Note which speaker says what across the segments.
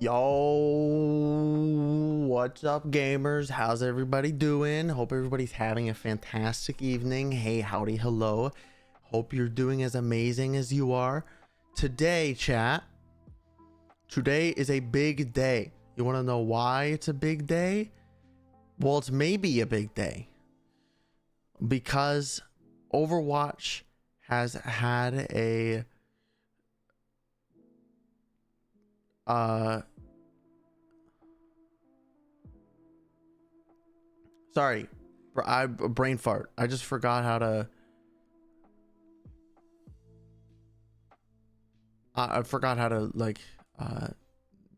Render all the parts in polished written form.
Speaker 1: Yo, what's up, gamers? How's everybody doing? Hope everybody's having a fantastic evening. Hey, howdy, hello. Hope you're doing as amazing as you are. Today, chat, today is a big day. You want to know why it's a big day? Well, it's maybe a big day because Overwatch has had a sorry, I brain fart. I just forgot how to. I forgot how to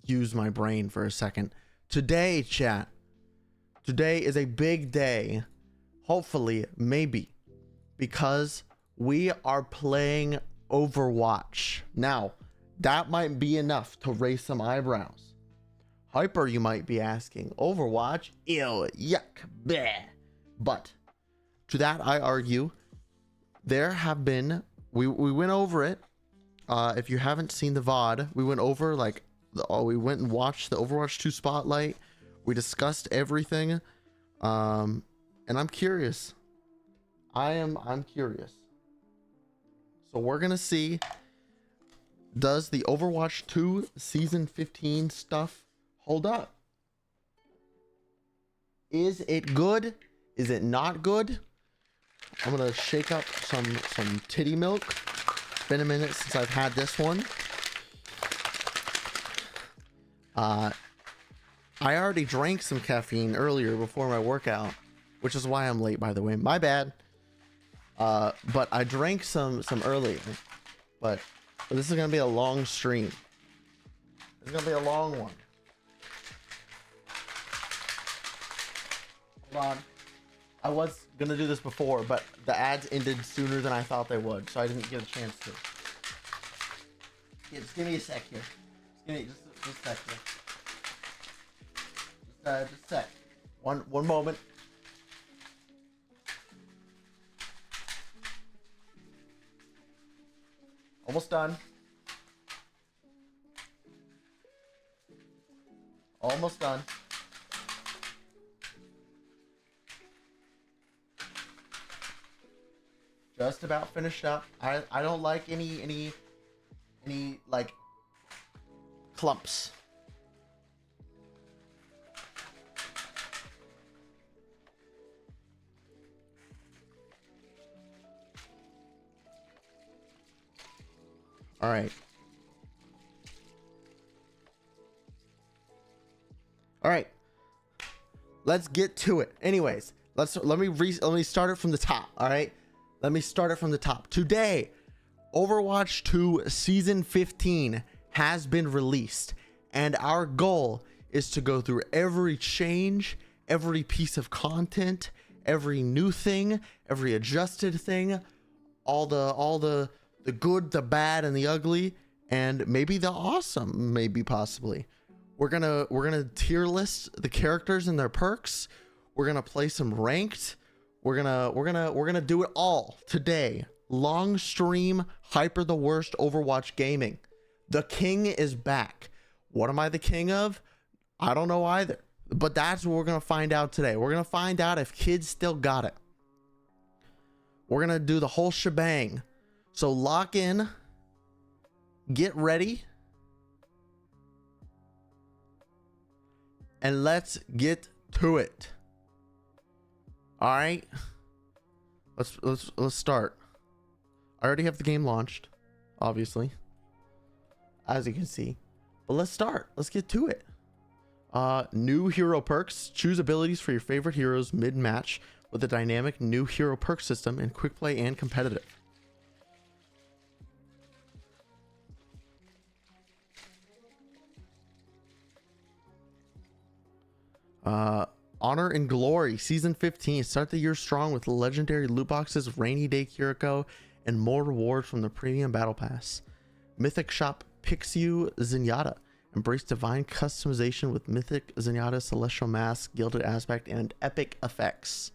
Speaker 1: use my brain for a second. Today, chat. Today is a big day. Hopefully, maybe, because we are playing Overwatch. Now, that might be enough to raise some eyebrows. Hyper, you might be asking. Overwatch? Ew, yuck, bleh. But to that I argue, there have been, we went over it. If you haven't seen the VOD, we went over we went and watched the Overwatch 2 spotlight. We discussed everything. And I'm curious. I'm curious. So we're gonna see, does the Overwatch 2 season 15 stuff hold up? Is it good? Is it not good? I'm gonna shake up some titty milk. It's been a minute since I've had this one. I already drank some caffeine earlier before my workout, which is why I'm late, by the way. My bad. But I drank some earlier. But this is gonna be a long stream. It's gonna be a long one. Hold on. I was gonna do this before, but the ads ended sooner than I thought they would, so I didn't get a chance to. Yeah, just give me a sec here. Just give me just a sec here. Just a sec. One moment. Almost done. Almost done. Just about finished up. I don't like any like clumps. All right. All right. Let's get to it. Anyways, let me start it from the top. All right. Let me start it from the top. Today, Overwatch 2 Season 15 has been released, and our goal is to go through every change, every piece of content, every new thing, every adjusted thing, all the good, the bad, and the ugly, and maybe the awesome, maybe possibly. We're gonna tier list the characters and their perks. We're gonna play some ranked. We're gonna do it all today. Long stream, hyper the worst Overwatch gaming. The king is back. What am I the king of? I don't know either. But that's what we're gonna find out today. We're gonna find out if kids still got it. We're gonna do the whole shebang. So lock in, get ready, and let's get to it. All right, let's start. I already have the game launched, obviously, as you can see. But let's start. Let's get to it. New hero perks. Choose abilities for your favorite heroes mid-match with a dynamic new hero perk system in quick play and competitive. Honor and Glory Season 15. Start the year strong with legendary loot boxes, Rainy Day Kiriko, and more rewards from the premium battle pass. Mythic Shop picks you Zenyatta. Embrace divine customization with Mythic Zenyatta, Celestial Mask, Gilded Aspect, and epic effects.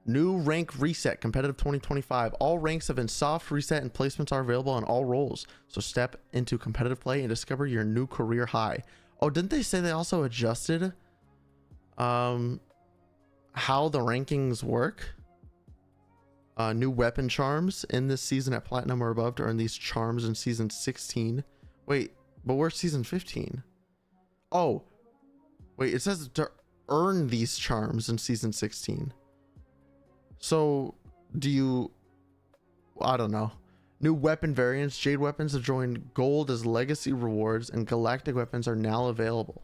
Speaker 1: New rank reset, competitive 2025. All ranks have been soft reset and placements are available on all roles. So step into competitive play and discover your new career high. Oh, didn't they say they also adjusted how the rankings work? New weapon charms in this season at platinum or above to earn these charms in season 16. Wait, but we're season 15. Oh, wait, it says to earn these charms in season 16. So do you, I don't know. New weapon variants. Jade weapons have joined gold as legacy rewards and galactic weapons are now available.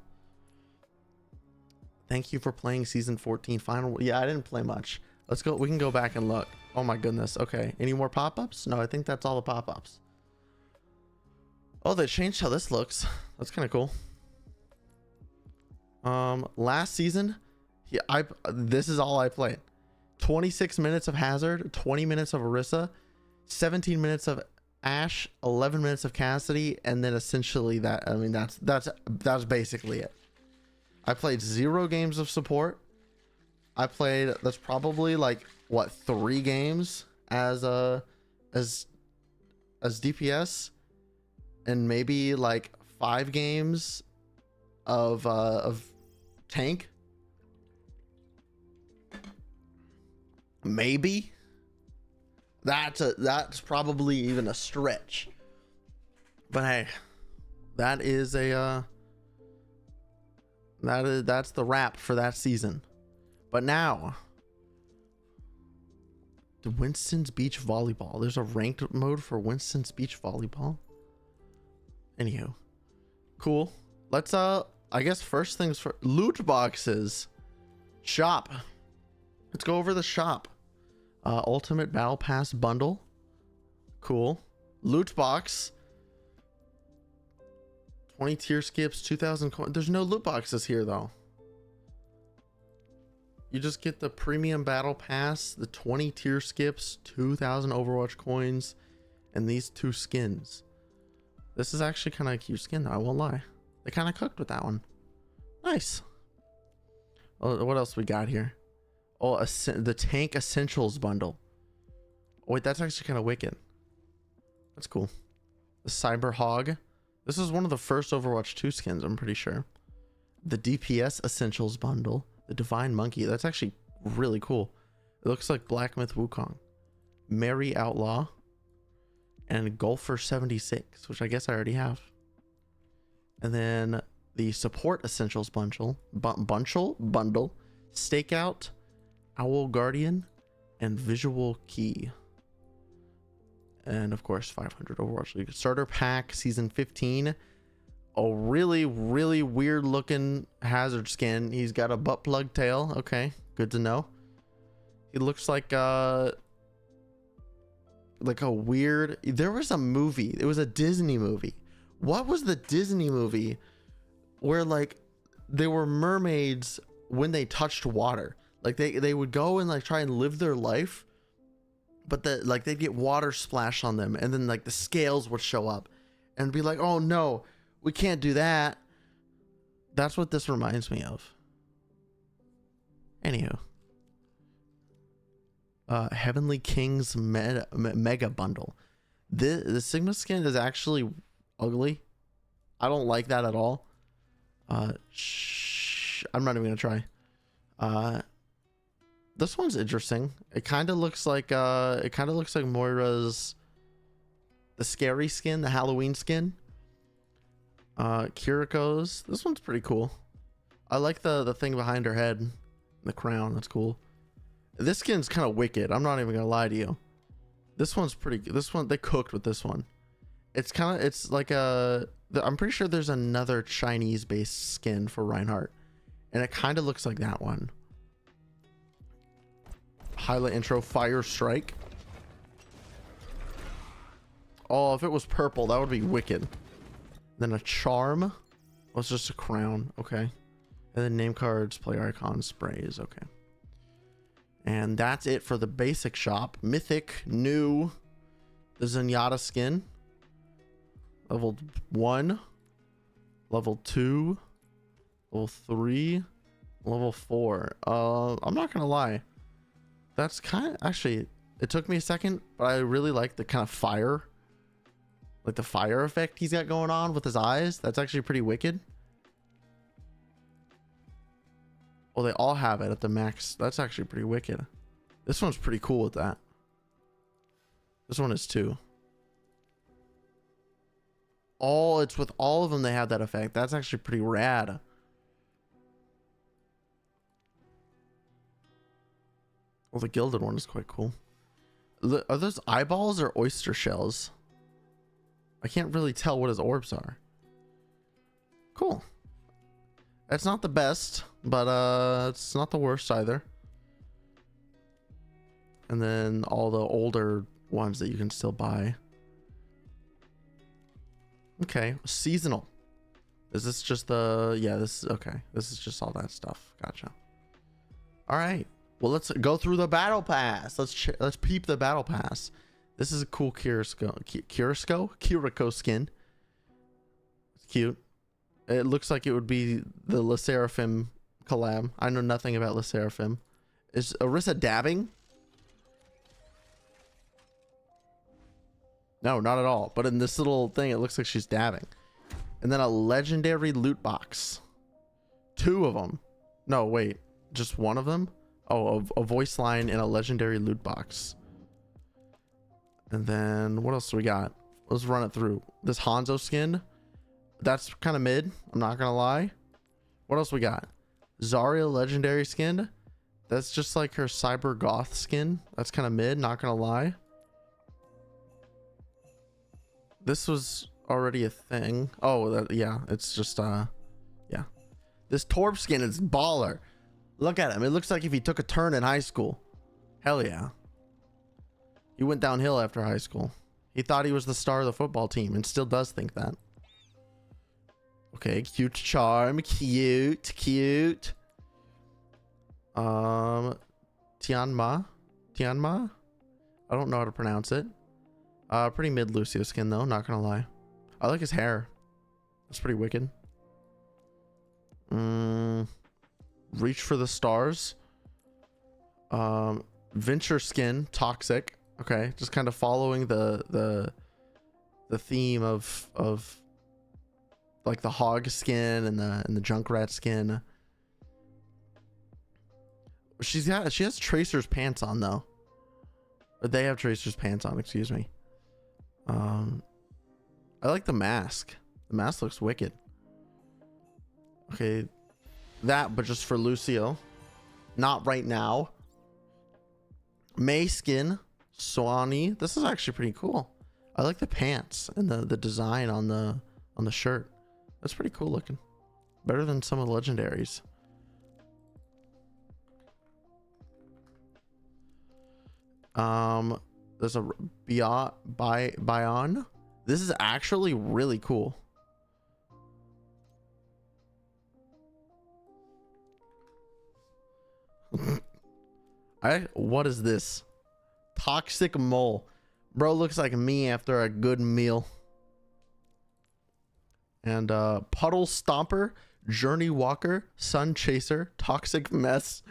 Speaker 1: Thank you for playing season 14 final. Yeah, I didn't play much. Let's go. We can go back and look. Oh my goodness. Okay. Any more pop-ups? No, I think that's all the pop-ups. Oh, they changed how this looks. That's kind of cool. Last season, yeah, this is all I played. 26 minutes of Hazard, 20 minutes of Orisa, 17 minutes of Ash, 11 minutes of Cassidy, and then essentially that, I mean, that's basically it. I played 0 games of support. I played, that's probably like what, 3 games as DPS, and maybe like 5 games of tank. Maybe that's probably even a stretch, but hey, that is a that's the wrap for that season. But now, the Winston's Beach Volleyball. There's a ranked mode for Winston's Beach Volleyball. Anywho, cool. Let's I guess first things first. Loot boxes. Shop. Let's go over the shop. Ultimate Battle Pass bundle. Cool. Loot box. 20 tier skips, 2,000 coins. There's no loot boxes here though. You just get the premium battle pass, the 20 tier skips, 2,000 Overwatch coins, and these 2 skins. This is actually kind of a cute skin though, I won't lie. They kind of cooked with that one. Nice. Oh, what else we got here? Oh, the Tank Essentials bundle. Oh, wait, that's actually kind of wicked. That's cool. The Cyber Hog. This is one of the first Overwatch 2 skins, I'm pretty sure. The DPS Essentials bundle. The Divine Monkey. That's actually really cool. It looks like Black Myth Wukong. Merry Outlaw. And Golfer 76, which I guess I already have. And then the Support Essentials bundle. Stakeout. Owl Guardian. And Visual Key. And of course 500 Overwatch League starter pack season 15. A really weird looking Hazard skin. He's got a butt plug tail. Okay, good to know. He looks like a weird, there was a movie, it was a Disney movie. What was the Disney movie where like they were mermaids when they touched water? Like they would go and like try and live their life, but like they'd get water splashed on them, and then like the scales would show up and be like, oh no, we can't do that. That's what this reminds me of. Anywho. Heavenly King's mega bundle. The Sigma skin is actually ugly. I don't like that at all. I'm not even gonna try. This one's interesting. It kind of looks like Moira's the scary skin, the Halloween skin. Kiriko's. This one's pretty cool. I like the thing behind her head, the crown. That's cool. This skin's kind of wicked. I'm not even gonna lie to you. This one's pretty good. This one, they cooked with this one. It's like I'm pretty sure there's another Chinese based skin for Reinhardt, and it kind of looks like that one. Highlight intro, Fire Strike. Oh, if it was purple, that would be wicked. Then a charm. Oh, it's just a crown. Okay. And then name cards, player icons, sprays. Okay. And that's it for the basic shop. Mythic, new, the Zenyatta skin. Level 1. Level 2. Level 3. Level 4. I'm not gonna lie. That's kind of actually, it took me a second, but I really like the kind of fire, like the fire effect he's got going on with his eyes. That's actually pretty wicked. Well, they all have it at the max. That's actually pretty wicked. This one's pretty cool with that. This one is too. It's with all of them they have that effect. That's actually pretty rad. Well, the gilded one is quite cool. Are those eyeballs or oyster shells? I can't really tell what his orbs are. Cool. It's not the best, but it's not the worst either. And then all the older ones that you can still buy. Okay, seasonal. Is this just the, yeah, this is okay. This is just all that stuff. Gotcha. All right. Well, let's go through the battle pass. Let's peep the battle pass. This is a cool Kiriko skin. It's cute. It looks like it would be the Le Seraphim collab. I know nothing about Le Seraphim. Is Orisa dabbing? No, not at all. But in this little thing, it looks like she's dabbing. And then a legendary loot box. 2 of them. No, wait. Just one of them? Oh, a voice line in a legendary loot box. And then what else do we got? Let's run it through. This Hanzo skin. That's kind of mid. I'm not going to lie. What else we got? Zarya legendary skin. That's just like her cyber goth skin. That's kind of mid. Not going to lie. This was already a thing. Oh, yeah. It's just, yeah. This Torb skin is baller. Look at him. It looks like if he took a turn in high school. Hell yeah. He went downhill after high school. He thought he was the star of the football team and still does think that. Okay, cute charm. Cute. Tianma. Tianma? I don't know how to pronounce it. Pretty mid Lucio skin though, not gonna lie. I like his hair. That's pretty wicked. Reach for the stars. Venture skin, toxic. Okay, just kind of following the theme of like the hog skin and the Junkrat skin. She has Tracer's pants on though. Or they have Tracer's pants on, excuse me. I like the mask. The mask looks wicked. Okay, that, but just for Lucio. Not right now. May skin, Swanee. This is actually pretty cool. I like the pants and the design on the shirt. That's pretty cool looking. Better than some of the legendaries. There's a Bion. This is actually really cool. What is this? Toxic mole. Bro looks like me after a good meal. And Puddle Stomper, Journey Walker, Sun Chaser, Toxic Mess.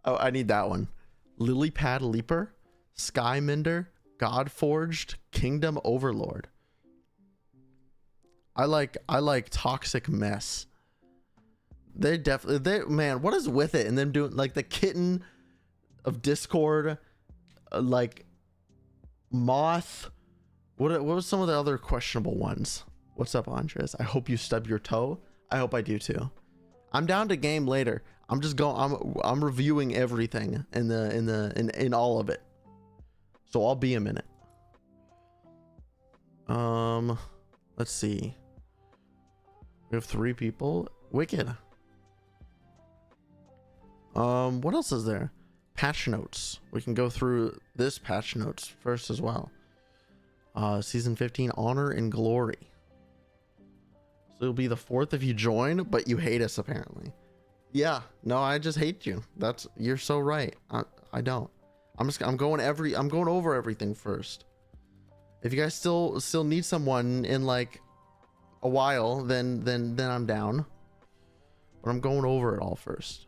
Speaker 1: Oh, I need that one. Lily Pad Leaper, Sky Mender, God Forged, Kingdom Overlord. I like Toxic Mess. Man, what is with it? And them doing like the kitten of Discord, like Moth. What was some of the other questionable ones? What's up, Andres? I hope you stub your toe. I hope I do too. I'm down to game later. I'm just going. I'm reviewing everything in all of it. So I'll be a minute. Let's see. We have 3 people. Wicked. What else is there? Patch notes. We can go through this patch notes first as well. Season 15, Honor and Glory. So it'll be the 4th if you join, but you hate us apparently. Yeah, no, I just hate you. You're so right. I don't. I'm going over everything first. If you guys still need someone in like a while, then I'm down. But I'm going over it all first.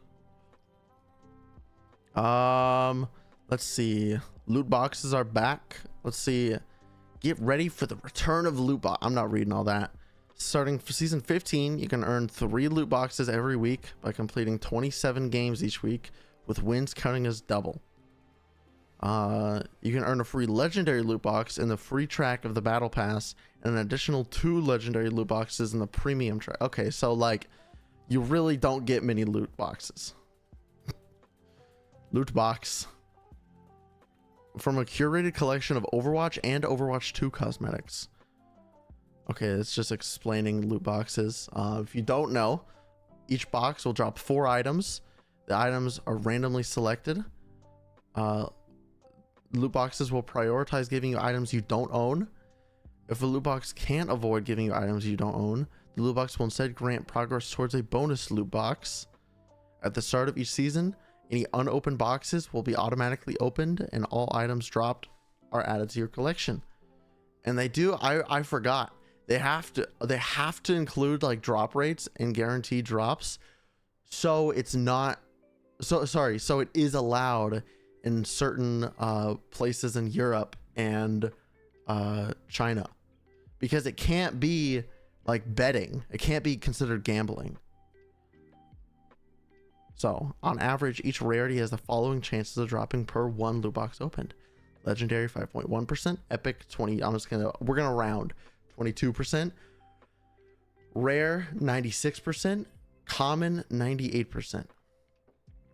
Speaker 1: Let's see. Loot boxes are back. Let's see. Get ready for the return of loot box. I'm not reading all that. Starting for season 15, you can earn 3 loot boxes every week by completing 27 games each week, with wins counting as double. You can earn a free legendary loot box in the free track of the battle pass, and an additional 2 legendary loot boxes in the premium track. Okay, so like, you really don't get many loot boxes. Loot box. From a curated collection of Overwatch and Overwatch 2 cosmetics. Okay, it's just explaining loot boxes. If you don't know, each box will drop 4 items. The items are randomly selected. Loot boxes will prioritize giving you items you don't own. If a loot box can't avoid giving you items you don't own, the loot box will instead grant progress towards a bonus loot box. At the start of each season, any unopened boxes will be automatically opened, and all items dropped are added to your collection. And they do, I forgot, they have to include like drop rates and guaranteed drops. So it's not, so it is allowed in certain places in Europe and China, because it can't be like betting. It can't be considered gambling. So on average, each rarity has the following chances of dropping per 1 loot box opened: legendary 5.1%, epic 20, we're gonna round, 22%, rare 96%, common 98%.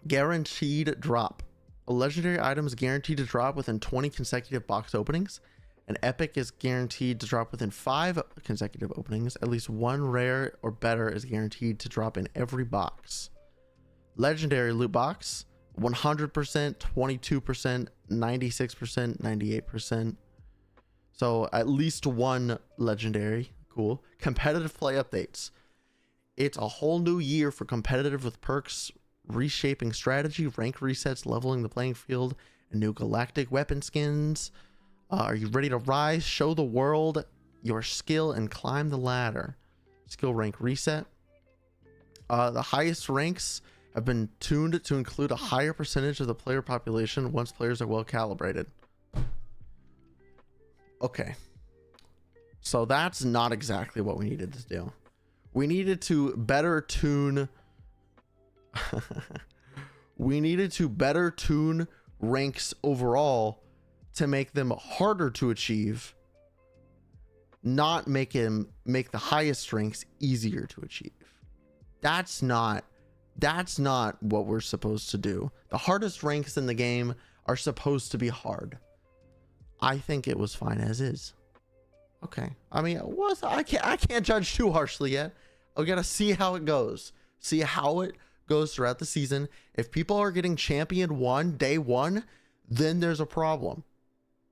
Speaker 1: Guaranteed drop: a legendary item is guaranteed to drop within 20 consecutive box openings. An epic is guaranteed to drop within 5 consecutive openings. At least 1 rare or better is guaranteed to drop in every box. Legendary loot box: 100%, 22%, 96%, 98%. So at least 1 legendary. Cool. Competitive play updates: it's a whole new year for competitive, with perks reshaping strategy, rank resets, leveling the playing field, and new galactic weapon skins. Are you ready to rise, show the world your skill, and climb the ladder? Skill rank reset. The highest ranks have been tuned to include a higher percentage of the player population once players are well calibrated. Okay, so that's not exactly what we needed to do. We needed to better tune we needed to better tune ranks overall to make them harder to achieve, not make the highest ranks easier to achieve. That's not what we're supposed to do. The hardest ranks in the game are supposed to be hard. I think it was fine as is. Okay, I mean, I can't judge too harshly yet. I gotta see how it goes. See how it goes throughout the season. If people are getting champion 1 day 1, then there's a problem.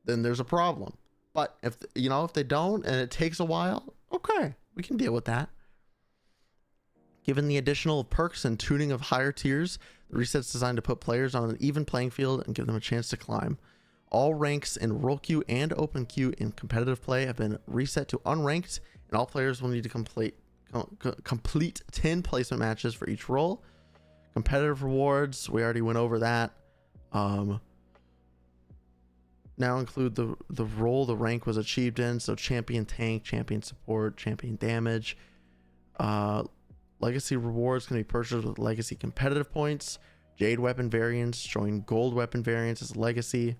Speaker 1: But if they don't and it takes a while, okay, we can deal with that. Given the additional perks and tuning of higher tiers, the reset's designed to put players on an even playing field and give them a chance to climb. All ranks in role queue and open queue in competitive play have been reset to unranked, and all players will need to complete 10 placement matches for each role. Competitive rewards, we already went over that. Now include the role the rank was achieved in, so champion tank, champion support, champion damage. Legacy rewards can be purchased with legacy competitive points. Jade weapon variants join gold weapon variants as legacy.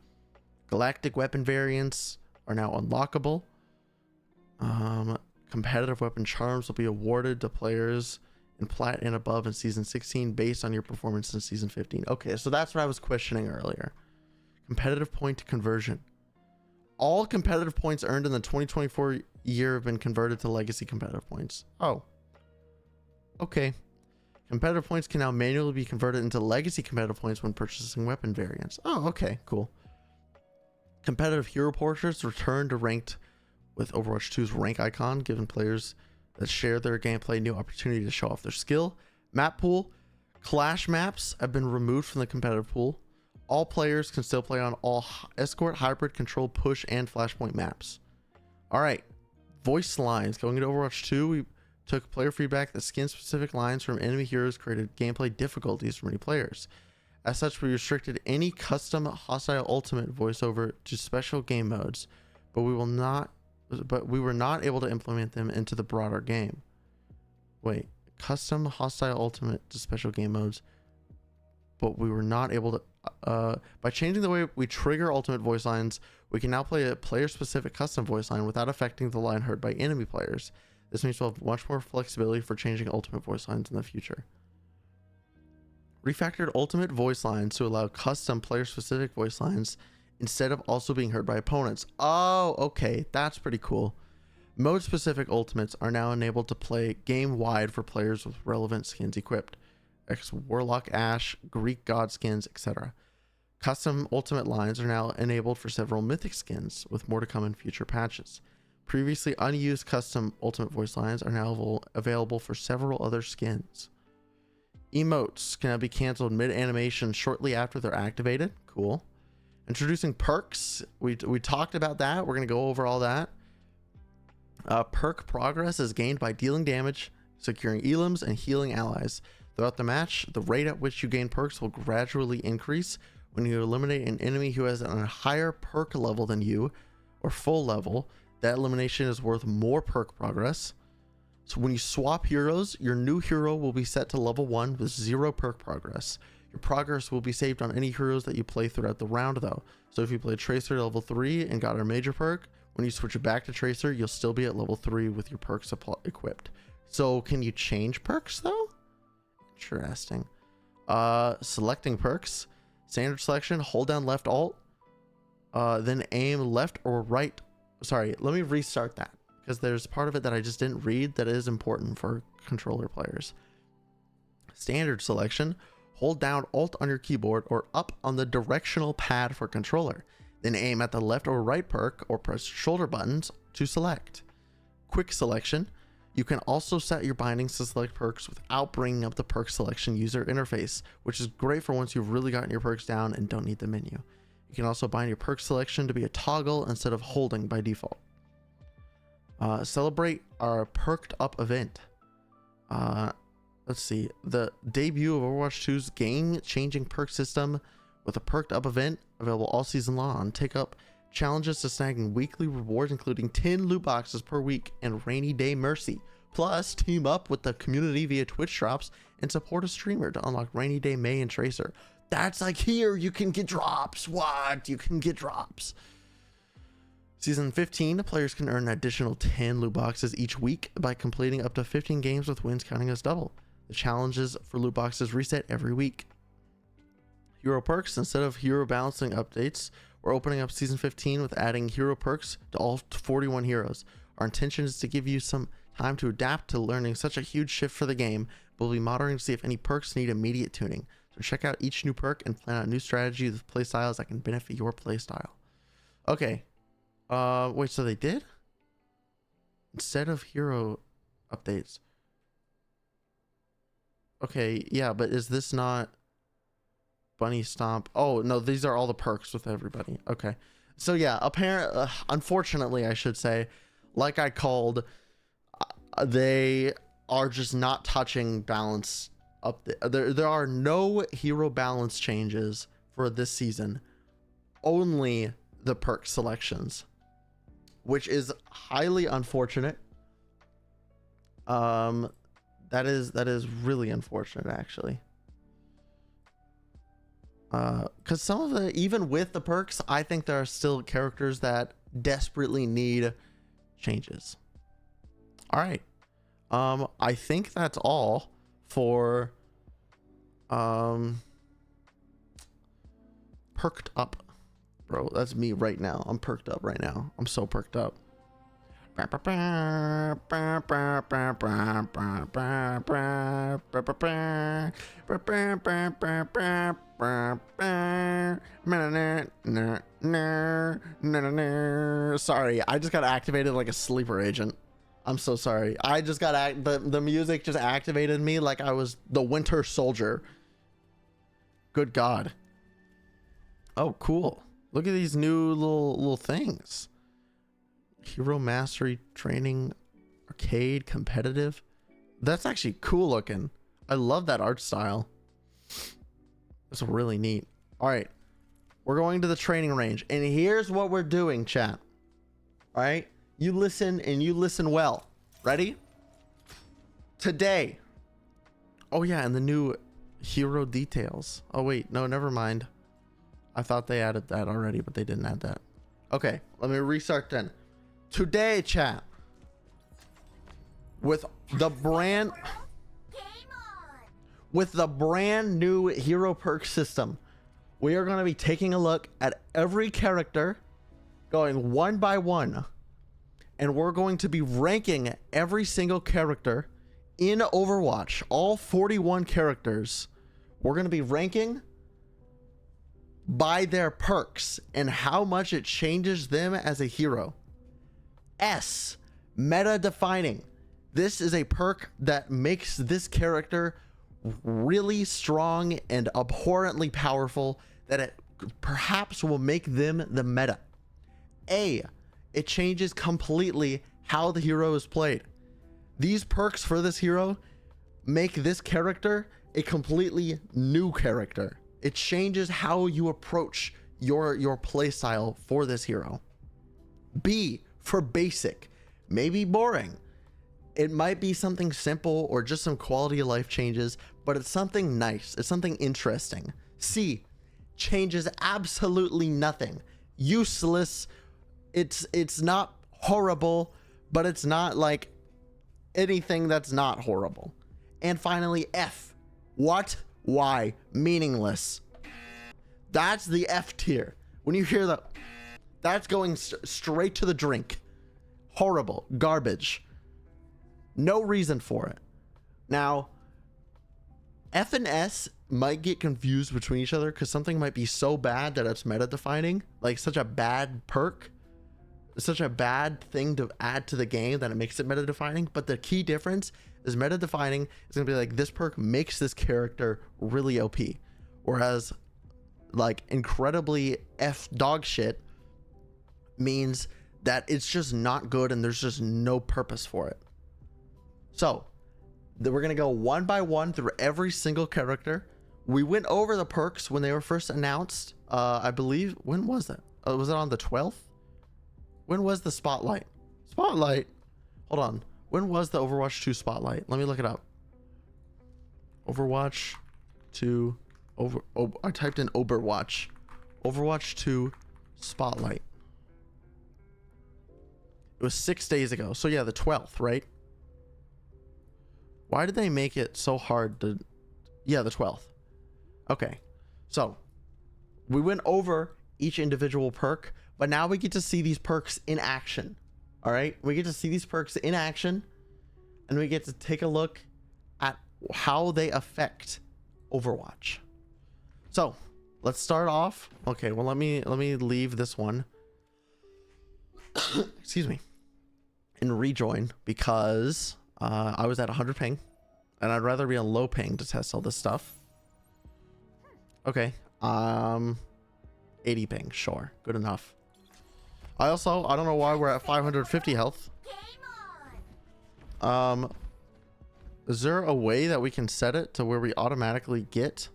Speaker 1: Galactic weapon variants are now unlockable. Competitive weapon charms will be awarded to players in plat and above in season 16 based on your performance in season 15. Okay, so that's what I was questioning earlier. Competitive point conversion: all competitive points earned in the 2024 year have been converted to legacy competitive points. Oh, okay. Competitive points can now manually be converted into legacy competitive points when purchasing weapon variants. Oh, okay, cool. Competitive hero portraits return to ranked with Overwatch 2's rank icon, giving players that share their gameplay new opportunity to show off their skill. Map pool: clash maps have been removed from the competitive pool. All players can still play on all escort, hybrid, control, push, and flashpoint maps. All right, voice lines. Going into Overwatch 2, we took player feedback that skin-specific lines from enemy heroes created gameplay difficulties for many players. As such, we restricted any custom hostile ultimate voiceover to special game modes, but we were not able to implement them into the broader game. Wait, custom hostile ultimate to special game modes, but we were not able to by changing the way we trigger ultimate voice lines, we can now play a player-specific custom voice line without affecting the line heard by enemy players. This means we'll have much more flexibility for changing ultimate voice lines in the future. Refactored ultimate voice lines to allow custom player-specific voice lines instead of also being heard by opponents. Oh, okay, that's pretty cool. Mode-specific ultimates are now enabled to play game-wide for players with relevant skins equipped. Warlock Ash, Greek God skins, etc. Custom ultimate lines are now enabled for several mythic skins, with more to come in future patches. Previously unused custom ultimate voice lines are now available for several other skins. Emotes can now be canceled mid-animation shortly after they're activated. Cool. Introducing perks. We talked about that. We're going to go over all that. Perk progress is gained by dealing damage, securing elims, and healing allies. Throughout the match, the rate at which you gain perks will gradually increase. When you eliminate an enemy who has a higher perk level than you, or full level, that elimination is worth more perk progress. So when you swap heroes, your new hero will be set to level 1 with 0 perk progress. Your progress will be saved on any heroes that you play throughout the round though. So if you play Tracer level 3 and got a major perk, when you switch it back to Tracer, you'll still be at level 3 with your perks equipped. So can you change perks though? Interesting. Selecting perks. Standard selection, hold down left alt, then aim left or right. Sorry, let me restart that, because there's part of it that I just didn't read that is important for controller players. Standard selection, hold down alt on your keyboard or up on the directional pad for controller. Then aim at the left or right perk or press shoulder buttons to select. Quick selection, you can also set your bindings to select perks without bringing up the perk selection user interface, which is great for once you've really gotten your perks down and don't need the menu. You can also bind your perk selection to be a toggle instead of holding by default. Celebrate our perked up event. Let's see, the debut of Overwatch 2's game-changing perk system with a perked up event available all season long. Take up challenges to snagging weekly rewards, including 10 loot boxes per week and Rainy Day Mercy. Plus, team up with the community via Twitch drops and support a streamer to unlock Rainy Day May and Tracer. That's like here, you can get drops. What? You can get drops. Season 15, players can earn an additional 10 loot boxes each week by completing up to 15 games with wins counting as double. The challenges for loot boxes reset every week. Hero perks. Instead of hero balancing updates, we're opening up season 15 with adding hero perks to all 41 heroes. Our intention is to give you some time to adapt to learning such a huge shift for the game. We'll be monitoring to see if any perks need immediate tuning. So check out each new perk and plan out new strategies with playstyles that can benefit your playstyle. Okay. Wait, so they did? Instead of hero updates. Okay, yeah, but is this not Bunny Stomp? Oh, no, these are all the perks with everybody. Okay. So yeah, apparently, unfortunately, I should say, like I called, they are just not touching balance up there are no hero balance changes for this season, only the perk selections, which is highly unfortunate. That is really unfortunate, actually. Because some of the, even with the perks, I think there are still characters that desperately need changes. All right. I think that's all for perked up. Bro, that's me right now. I'm perked up right now. I'm so perked up. Sorry, I just got activated like a sleeper agent. I'm so sorry. I just got the music just activated me like I was the Winter Soldier. Good God. Oh, cool. Look at these new little things. Hero Mastery Training Arcade Competitive. That's actually cool looking. I love that art style. That's really neat. All right, we're going to the training range, and here's what we're doing, chat. All right, you listen, and you listen well. Ready? Today. Oh yeah, and the new hero details. Oh wait, no, never mind. I thought they added that already, but they didn't add that. Okay, let me restart then. Today, chat, with the brand new hero perk system, we are going to be taking a look at every character, going one by one, and we're going to be ranking every single character in Overwatch. All 41 characters, we're going to be ranking by their perks and how much it changes them as a hero. S, meta defining. This is a perk that makes this character really strong and abhorrently powerful, that it perhaps will make them the meta. A, it changes completely how the hero is played. These perks for this hero make this character a completely new character. It changes how you approach your play style for this hero. B, for basic, maybe boring. It might be something simple or just some quality of life changes, but it's something nice. It's something interesting. C, changes absolutely nothing. Useless. It's not horrible, but it's not like anything that's not horrible. And finally, F, what? Why? Meaningless. That's the F tier. When you hear that, that's going straight to the drink. Horrible. Garbage. No reason for it. Now, F and S might get confused between each other because something might be so bad that it's meta defining, like such a bad perk, such a bad thing to add to the game that it makes it meta defining. But the key difference is meta defining is going to be like, this perk makes this character really OP, whereas like incredibly F dog shit means that it's just not good and there's just no purpose for it. So we're going to go one by one through every single character. We went over the perks when they were first announced. I believe, when was that? Was it on the 12th? When was the spotlight? Spotlight? Hold on. When was the Overwatch 2 spotlight? Let me look it up. Overwatch 2. I typed in Overwatch. Overwatch 2 spotlight. It was 6 days ago. So yeah, the 12th, right? Why did they make it so hard to... Yeah, the 12th. Okay. So we went over each individual perk, but now we get to see these perks in action. All right, we get to see these perks in action, and we get to take a look at how they affect Overwatch. So let's start off. Okay, well, let me leave this one. Excuse me, and rejoin because I was at 100 ping, and I'd rather be on low ping to test all this stuff. Okay, 80 ping, sure, good enough. I don't know why we're at 550 health. Is there a way that we can set it to where we automatically get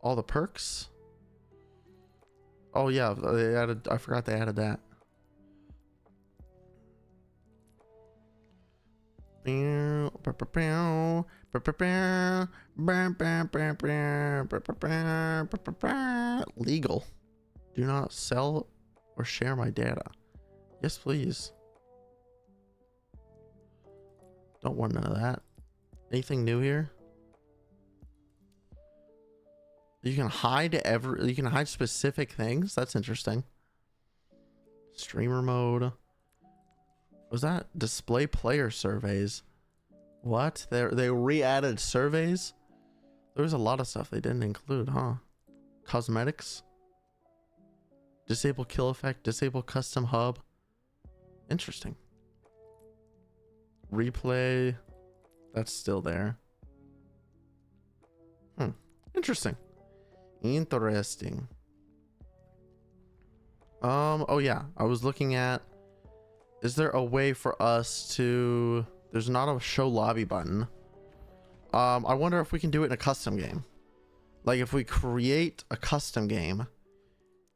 Speaker 1: all the perks? Oh yeah, they added, I forgot they added that. Legal. Do not sell or share my data. Yes, please. Don't want none of that. Anything new here? You can hide you can hide specific things. That's interesting. Streamer mode. Was that display player surveys? What? They re-added surveys? There was a lot of stuff they didn't include, huh? Cosmetics. Disable kill effect, disable custom hub. Interesting. Replay, that's still there. Interesting. Interesting. Oh yeah, I was looking at, is there a way for us to, there's not a show lobby button. I wonder if we can do it in a custom game. Like if we create a custom game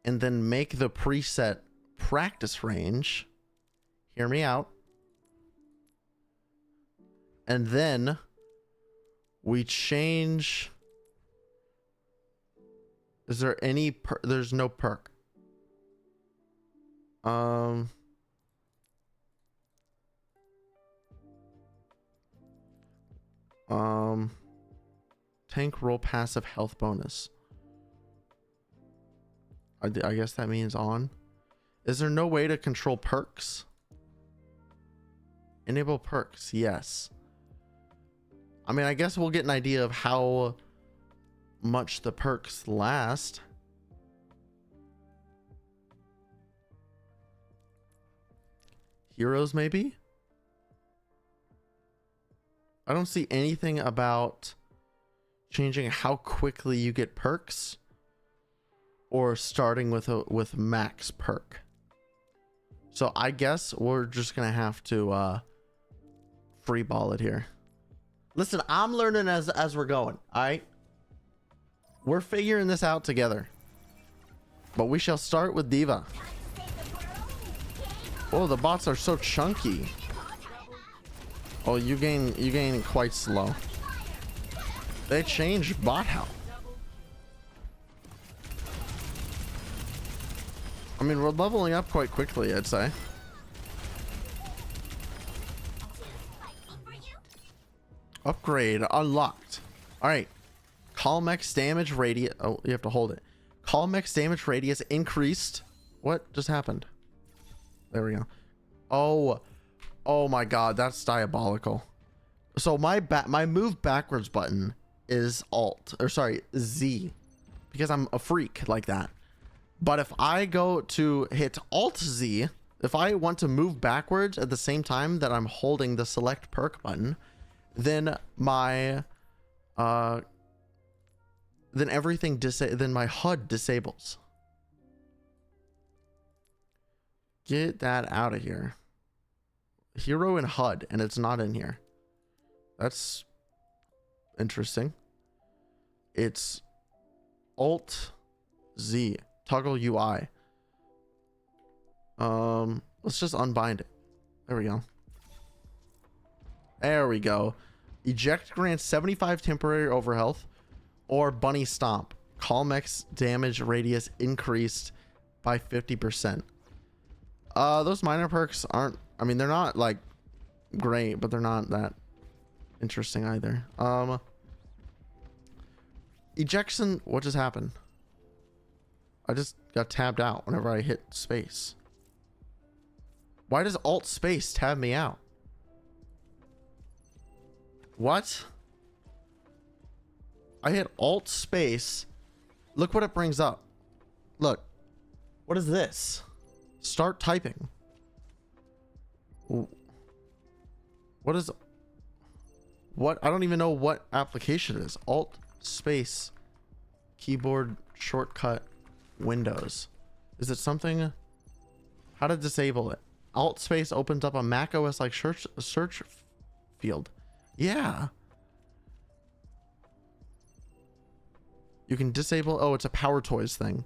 Speaker 1: and then make the preset practice range, hear me out, and then we change. Is there any there's no perk. Tank roll passive health bonus. I guess that means on. Is there no way to control perks? Enable perks, yes. I mean, I guess we'll get an idea of how much the perks last. Heroes, maybe? I don't see anything about changing how quickly you get perks or starting with max perk. So I guess we're just gonna have to free ball it here. Listen, I'm learning as we're going. All right, we're figuring this out together, but we shall start with Diva. Oh, the bots are so chunky. Oh, you gain quite slow. They changed bot health. I mean, we're leveling up quite quickly, I'd say. Upgrade unlocked. All right. Colmex damage radius. Oh, you have to hold it. Colmex damage radius increased. What just happened? There we go. Oh my god, that's diabolical. So my move backwards button is Z, because I'm a freak like that. But if I go to hit Alt Z, if I want to move backwards at the same time that I'm holding the select perk button, then my then my HUD disables. Get that out of here. Hero and HUD, and it's not in here. That's interesting. It's Alt Z, toggle UI. Let's just unbind it. There we go. There we go. Eject grants 75 temporary overhealth or bunny stomp. Colmex damage radius increased by 50%. Those minor perks aren't, I mean, they're not like great, but they're not that interesting either. Ejection, what just happened? I just got tabbed out whenever I hit space. Why does Alt space tab me out? What? I hit Alt space. Look what it brings up. Look. What is this? Start typing. What is... What? I don't even know what application it is. Alt space keyboard shortcut Windows. Is it something? How to disable it? Alt space opens up a Mac OS like search field. Yeah. You can disable. Oh, it's a Power Toys thing.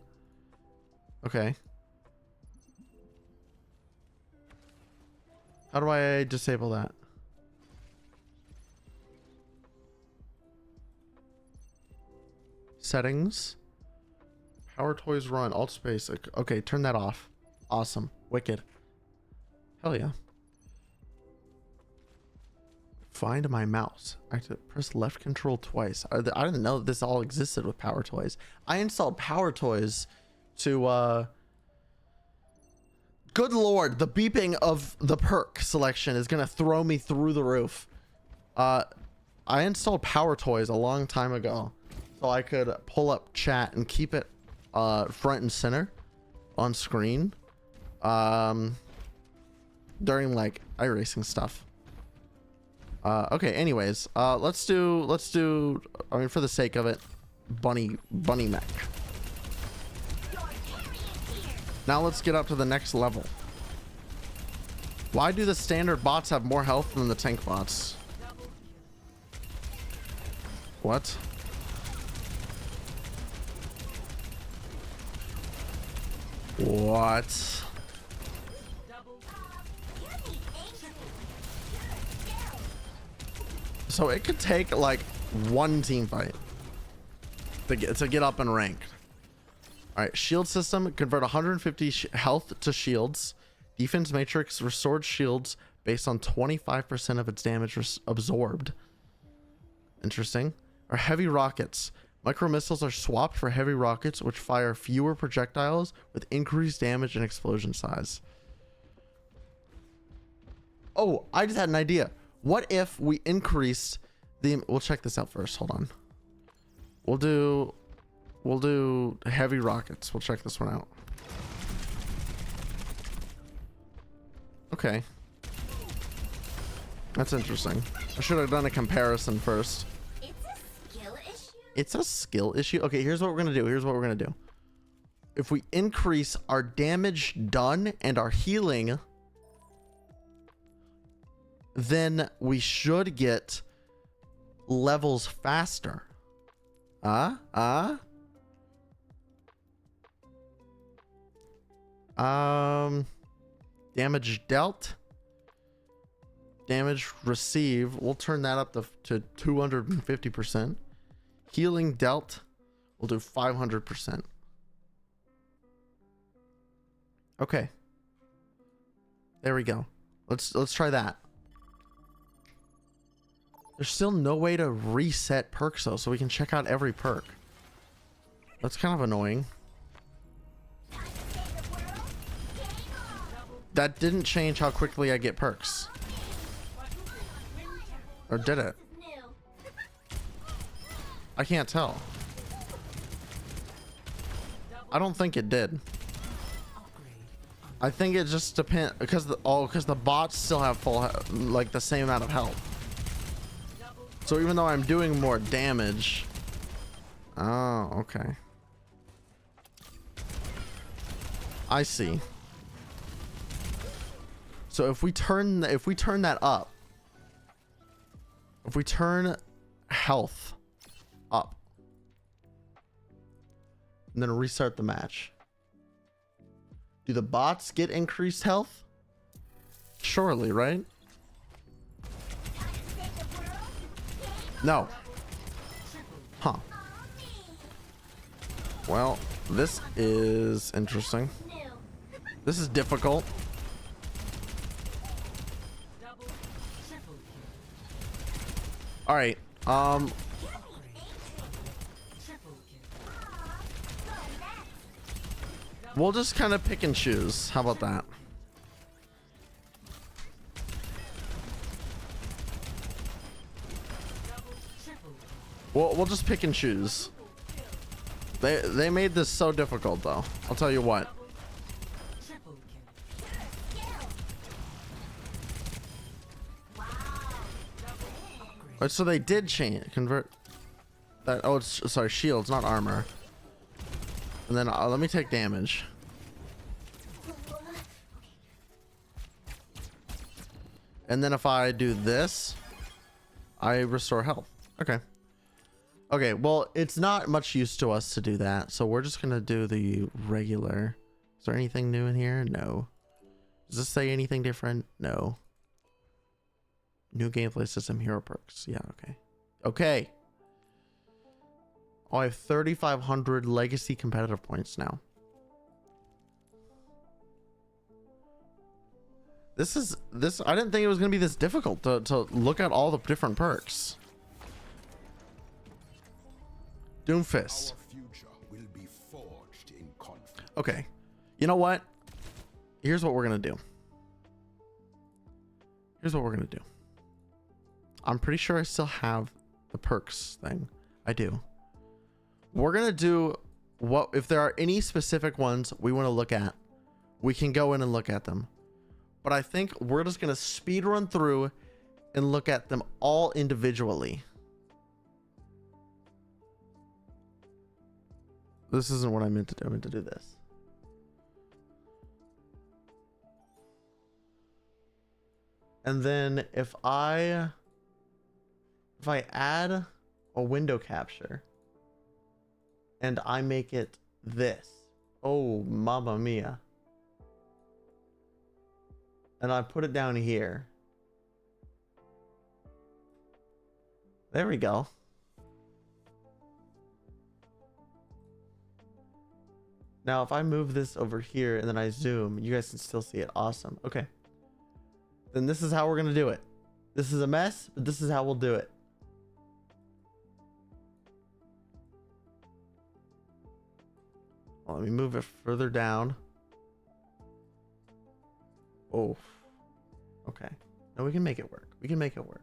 Speaker 1: Okay. How do I disable that? Settings. Power Toys run. Alt space. Okay, turn that off. Awesome. Wicked. Hell yeah. Find my mouse. I have to press left control twice. I didn't know this all existed with Power Toys. I installed Power Toys to good lord, the beeping of the perk selection is gonna throw me through the roof. I installed Power Toys a long time ago so I could pull up chat and keep it front and center on screen during like iRacing stuff. Okay, anyways, let's do I mean, for the sake of it, bunny mech. Now let's get up to the next level. Why do the standard bots have more health than the tank bots? What? What? So it could take like one team fight to get up in rank. All right, shield system, convert 150 health to shields. Defense matrix, restored shields based on 25% of its damage absorbed. Interesting. Or heavy rockets. Micro missiles are swapped for heavy rockets, which fire fewer projectiles with increased damage and explosion size. Oh, I just had an idea. What if we increased the... We'll check this out first. Hold on. We'll do heavy rockets. We'll check this one out. Okay. That's interesting. I should have done a comparison first. It's a skill issue. Okay, here's what we're gonna do. If we increase our damage done and our healing, then we should get levels faster. Damage dealt, damage received, we'll turn that up to 250%. Healing dealt, we'll do 500%. Okay, there we go. Let's try that. There's still no way to reset perks though, so we can check out every perk. That's kind of annoying. That didn't change how quickly I get perks. Or did it? I can't tell. I don't think it did. I think it just depends because the bots still have full like the same amount of health. So even though I'm doing more damage. Oh, okay. I see. So if we turn that up, if we turn health up and then restart the match, do the bots get increased health? Surely, right? No. Huh. Well, this is interesting. This is difficult. All right. We'll just kind of pick and choose. How about that? We'll just pick and choose. They made this so difficult though. I'll tell you what. So they did change convert that. Oh, it's sorry, shields, not armor. And then let me take damage. And then if I do this, I restore health. Okay. Okay, well, it's not much use to us to do that, so we're just gonna do the regular. Is there anything new in here? No. Does this say anything different? No. New gameplay system, hero perks. Yeah, okay. Okay. Oh, I have 3,500 legacy competitive points now. This I didn't think it was gonna be this difficult to look at all the different perks. Doomfist. Will be forged in conflict. Okay. You know what? Here's what we're gonna do. I'm pretty sure I still have the perks thing. I do. We're gonna do what if there are any specific ones we want to look at, we can go in and look at them. But I think we're just gonna speed run through and look at them all individually. This isn't what I meant to do. I meant to do this. And then if I add a window capture and I make it this, Oh, mamma mia. And I put it down here. There we go. Now, if I move this over here and then I zoom, you guys can still see it. Awesome. Okay. Then this is how we're going to do it. This is a mess, but this is how we'll do it. Well, let me move it further down. Oh. Okay. No, we can make it work. We can make it work.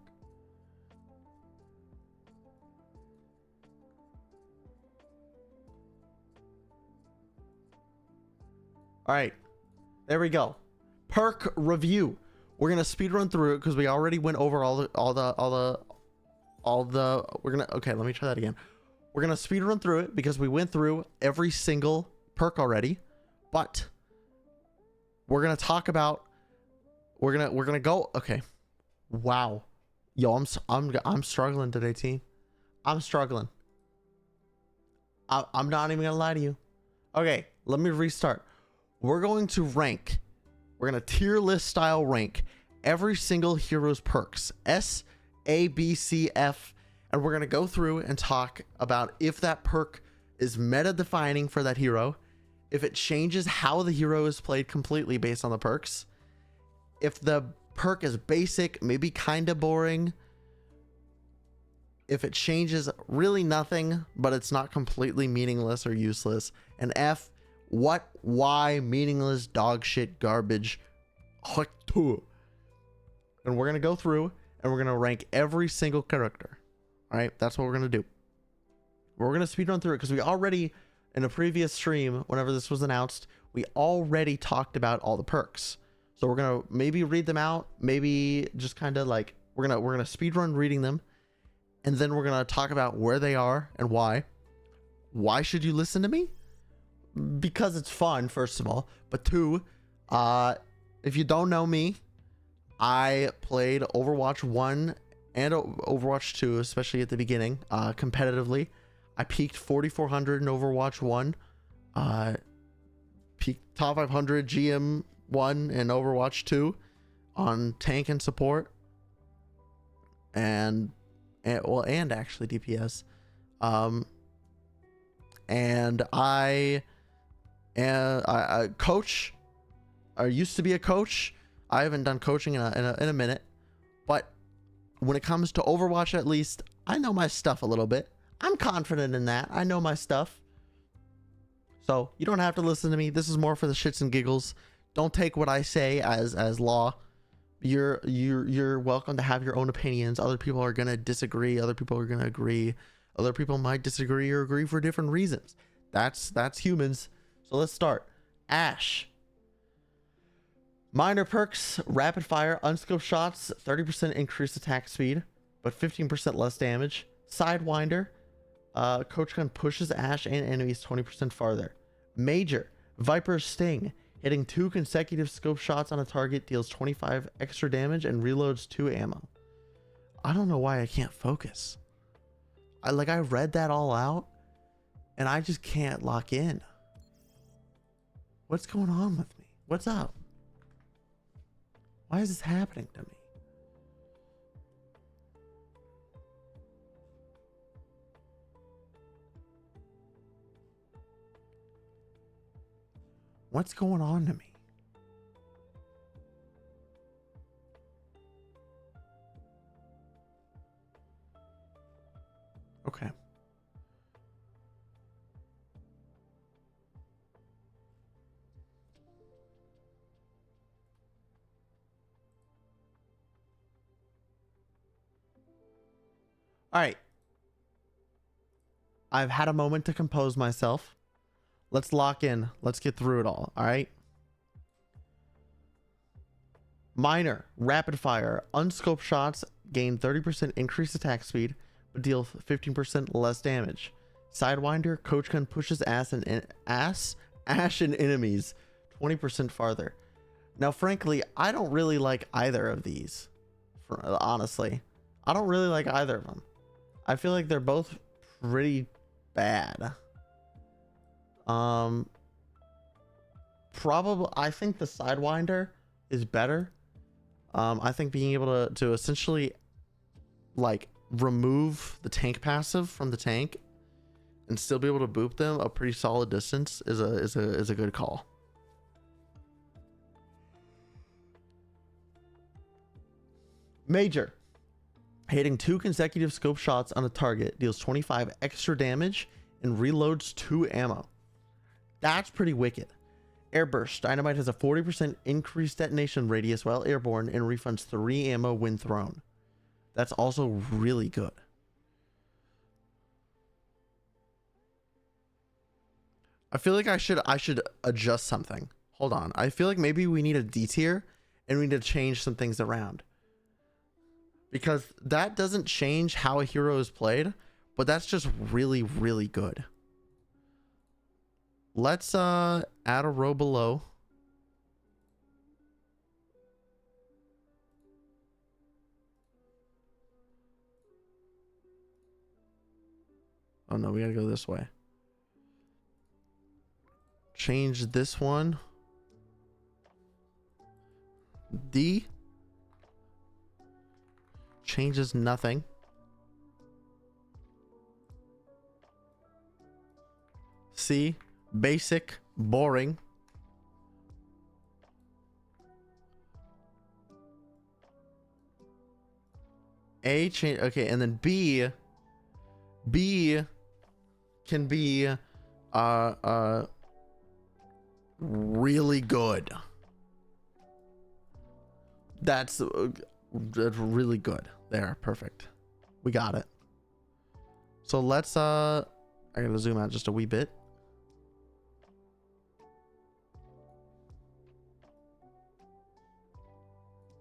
Speaker 1: All right. There we go. Perk review. We're gonna speed run through it because we already went over okay, let me try that again. We're gonna speed run through it because we went through every single perk already, but we're gonna talk about we're gonna go. Okay. Wow. Yo, I'm struggling today, team. I'm struggling. I'm not even gonna lie to you. Okay, let me restart. We're going to rank. We're going to tier list style rank every single hero's perks. S, A, B, C, F. And we're going to go through and talk about if that perk is meta defining for that hero. If it changes how the hero is played completely based on the perks. If the perk is basic, maybe kind of boring. If it changes really nothing, but it's not completely meaningless or useless. And F, what, why, meaningless, dog shit, garbage. And we're going to go through and we're going to rank every single character. All right, that's what we're going to do. We're going to speed run through it because we already, in a previous stream, whenever this was announced, we already talked about all the perks. So we're going to maybe read them out, maybe just kind of like, we're going to speed run reading them. And then we're going to talk about where they are and why. Why should you listen to me? Because it's fun, first of all. But two, if you don't know me, I played Overwatch 1 and Overwatch 2, especially at the beginning, competitively. I peaked 4,400 in Overwatch 1. Peaked top 500 GM 1 in Overwatch 2 on tank and support. And actually DPS. And I coach. I used to be a coach. I haven't done coaching in a minute, but when it comes to Overwatch, at least I know my stuff a little bit. I'm confident in that. I know my stuff. So you don't have to listen to me. This is more for the shits and giggles. Don't take what I say as law. You're welcome to have your own opinions. Other people are gonna disagree. Other people are gonna agree. Other people might disagree or agree for different reasons. That's humans. So let's start. Ashe. Minor perks, rapid fire, unscoped shots, 30% increased attack speed, but 15% less damage. Sidewinder. Coach gun pushes Ashe and enemies 20% farther. Major. Viper's Sting. Hitting 2 consecutive scope shots on a target deals 25 extra damage and reloads 2 ammo. I don't know why I can't focus. I read that all out and I just can't lock in. What's going on with me? What's up? Why is this happening to me? What's going on to me? Okay. All right. I've had a moment to compose myself. Let's lock in. Let's get through it all. All right. Minor, rapid fire, unscoped shots gain 30% increased attack speed, but deal 15% less damage. Sidewinder, coach gun pushes Ashe and enemies 20% farther. Now, frankly, I don't really like either of these. Honestly, I don't really like either of them. I feel like they're both pretty bad. probably, I think the Sidewinder is better. I think being able to essentially like remove the tank passive from the tank and still be able to boop them a pretty solid distance is a good call. Major. Hitting 2 consecutive scope shots on a target deals 25 extra damage and reloads 2 ammo. That's pretty wicked. Airburst. Dynamite has a 40% increased detonation radius while airborne and refunds 3 ammo when thrown. That's also really good. I feel like I should adjust something. Hold on. I feel like maybe we need a D tier and we need to change some things around. Because that doesn't change how a hero is played, but that's just really, really good. Let's add a row below. Oh no, we gotta go this way. Change this one. D. Changes nothing. C. Basic, boring. A change. Okay, and then B can be really good. That's really good. There, perfect. We got it. So let's I gotta zoom out just a wee bit.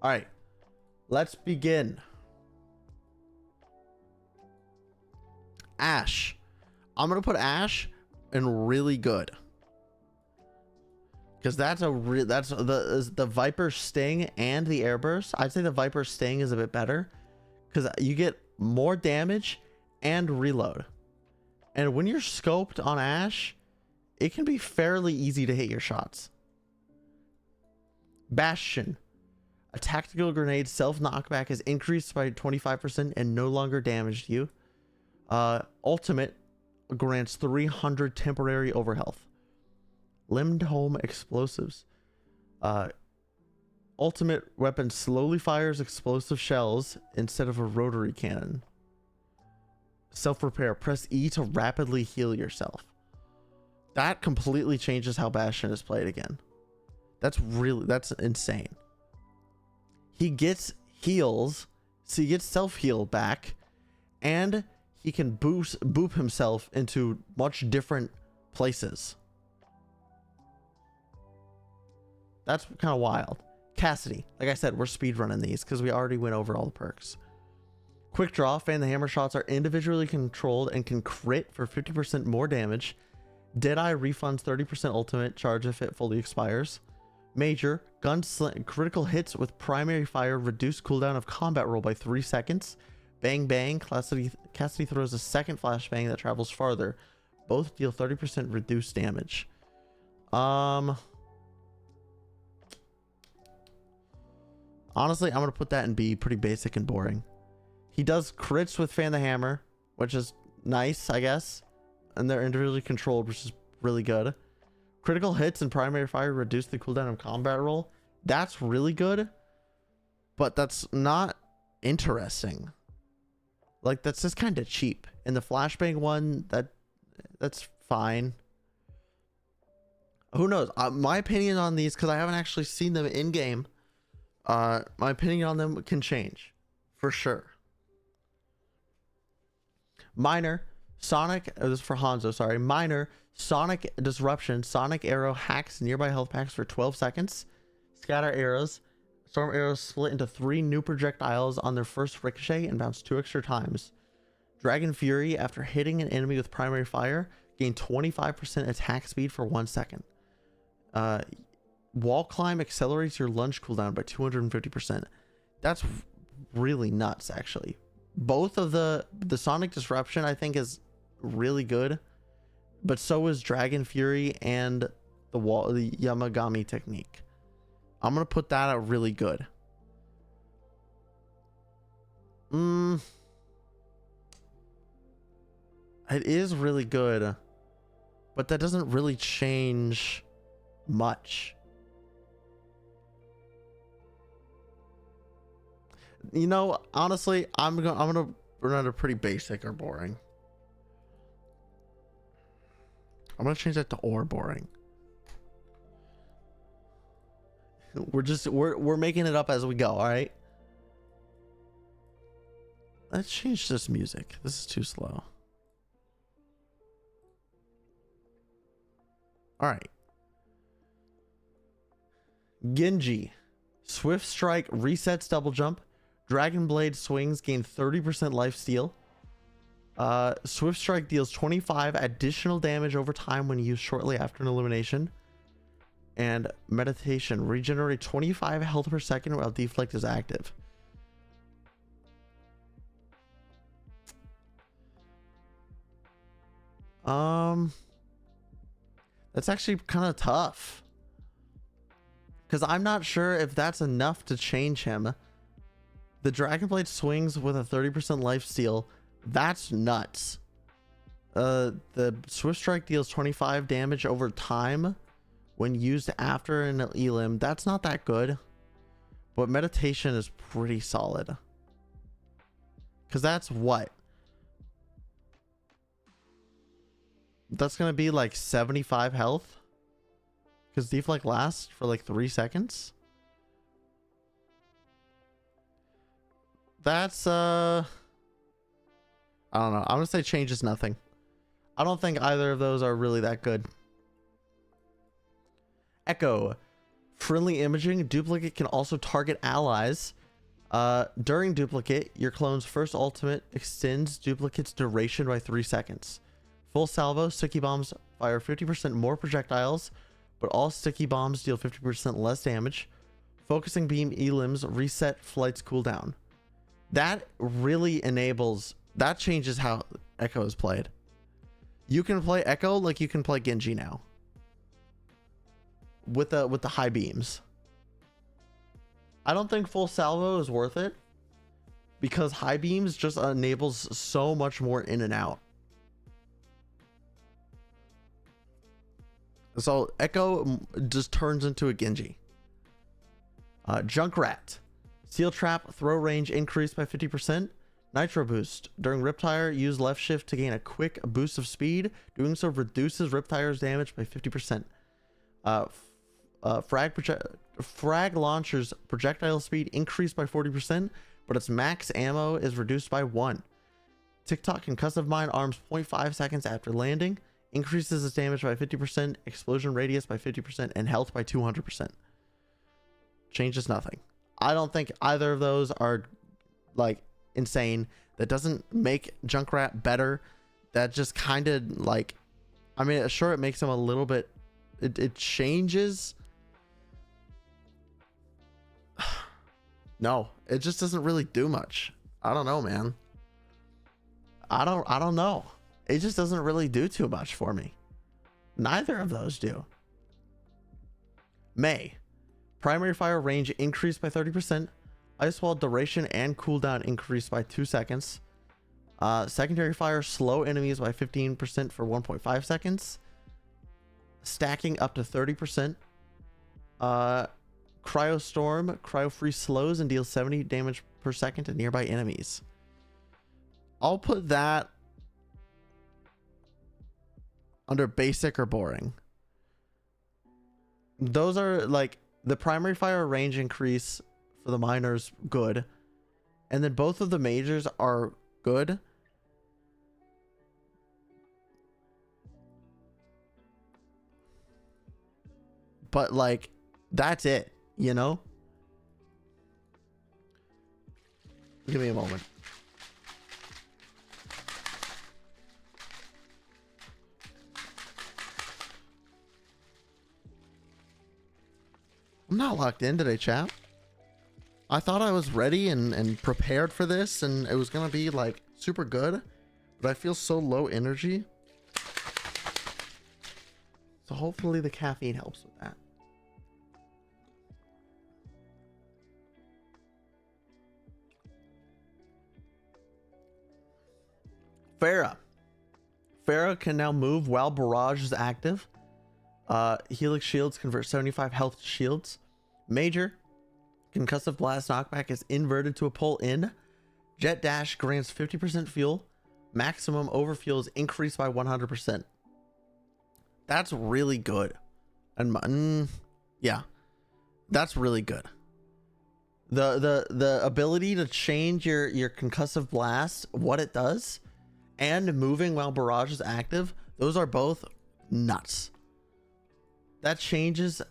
Speaker 1: All right, let's begin. Ash. I'm gonna put Ash in really good because that's the Viper Sting and the Airburst. I'd say the Viper Sting is a bit better because you get more damage and reload, and when you're scoped on Ash, it can be fairly easy to hit your shots. Bastion. A tactical grenade self knockback is increased by 25% and no longer damaged you. Ultimate grants 300 temporary overhealth. Limbed home explosives. Ultimate weapon slowly fires explosive shells instead of a rotary cannon. Self repair. Press E to rapidly heal yourself. That completely changes how Bastion is played again. That's insane. He gets heals, so he gets self-heal back, and he can boop himself into much different places. That's kind of wild. Cassidy. Like I said, we're speedrunning these because we already went over all the perks. Quick Draw. Fan the Hammer shots are individually controlled and can crit for 50% more damage. Deadeye refunds 30% ultimate charge if it fully expires. Major. Critical hits with primary fire reduce cooldown of combat roll by 3 seconds. Bang Bang. Cassidy throws a second flashbang that travels farther. Both deal 30% reduced damage. Honestly, I'm going to put that in B. Pretty basic and boring. He does crits with Fan the Hammer, which is nice, I guess. And they're individually controlled, which is really good. Critical hits and primary fire reduce the cooldown of combat roll. That's really good, but that's not interesting. Like, that's just kind of cheap. And the flashbang one, that's fine. Who knows? My opinion on these, because I haven't actually seen them in game, my opinion on them can change for sure. Minor Sonic, this is for Hanzo, sorry. Minor Sonic Disruption. Sonic Arrow hacks nearby health packs for 12 seconds. Scatter arrows. Storm arrows split into 3 new projectiles on their first ricochet and bounce 2 extra times. Dragon Fury, after hitting an enemy with primary fire, gain 25% attack speed for 1 second. Wall Climb accelerates your lunge cooldown by 250%. That's really nuts, actually. Both of the Sonic Disruption, I think, is really good, but so is Dragon Fury and the Yamagami technique. I'm gonna put that at really good. It is really good, but that doesn't really change much. You know, honestly, I'm gonna run a pretty basic or boring. I'm gonna change that to or boring. We're making it up as we go, all right? Let's change this music. This is too slow. All right. Genji. Swift Strike resets double jump. Dragon Blade swings gain 30% life steal. Swift Strike deals 25 additional damage over time when used shortly after an elimination. And Meditation. Regenerate 25 health per second while Deflect is active. That's actually kind of tough. Because I'm not sure if that's enough to change him. The Dragon Blade swings with a 30% life steal. That's nuts. The Swift Strike deals 25 damage over time when used after an elim. That's not that good. But Meditation is pretty solid. Because that's what? That's going to be like 75 health. Because Deflect lasts for like 3 seconds. That's, I don't know. I'm going to say changes nothing. I don't think either of those are really that good. Echo. Friendly imaging. Duplicate can also target allies. During duplicate, your clone's first ultimate extends duplicate's duration by 3 seconds. Full salvo. Sticky bombs fire 50% more projectiles, but all sticky bombs deal 50% less damage. Focusing beam elims reset flight's cooldown. That really enables, that changes how Echo is played. You can play Echo like you can play Genji now. With the high beams. I don't think full salvo is worth it, because high beams just enables so much more in and out. So Echo just turns into a Genji. Junkrat. Steel Trap throw range increased by 50%. Nitro Boost. During Riptire, use left shift to gain a quick boost of speed. Doing so reduces Riptire's damage by 50%. Frag Launcher's projectile speed increased by 40%, but its max ammo is reduced by 1. TikTok Concussive Mine arms 0.5 seconds after landing. Increases its damage by 50%, explosion radius by 50%, and health by 200%. Changes nothing. I don't think either of those are like insane. That doesn't make Junkrat better. That just kind of like, I mean, sure, it makes him a little bit, it changes. No, it just doesn't really do much. I don't know, man. I don't know. It just doesn't really do too much for me. Neither of those do. May. Primary fire range increased by 30%. Ice wall duration and cooldown increased by 2 seconds. Secondary fire slow enemies by 15% for 1.5 seconds. Stacking up to 30%. Cryo storm. Cryo freeze slows and deals 70 damage per second to nearby enemies. I'll put that under basic or boring. Those are like the primary fire range increase for the miners, good. And then both of the majors are good. But like, that's it, you know? Give me a moment. I'm not locked in today, chat. I thought I was ready and prepared for this, and it was gonna be like super good, but I feel so low energy. So hopefully the caffeine helps with that. Farah can now move while Barrage is active. Helix shields convert 75 health to shields. Major concussive blast knockback is inverted to a pull in. Jet dash grants 50% fuel. Maximum overfuel is increased by 100%. That's really good. And yeah, that's really good. The ability to change your concussive blast, what it does, and moving while Barrage is active, those are both nuts. That changes,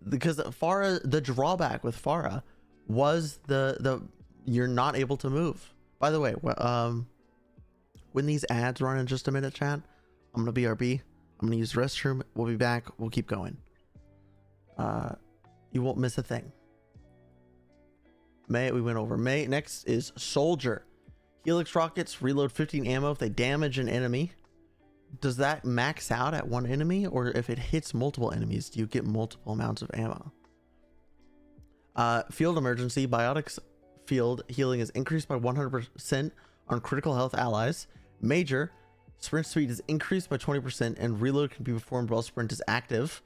Speaker 1: because Farah, the drawback with Farah was the you're not able to move. By the way, when these ads run in just a minute, chat, I'm gonna BRB. I'm gonna use the restroom. We'll be back. We'll keep going. You won't miss a thing. May, we went over. May, next is Soldier. Helix rockets reload 15 ammo if they damage an enemy. Does that max out at one enemy, or if it hits multiple enemies, do you get multiple amounts of ammo? Field emergency. Biotics field healing is increased by 100% on critical health allies. Major sprint speed is increased by 20% and reload can be performed while sprint is active.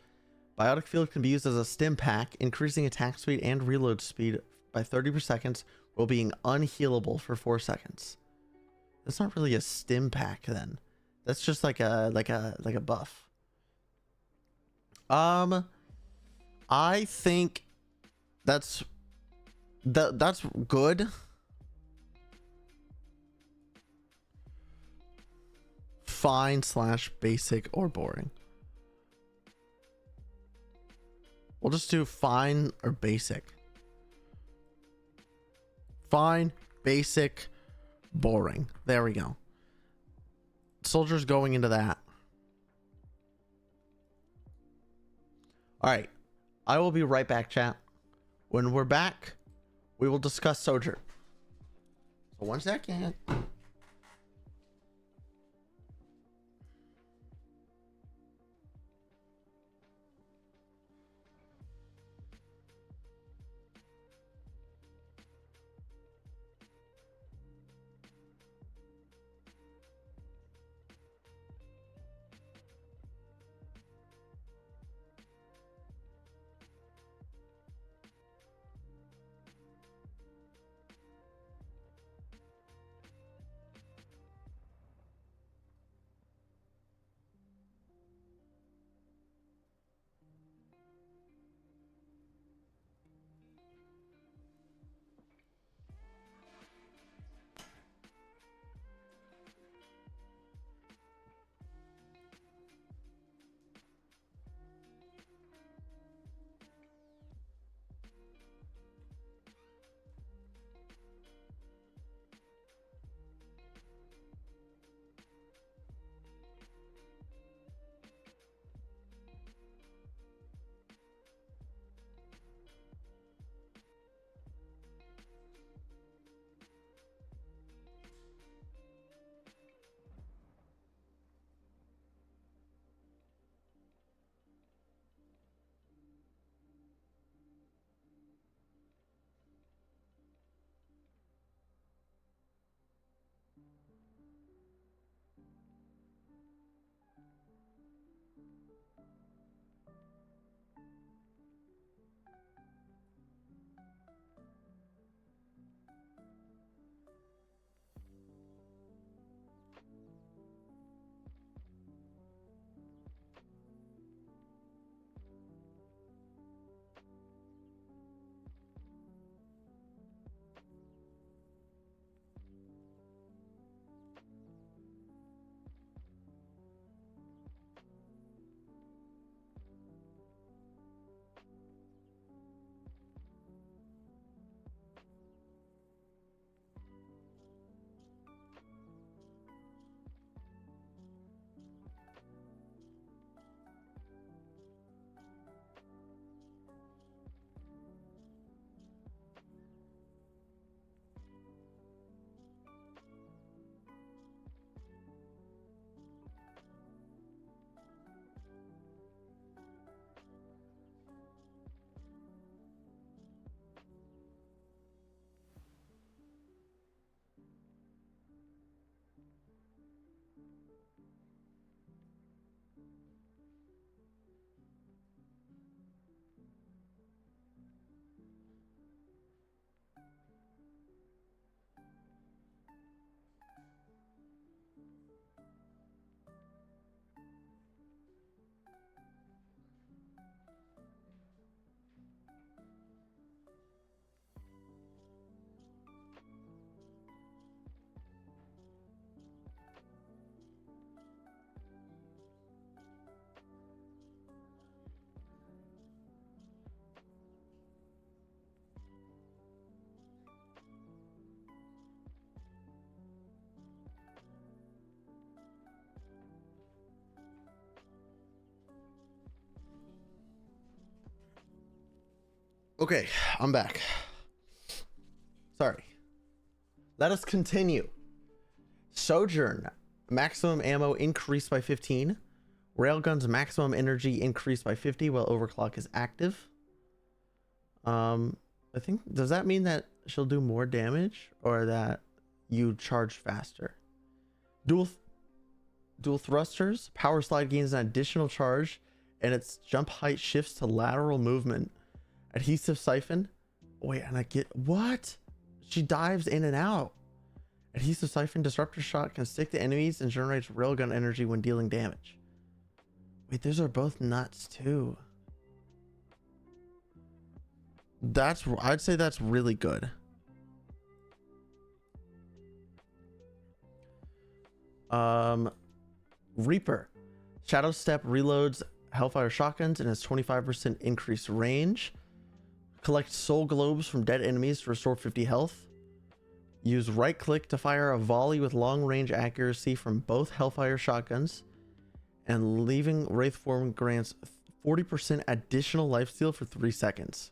Speaker 1: Biotic field can be used as a stim pack, increasing attack speed and reload speed by 30 per second while being unhealable for 4 seconds. That's not really a stim pack then. That's just like a buff. I think that's good. Fine / basic or boring. We'll just do fine or basic. Fine, basic, boring. There we go. Soldiers going into that. All right. I will be right back, chat. When we're back, we will discuss Soldier. So 1 second. Okay, I'm back. Sorry. Let us continue. Sojourn, maximum ammo increased by 15. Railgun's maximum energy increased by 50 while overclock is active. I think, does that mean that she'll do more damage or that you charge faster? Dual thrusters, power slide gains an additional charge and its jump height shifts to lateral movement. Adhesive siphon. Wait, and I get what? She dives in and out. Adhesive siphon disruptor shot can stick to enemies and generates railgun energy when dealing damage. Wait, those are both nuts too. I'd say that's really good. Reaper. Shadow Step reloads Hellfire shotguns and has 25% increased range. Collect soul globes from dead enemies to restore 50 health. Use right click to fire a volley with long range accuracy from both Hellfire shotguns. And leaving Wraith form grants 40% additional lifesteal for 3 seconds.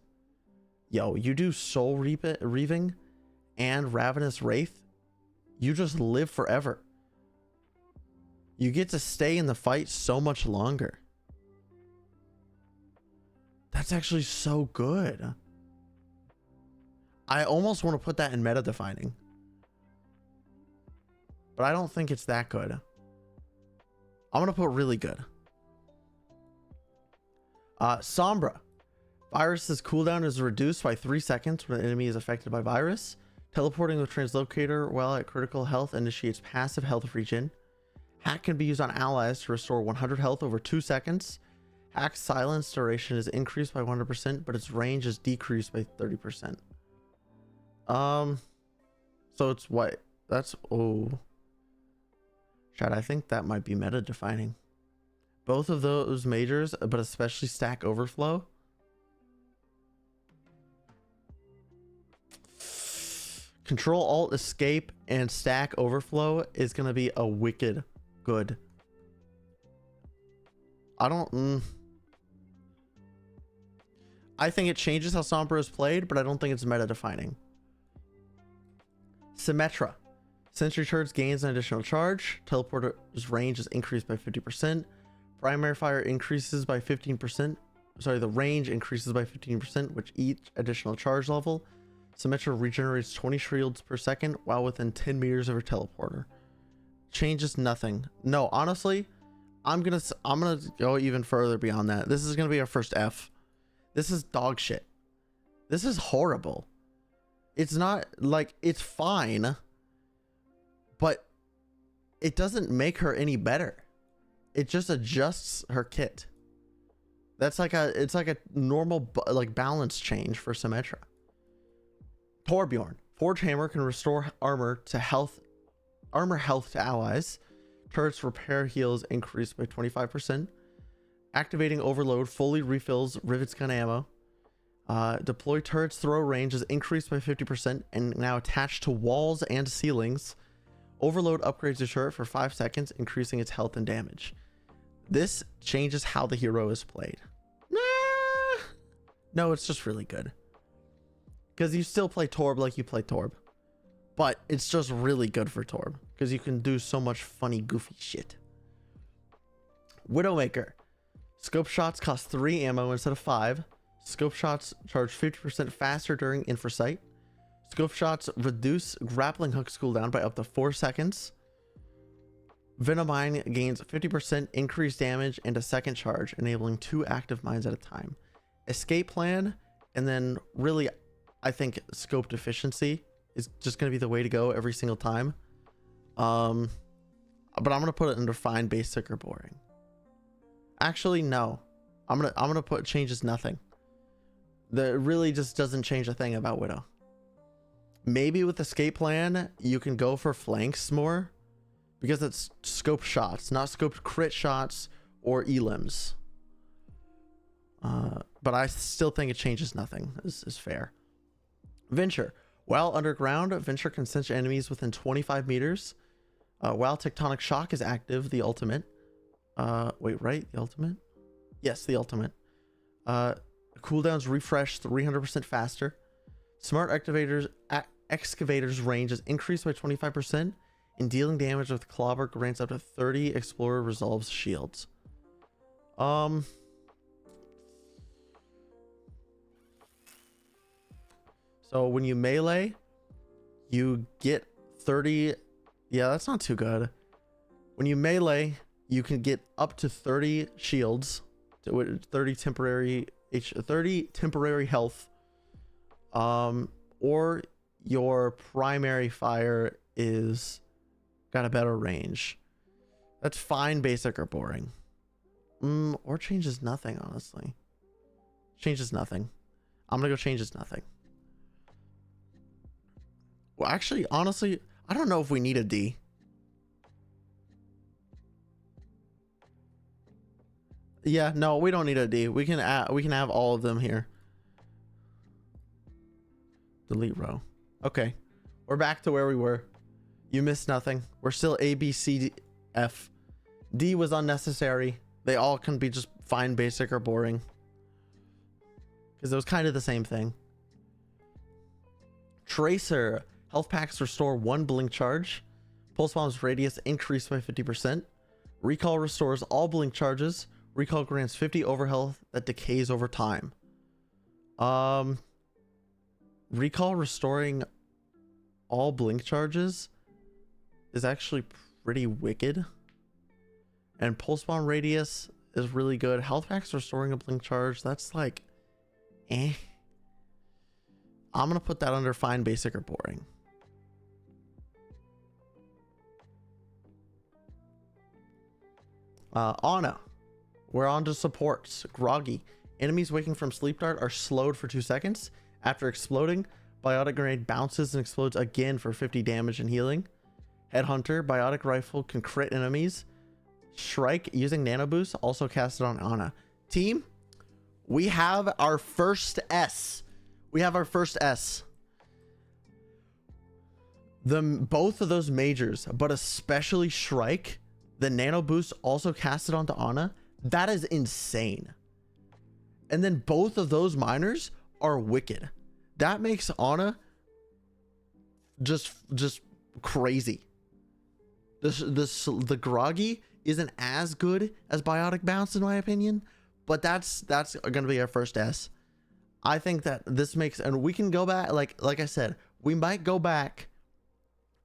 Speaker 1: Yo, you do soul reaving and Ravenous Wraith, you just live forever. You get to stay in the fight so much longer. That's actually so good. I almost want to put that in meta defining, but I don't think it's that good. I'm gonna put really good. Sombra. Virus's cooldown is reduced by 3 seconds when an enemy is affected by virus. Teleporting with translocator while at critical health initiates passive health regen. Hack can be used on allies to restore 100 health over 2 seconds. Hack's silence duration is increased by 100%, but its range is decreased by 30%. So it's what? That's, oh. Chad, I think that might be meta defining. Both of those majors, but especially Stack Overflow. Control Alt Escape and Stack Overflow is going to be a wicked good. I think it changes how Sombra is played, but I don't think it's meta defining. Symmetra. Sentry turrets gains an additional charge. Teleporter's range is increased by 50%. Primary fire increases by 15%. Sorry, the range increases by 15% with each additional charge level. Symmetra regenerates 20 shields per second while within 10 meters of her teleporter. Changes nothing. No, honestly, I'm gonna go even further beyond that. This is gonna be our first F. This is dog shit. This is horrible. It's not like, it's fine, but it doesn't make her any better. It just adjusts her kit. It's like a normal like balance change for Symmetra. Torbjorn. Forge Hammer can restore armor health to allies. Turrets repair heals increase by 25%. Activating Overload fully refills Rivets gun ammo. Deploy turrets throw range is increased by 50% and now attached to walls and ceilings. Overload upgrades the turret for 5 seconds, increasing its health and damage. This changes how the hero is played. Nah. No, it's just really good. Because you still play Torb like you play Torb. But it's just really good for Torb. Because you can do so much funny, goofy shit. Widowmaker. Scope shots cost 3 ammo instead of 5. Scope shots charge 50% faster during infrasight. Scope shots reduce grappling hook's cooldown by up to 4 seconds. Venomine gains 50% increased damage and a second charge, enabling 2 active mines at a time. Escape plan, and then really, I think scope efficiency is just going to be the way to go every single time. But I'm going to put it under fine, basic, or boring. Actually, no. I'm gonna put changes nothing. That really just doesn't change a thing about Widow. Maybe with escape plan, you can go for flanks more because it's scoped shots, not scoped crit shots or elims. But I still think it changes nothing. Is fair. Venture. While underground, Venture can sense enemies within 25 meters. While Tectonic Shock is active, the ultimate. Wait, right? The ultimate? Yes, the ultimate. cooldowns refresh 300% faster. Smart excavators range is increased by 25%. And dealing damage with clobber grants up to 30 explorer resolves shields. So when you melee, you get 30. Yeah, that's not too good. When you melee, you can get up to 30 shields, 30 temporary health. Or your primary fire is got a better range. That's fine, basic, or boring. Or changes nothing, honestly. Changes nothing. I'm gonna go changes nothing. Well, actually, honestly, I don't know if we need a D. Yeah, no, we don't need a D. We can have all of them here. Delete row. Okay, we're back to where we were. You missed nothing. We're still A, B, C, D, F. D was unnecessary. They all can be just fine, basic, or boring, because it was kind of the same thing. Tracer. Health packs restore 1 blink charge. Pulse bomb's radius increased by 50%. Recall restores all blink charges. Recall grants 50 overhealth that decays over time. Recall restoring all blink charges is actually pretty wicked. And pulse bomb radius is really good. Health packs restoring a blink charge, that's like I'm gonna put that under fine, basic, or boring. Ana. We're on to supports. Groggy. Enemies waking from sleep dart are slowed for 2 seconds. After exploding, biotic grenade bounces and explodes again for 50 damage and healing. Headhunter. Biotic rifle can crit enemies. Shrike using nano boost also casted on Ana. Team, we have our first S. We have our first S. Both of those majors, but especially Shrike, the nano boost also casted onto Ana. That is insane. And then both of those minors are wicked. That makes Ana just crazy. The Groggy isn't as good as Biotic Bounce in my opinion, but that's gonna be our first S. I think that this makes, and we can go back, like I said, we might go back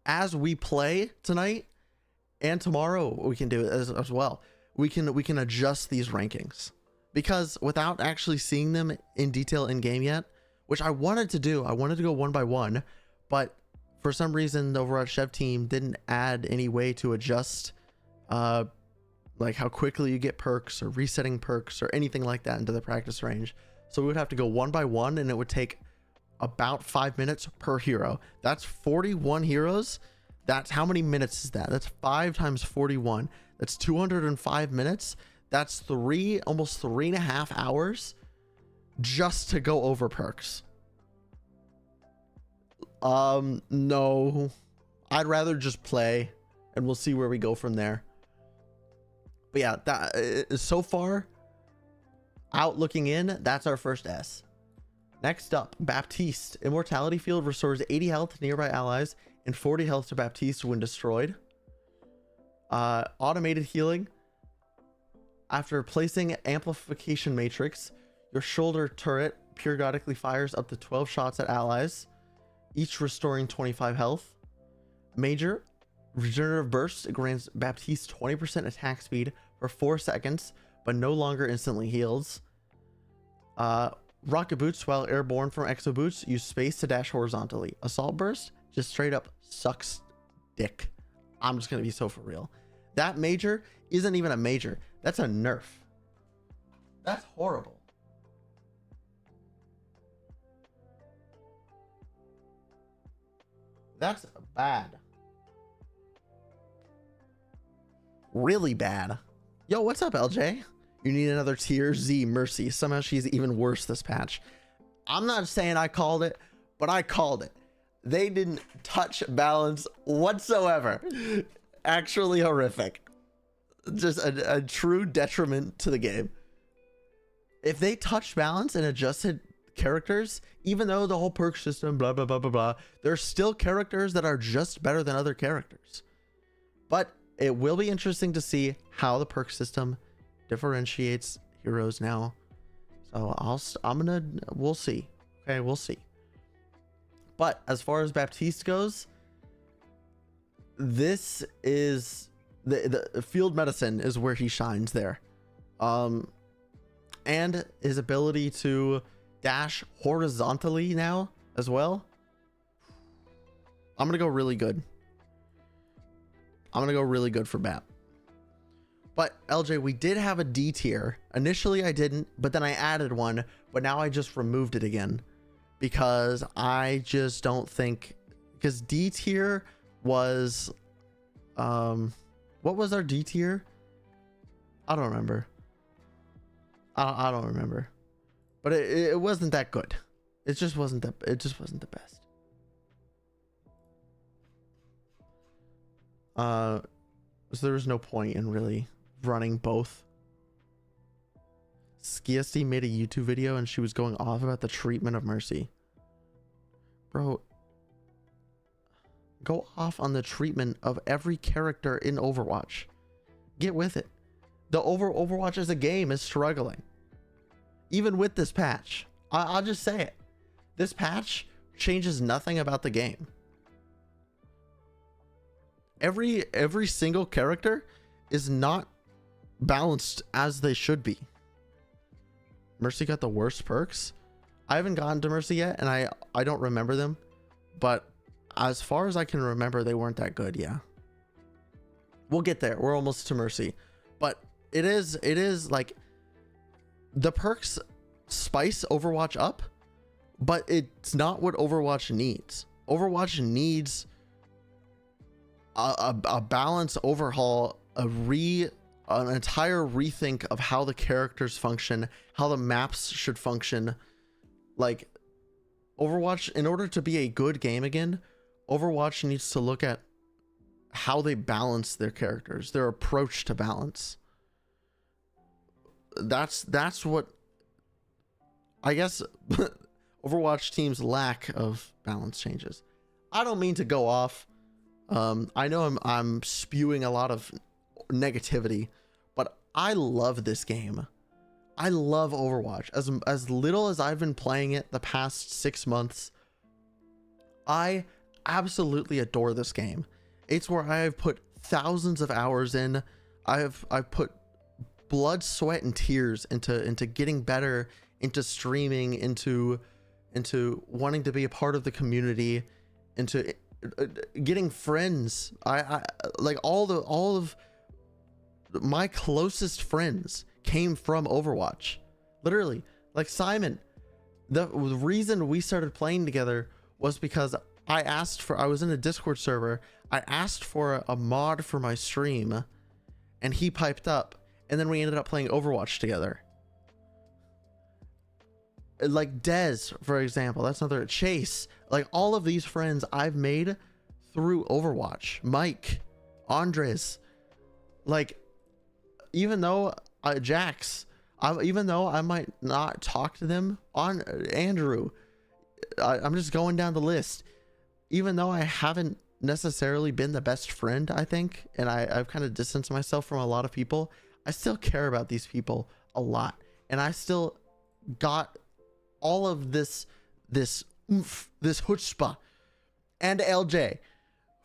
Speaker 1: as we play tonight, and tomorrow we can do it as well. We can adjust these rankings, because without actually seeing them in detail in game yet, which I wanted to do, I wanted to go one by one, but for some reason the Overwatch dev team didn't add any way to adjust like how quickly you get perks or resetting perks or anything like that into the practice range. So we would have to go one by one, and it would take about 5 minutes per hero. That's 41 heroes. That's how many minutes is that? That's 5 times 41. That's 205 minutes. That's almost 3.5 hours just to go over perks. No, I'd rather just play, and we'll see where we go from there. But yeah, that so far out looking in, that's our first S. Next up, Baptiste. Immortality field restores 80 health to nearby allies and 40 health to Baptiste when destroyed. Automated healing. After placing amplification matrix, your shoulder turret periodically fires up to 12 shots at allies, each restoring 25 health. Major. Regenerative burst grants Baptiste 20% attack speed for 4 seconds, but no longer instantly heals. Rocket boots, while airborne from exo boots, use space to dash horizontally. Assault burst just straight up sucks dick. I'm just gonna be so for real. That major isn't even a major. That's a nerf. That's horrible. That's bad. Really bad. Yo, what's up, LJ? You need another tier? Z Mercy. Somehow she's even worse this patch. I'm not saying I called it, but I called it. They didn't touch balance whatsoever. Actually horrific. Just a true detriment to the game. If they touched balance and adjusted characters, even though the whole perk system, blah, blah, blah, blah, blah, there's still characters that are just better than other characters. But it will be interesting to see how the perk system differentiates heroes now. So we'll see. Okay, we'll see. But as far as Baptiste goes, this is the field medicine is where he shines there. And his ability to dash horizontally now as well. I'm gonna go really good. I'm gonna go really good for Bap. But LJ, we did have a D tier. Initially I didn't, but then I added one, but now I just removed it again because I just don't think, because D tier was what was our D tier? I don't remember. I don't remember, but it wasn't that good. It just wasn't the best. So there was no point in really running both. Skiesty made a YouTube video and she was going off about the treatment of Mercy. Bro, go off on the treatment of every character in Overwatch. Get with it. The Overwatch as a game is struggling. Even with this patch. I'll just say it. This patch changes nothing about the game. Every single character is not balanced as they should be. Mercy got the worst perks. I haven't gotten to Mercy yet, and I don't remember them. But as far as I can remember, they weren't that good, yeah. We'll get there. We're almost to Mercy. But it is like the perks spice Overwatch up, but it's not what Overwatch needs. Overwatch needs a balance overhaul, an entire rethink of how the characters function, how the maps should function. Like Overwatch, in order to be a good game again, Overwatch needs to look at how they balance their characters, their approach to balance. That's what I guess Overwatch teams' lack of balance changes. I don't mean to go off. I know I'm spewing a lot of negativity, but I love this game. I love Overwatch. As little as I've been playing it the past 6 months, I absolutely adore this game. It's where I have put thousands of hours in. I've put blood, sweat, and tears into getting better, into streaming, into wanting to be a part of the community, into getting friends. I like all of my closest friends came from Overwatch. Literally, like Simon. The reason we started playing together was because I was in a Discord server. I asked for a mod for my stream, and he piped up, and then we ended up playing Overwatch together. Like Dez, for example, that's another. Chase, like all of these friends I've made through Overwatch. Mike, Andres, like even though Jax, even though I might not talk to them, on Andrew, I'm just going down the list. Even though I haven't necessarily been the best friend, I think, and I've kind of distanced myself from a lot of people, I still care about these people a lot, and I still got all of this oomph, this chutzpah, and LJ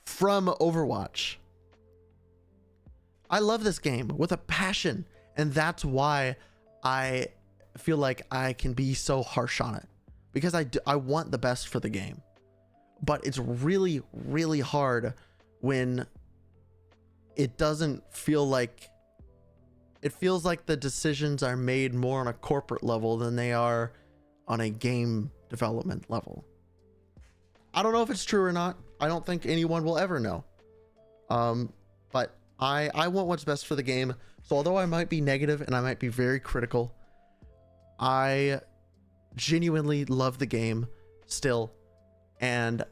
Speaker 1: from Overwatch. I love this game with a passion, and that's why I feel like I can be so harsh on it, because I want the best for the game. But it's really, really hard when it doesn't feel like, it feels like the decisions are made more on a corporate level than they are on a game development level. I don't know if it's true or not. I don't think anyone will ever know. But I want what's best for the game. So although I might be negative and I might be very critical, I genuinely love the game still. And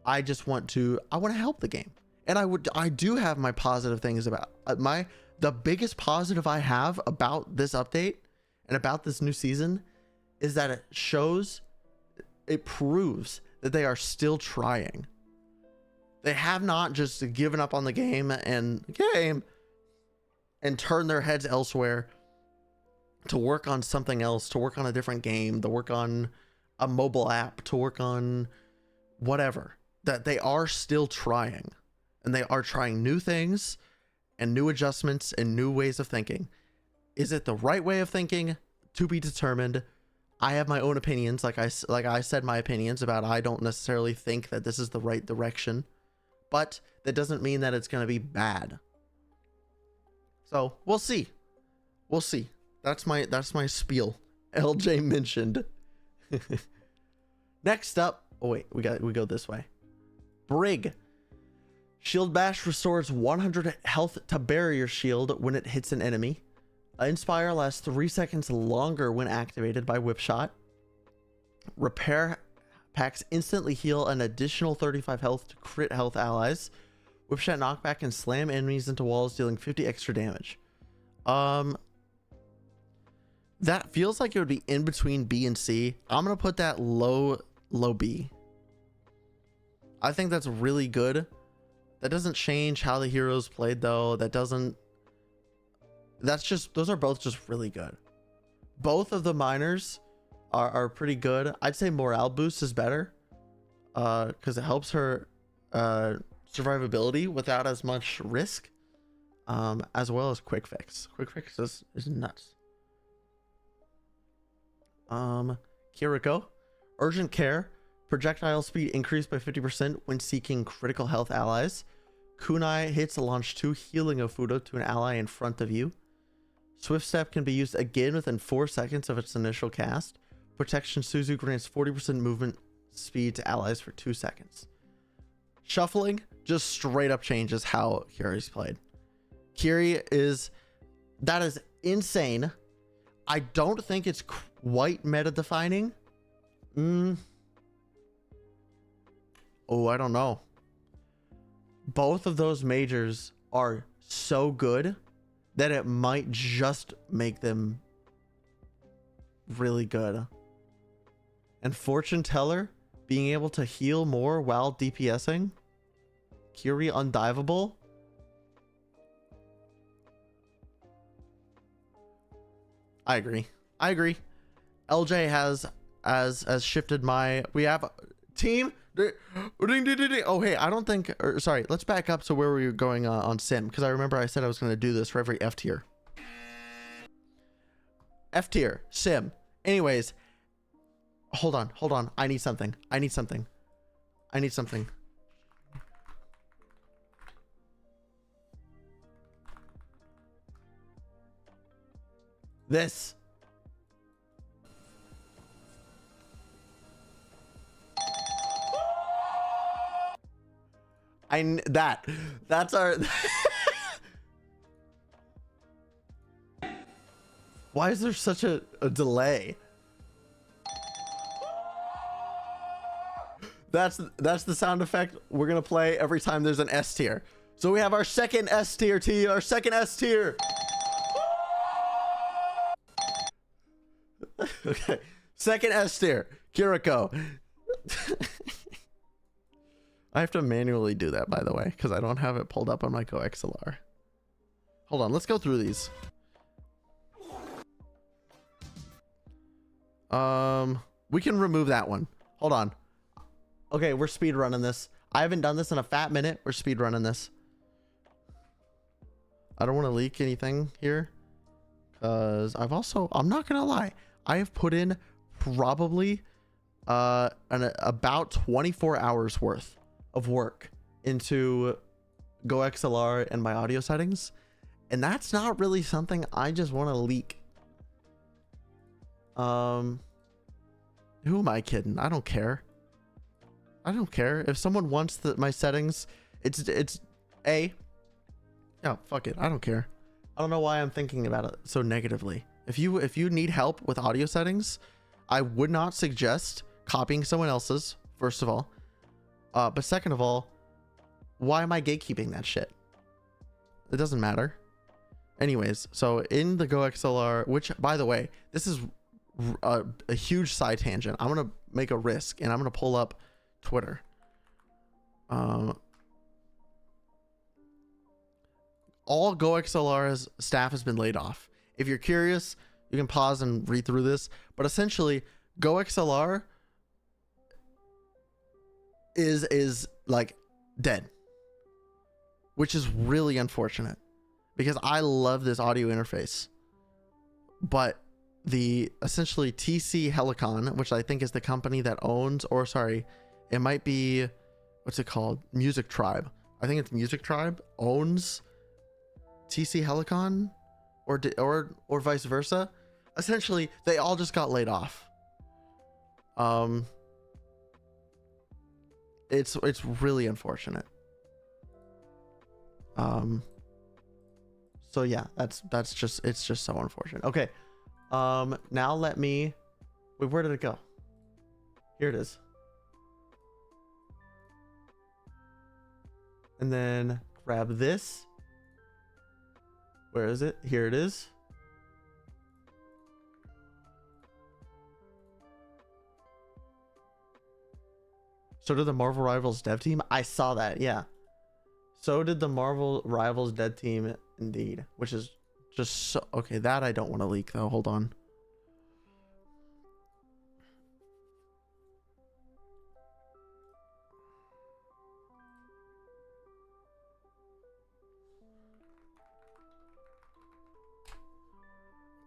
Speaker 1: I just want to help the game. And I do have my positive things about the biggest positive I have about this update, and about this new season is that it proves that they are still trying. They have not just given up on the game and turned their heads elsewhere to work on something else, to work on a different game, to work on a mobile app, to work on whatever. That they are still trying, and they are trying new things and new adjustments and new ways of thinking. Is it the right way of thinking? To be determined. I have my own opinions. Like I said, my opinions about, I don't necessarily think that this is the right direction, but that doesn't mean that it's going to be bad. So we'll see. We'll see. That's my spiel. LJ mentioned. Next up. Oh wait, we go this way. Brig. Shield Bash restores 100 health to barrier shield when it hits an enemy. Inspire lasts 3 seconds longer when activated by Whip Shot. Repair packs instantly heal an additional 35 health to crit health allies. Whip Shot knockback and slam enemies into walls, dealing 50 extra damage. That feels like it would be in between B and C. I'm gonna put that low B. I think that's really good. That doesn't change how the heroes played though. Those are both just really good. Both of the minors are pretty good. I'd say morale boost is better because it helps her survivability without as much risk, as well as quick fix. Quick fix is nuts. Kiriko, urgent care, projectile speed increased by 50% when seeking critical health allies. Kunai hits launch 2 healing Ofuto to an ally in front of you. Swift Step can be used again within 4 seconds of its initial cast. Protection Suzu grants 40% movement speed to allies for 2 seconds. Shuffling just straight up changes how Kiri's played. That is insane. I don't think it's quite meta defining. Oh, I don't know. Both of those majors are so good that it might just make them really good. And Fortune Teller being able to heal more while DPSing. Kiri undiveable. I agree. LJ has shifted my. We have team. Oh hey, I don't think. Sorry, let's back up to where we were going on Sim, because I remember I said I was going to do this for every F tier. F tier Sim. Anyways, hold on. I need something. This. That's our. Why is there such a delay? That's the sound effect we're gonna play every time there's an S tier. So we have our second S tier, our second S tier. Okay, second S tier, Kiriko. I have to manually do that, by the way, because I don't have it pulled up on my GoXLR. Hold on, let's go through these. We can remove that one. Hold on. Okay, we're speed running this. I haven't done this in a fat minute. We're speed running this. I don't want to leak anything here, because I'm not gonna lie, I have put in probably about 24 hours worth of work into GoXLR and my audio settings, and that's not really something I just want to leak. Who am I kidding? I don't care. If someone wants my settings, it's A. Yeah, fuck it. I don't care. I don't know why I'm thinking about it so negatively. If you need help with audio settings, I would not suggest copying someone else's, first of all. But second of all, why am I gatekeeping that shit? It doesn't matter. Anyways, so in the Go XLR, which by the way, this is a huge side tangent. I'm gonna make a risk and I'm gonna pull up Twitter. All Go XLR's staff has been laid off. If you're curious, you can pause and read through this, but essentially Go XLR is like dead, which is really unfortunate because I love this audio interface. But the essentially TC Helicon, which I think is the company that owns, or sorry, it might be, what's it called? Music Tribe. I think it's Music Tribe owns TC Helicon, or vice versa. Essentially, they all just got laid off. It's really unfortunate. So yeah, that's just, it's just so unfortunate. Okay. Now let me, wait, where did it go? Here it is. And then grab this. Where is it? Here it is. So did the Marvel Rivals dev team. I saw that. Yeah. So did the Marvel Rivals dev team indeed, which is just so, okay. That I don't want to leak though. Hold on.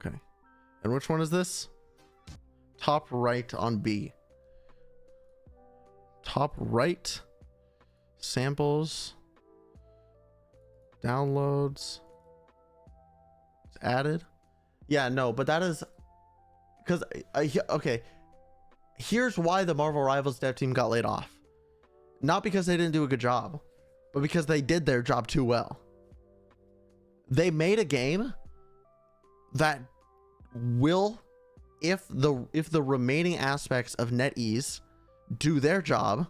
Speaker 1: Okay. And which one is this? Top right on B. Top right. Samples. Downloads. It's added. Yeah, no, but that is because okay. Here's why the Marvel Rivals dev team got laid off. Not because they didn't do a good job, but because they did their job too well. They made a game that will, if the remaining aspects of NetEase do their job,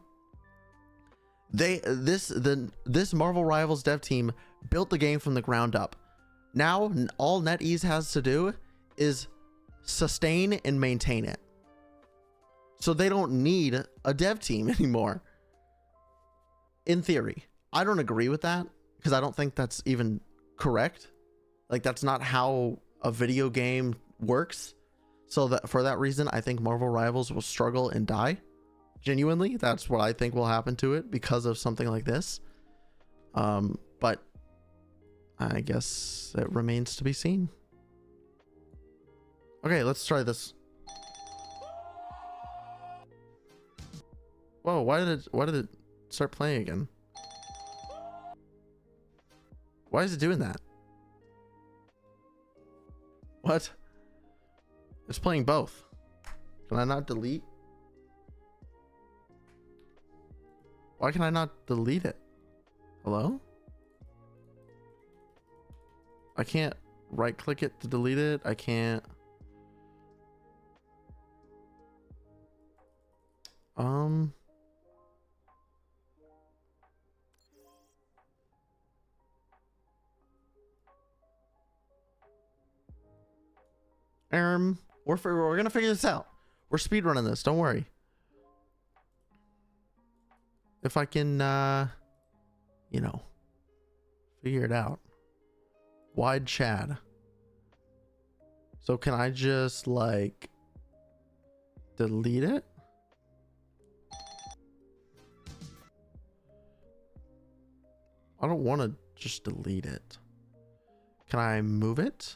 Speaker 1: this Marvel Rivals dev team built the game from the ground up. Now all NetEase has to do is sustain and maintain it. So they don't need a dev team anymore. In theory. I don't agree with that because I don't think that's even correct. Like, that's not how a video game works. So that for that reason, I think Marvel Rivals will struggle and die. Genuinely, that's what I think will happen to it because of something like this. But I guess it remains to be seen. Okay, let's try this. Whoa, why did it start playing again? Why is it doing that? What? It's playing both. Can I not delete? Why can I not delete it? Hello? I can't right click it to delete it. I can't. We're gonna figure this out. We're speedrunning this, don't worry. If I can you know, figure it out. Wide Chad. So can I just like delete it? I don't want to just delete it. Can I move it?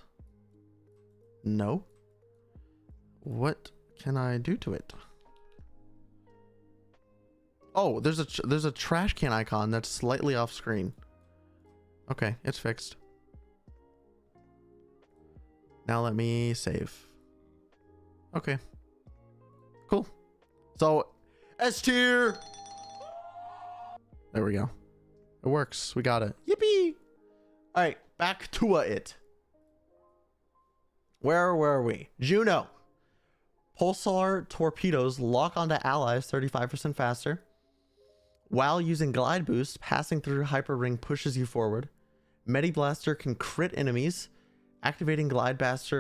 Speaker 1: No. What can I do to it? Oh, there's a trash can icon that's slightly off screen. Okay, it's fixed. Now let me save. Okay. Cool. So, S tier. There we go. It works. We got it. Yippee! All right, back to it. Where were we? Juno. Pulsar torpedoes lock onto allies 35% faster. While using glide boost, passing through hyper ring pushes you forward. Medi Blaster can crit enemies Activating glide boost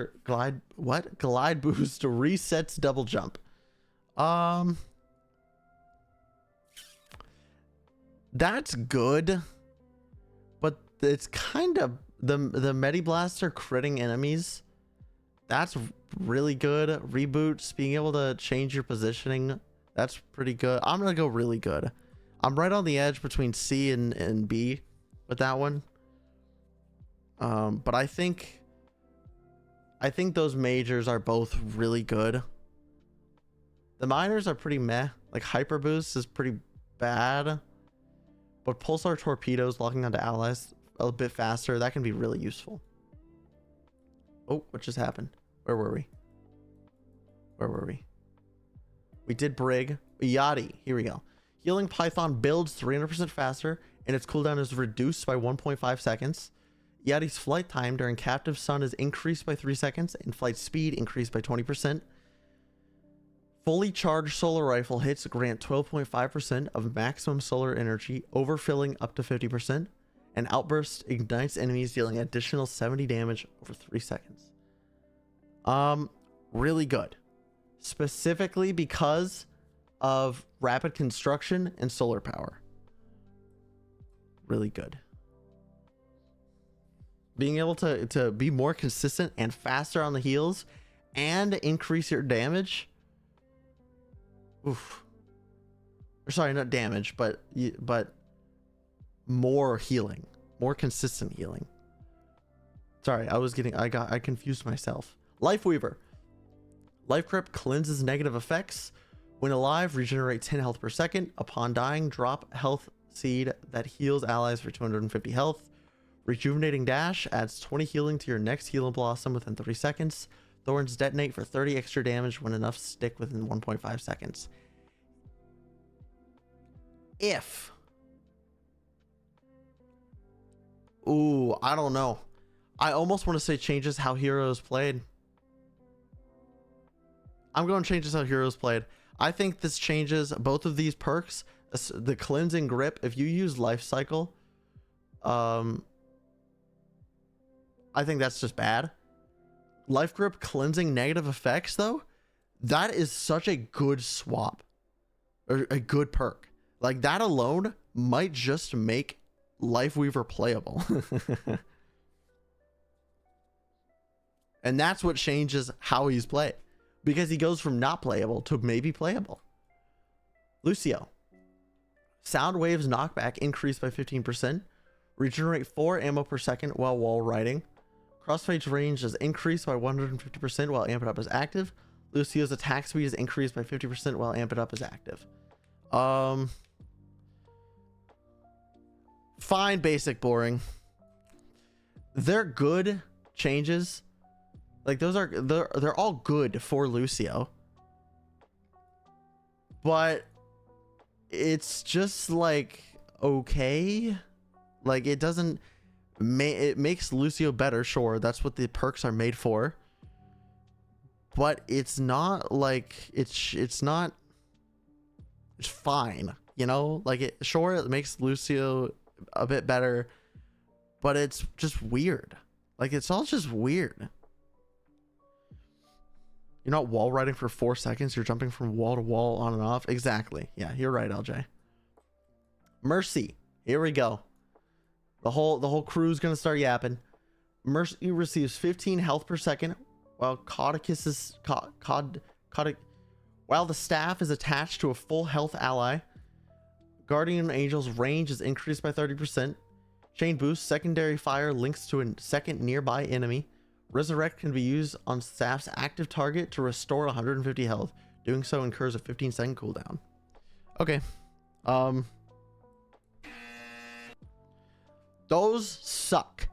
Speaker 1: resets double jump. That's good, but it's kind of the Medi Blaster critting enemies. That's really good. Reboots, being able to change your positioning, that's pretty good. I'm gonna go really good. I'm right on the edge between C and B with that one. But I think those majors are both really good. The minors are pretty meh. Like Hyper Boost is pretty bad, but Pulsar Torpedoes locking onto allies a bit faster, that can be really useful. Oh, what just happened? Where were we? We did Brig. Yachty. Here we go. Healing Python builds 300% faster, and its cooldown is reduced by 1.5 seconds. Yachty's flight time during Captive Sun is increased by 3 seconds, and flight speed increased by 20%. Fully charged solar rifle hits grant 12.5% of maximum solar energy, overfilling up to 50%. And outburst ignites enemies, dealing additional 70 damage over 3 seconds. Really good. Specifically because of rapid construction and solar power. Really good. Being able to be more consistent and faster on the heals and increase your damage. Oof. Sorry, not damage, but more healing, more consistent healing. Sorry, I confused myself. Life Weaver. Life Grip cleanses negative effects. When alive, regenerate 10 health per second. Upon dying, drop health seed that heals allies for 250 health. Rejuvenating Dash adds 20 healing to your next Healing Blossom within 30 seconds. Thorns detonate for 30 extra damage when enough stick within 1.5 seconds. Ooh, I don't know. I almost want to say changes how heroes played. I'm going to changes how heroes played. I think this changes both of these perks. The cleansing grip, if you use life cycle, I think that's just bad. Life grip cleansing negative effects though, that is such a good swap, or a good perk. Like that alone might just make Life Weaver playable. And that's what changes how he's played, because he goes from not playable to maybe playable. Lucio. Sound waves knockback increased by 15%. Regenerate 4 ammo per second while wall riding. Crossfade's range is increased by 150% while Amp It Up is active. Lucio's attack speed is increased by 50% while Amp It Up is active. Fine, basic, boring. They're good changes. Like they're all good for Lucio. But it's just like okay. Like it doesn't it makes Lucio better, sure, that's what the perks are made for, but it's not like it's fine, you know? Like it makes Lucio a bit better, but it's just weird. Like it's all just weird. You're not wall riding for 4 seconds, you're jumping from wall to wall on and off. Exactly. Yeah, you're right, LJ. Mercy. Here we go. The whole crew's gonna start yapping. Mercy receives 15 health per second while while the staff is attached to a full health ally. Guardian Angel's range is increased by 30%. Chain boost, secondary fire links to a second nearby enemy. Resurrect can be used on staff's active target to restore 150 health. Doing so incurs a 15-second cooldown. Okay. Those suck.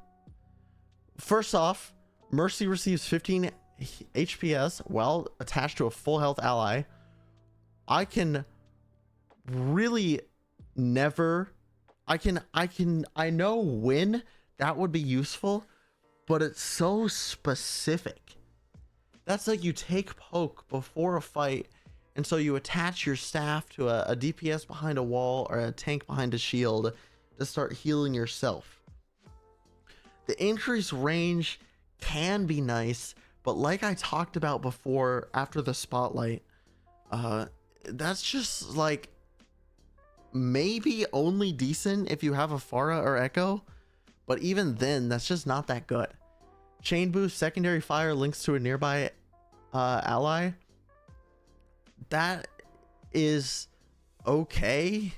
Speaker 1: First off, Mercy receives 15 HPS while attached to a full health ally. I can really never, I know when that would be useful, but it's so specific. That's like you take poke before a fight, and so you attach your staff to a DPS behind a wall or a tank behind a shield to start healing yourself. The increased range can be nice, but like I talked about before after the spotlight, that's just like maybe only decent if you have a Pharah or Echo, but even then that's just not that good. Chain boost, secondary fire links to a nearby ally, that is okay.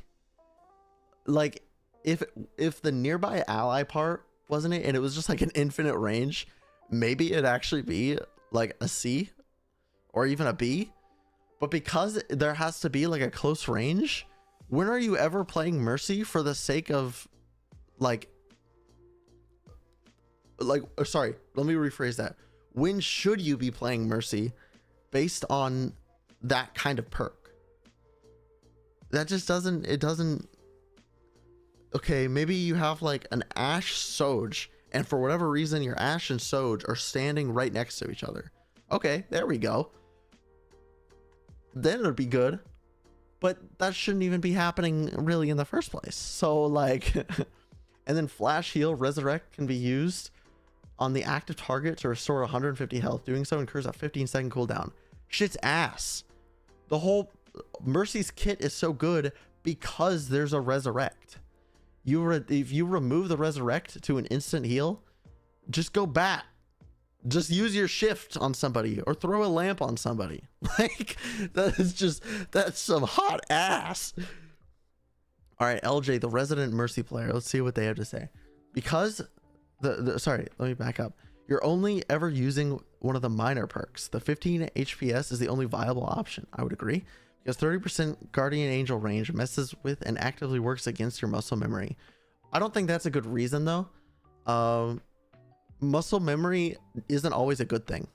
Speaker 1: Like if the nearby ally part wasn't it and it was just like an infinite range, maybe it'd actually be like a C or even a B. But because there has to be like a close range, when are you ever playing Mercy for the sake of sorry, let me rephrase that. When should you be playing Mercy based on that kind of perk? That just doesn't, it doesn't. Okay, maybe you have like an Ashe Soj, and for whatever reason your Ashe and Soj are standing right next to each other. Okay, there we go. Then it'd be good, but that shouldn't even be happening really in the first place. So like and then flash heal resurrect can be used on the active target to restore 150 health. Doing so incurs a 15-second cooldown. Shit's ass. The whole Mercy's kit is so good because there's a resurrect. If you remove the resurrect to an instant heal, just go bat. Just use your shift on somebody or throw a lamp on somebody. Like that's some hot ass. All right, LJ, the resident Mercy player. Let's see what they have to say. Because sorry, let me back up. You're only ever using one of the minor perks. The 15 HPS is the only viable option. I would agree. Because 30% Guardian Angel range messes with and actively works against your muscle memory. I don't think that's a good reason though. Muscle memory isn't always a good thing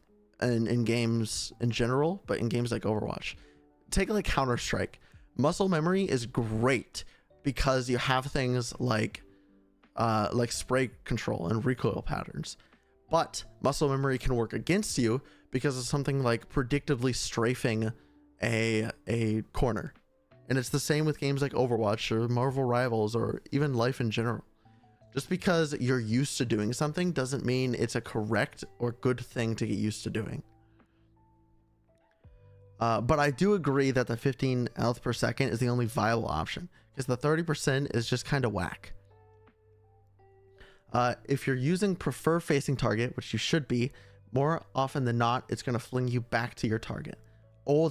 Speaker 1: in games in general, but in games like Overwatch. Take like Counter-Strike. Muscle memory is great because you have things like spray control and recoil patterns. But muscle memory can work against you because of something like predictably strafing a corner. And it's the same with games like Overwatch or Marvel Rivals or even life in general. Just because you're used to doing something doesn't mean it's a correct or good thing to get used to doing. But I do agree that the 15 health per second is the only viable option because the 30% is just kind of whack. If you're using prefer facing target, which you should be, more often than not, it's going to fling you back to your target. Oh,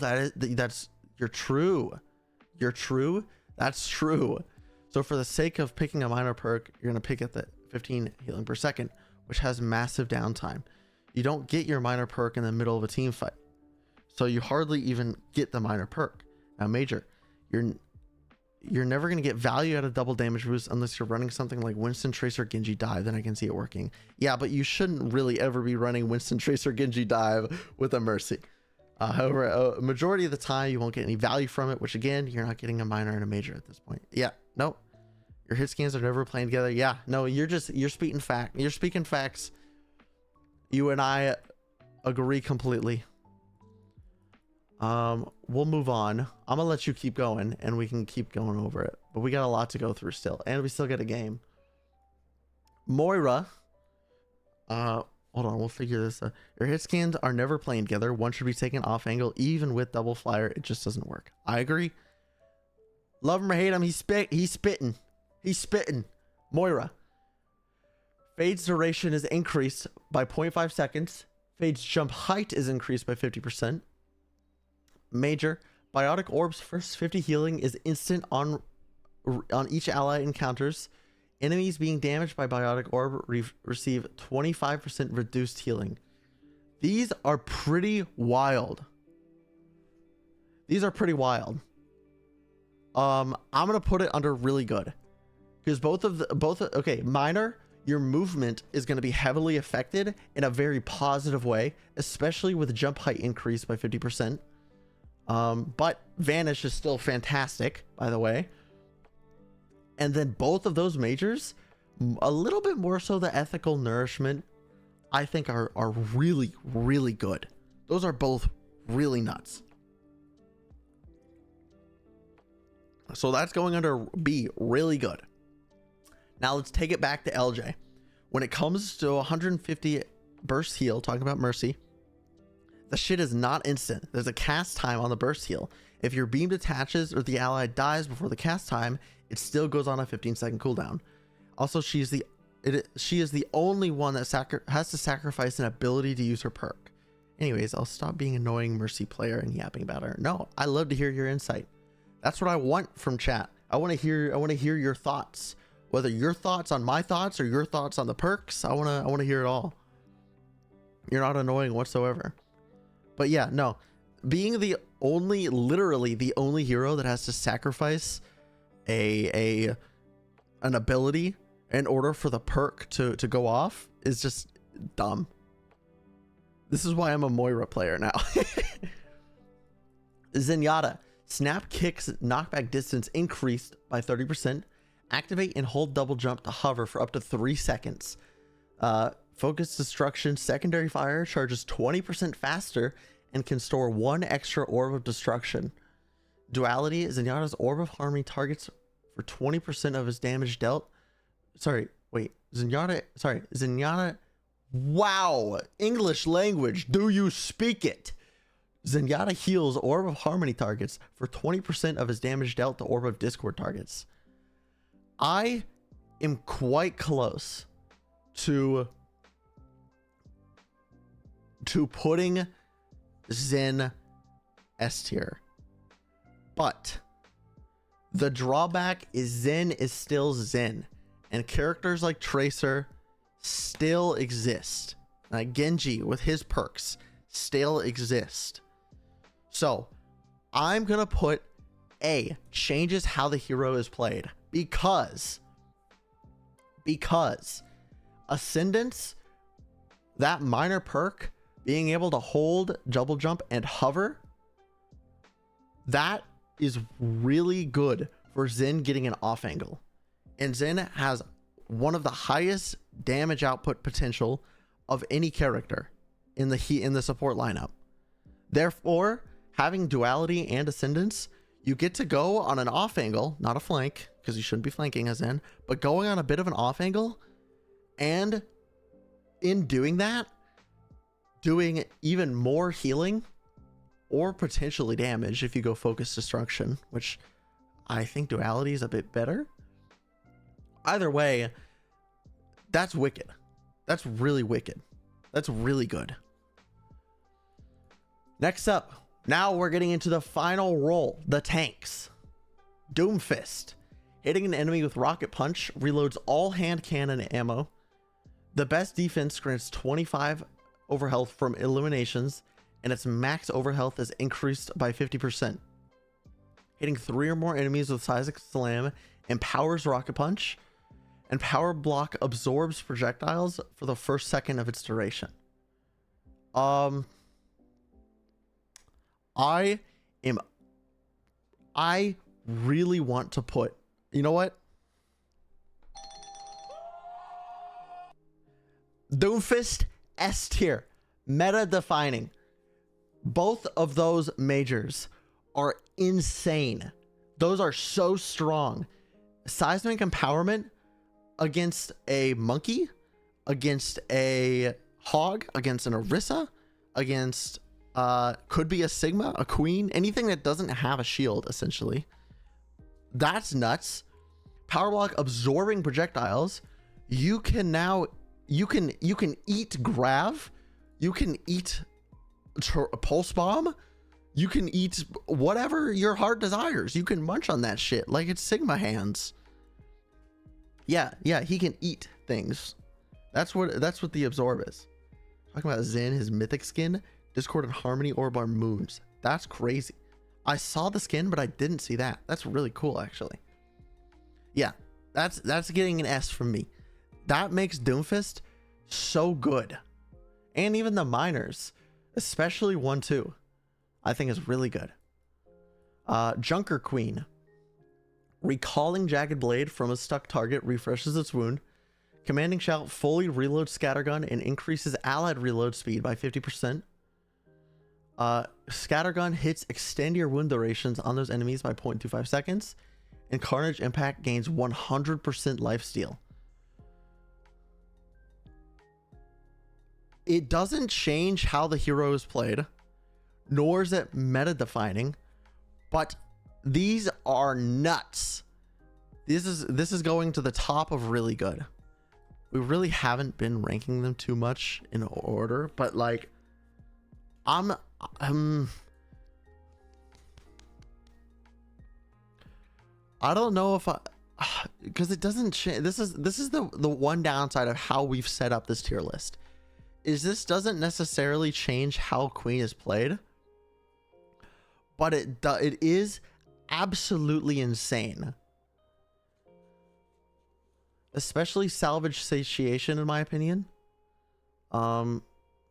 Speaker 1: you're true. You're true. That's true. So for the sake of picking a minor perk, you're going to pick at the 15 healing per second, which has massive downtime. You don't get your minor perk in the middle of a team fight. So you hardly even get the minor perk. Now major, you're never going to get value out of double damage boost unless you're running something like Winston, Tracer, Genji, Dive. Then I can see it working. Yeah, but you shouldn't really ever be running Winston, Tracer, Genji, Dive with a Mercy. However, a majority of the time you won't get any value from it, which again, you're not getting a minor and a major at this point. Yeah, no. Your hit scans are never playing together. Yeah, no, you're speaking fact. You're speaking facts. You and I agree completely. We'll move on. I'm gonna let you keep going and we can keep going over it. But we got a lot to go through still. And we still get a game. Moira. Hold on, we'll figure this out. Your hit scans are never playing together. One should be taken off angle. Even with double flyer, it just doesn't work. I agree. Love him or hate him, he's spitting. He's spitting. Moira. Fade's duration is increased by 0.5 seconds. Fade's jump height is increased by 50%. Major. Biotic Orb's first 50 healing is instant on each ally encounters. Enemies being damaged by Biotic Orb receive 25% reduced healing. These are pretty wild. These are pretty wild. I'm gonna put it under really good. Because okay, minor, your movement is going to be heavily affected in a very positive way, especially with jump height increase by 50%. But vanish is still fantastic, by the way. And then both of those majors, a little bit more so the ethical nourishment, I think are really, really good. Those are both really nuts. So that's going under B, really good. Now let's take it back to LJ. When it comes to 150 burst heal, talking about Mercy, the shit is not instant. There's a cast time on the burst heal. If your beam detaches or the ally dies before the cast time, it still goes on a 15-second cooldown. Also, she is the only one that has to sacrifice an ability to use her perk. Anyways, I'll stop being annoying Mercy player and yapping about her. No, I love to hear your insight. That's what I want from chat. I want to hear your thoughts. Whether your thoughts on my thoughts or your thoughts on the perks, I want to hear it all. You're not annoying whatsoever. But yeah, no. Being literally the only hero that has to sacrifice an ability in order for the perk to go off is just dumb. This is why I'm a Moira player now. Zenyatta. Snap kicks knockback distance increased by 30%. Activate and hold double jump to hover for up to 3 seconds. Focus destruction secondary fire charges 20% faster and can store 1 extra orb of destruction. Duality. Zenyatta's orb of harmony targets for 20% of his damage dealt. Zenyatta. Wow. English language. Do you speak it? Zenyatta heals orb of harmony targets for 20% of his damage dealt to orb of discord targets. I am quite close to putting Zen S tier, but the drawback is Zen is still Zen, and characters like Tracer still exist. Genji with his perks still exist. So I'm gonna put A, changes how the hero is played, because Ascendance, that minor perk, being able to hold double jump and hover, that is really good for Zen getting an off angle. And Zen has one of the highest damage output potential of any character in the support lineup. Therefore, having duality and ascendance, you get to go on an off angle, not a flank, because you shouldn't be flanking as Zen, but going on a bit of an off angle, and in doing that, doing even more healing or potentially damage if you go focus destruction, which I think duality is a bit better. Either way, that's wicked. That's really wicked. That's really good. Next up, now we're getting into the final role, the tanks. Doomfist. Hitting an enemy with rocket punch reloads all hand cannon ammo. The best defense grants 25 overhealth from eliminations, and its max overhealth is increased by 50%. Hitting 3 or more enemies with Seismic Slam empowers rocket punch, and power block absorbs projectiles for the first second of its duration. I really want to put, you know what? Doomfist S tier, meta defining. Both of those majors are insane. Those are so strong. Seismic empowerment against a monkey, against a hog, against an Orisa, against could be a Sigma, a Queen, anything that doesn't have a shield, essentially. That's nuts. Power block absorbing projectiles. You can now you can eat grav, you can eat pulse bomb, you can eat whatever your heart desires. You can munch on that shit like it's Sigma hands. Yeah, he can eat things. That's what the absorb is. Talking about Zen, his mythic skin, Discord and Harmony Orb are moons. That's crazy. I saw the skin, but I didn't see that. That's really cool, actually. Yeah, that's getting an S from me. That makes Doomfist so good. And even the minors, especially 1-2, I think is really good. Junker Queen. Recalling Jagged Blade from a stuck target refreshes its wound. Commanding Shout fully reloads Scattergun and increases allied reload speed by 50%. Scattergun hits extend your wound durations on those enemies by 0.25 seconds. And Carnage Impact gains 100% lifesteal. It doesn't change how the hero is played, nor is it meta defining, but these are nuts. This is going to the top of really good. We really haven't been ranking them too much in order, but like I don't know if because it doesn't change. This is the one downside of how we've set up this tier list, is this doesn't necessarily change how Queen is played, but it is absolutely insane. Especially Salvage Satiation, in my opinion.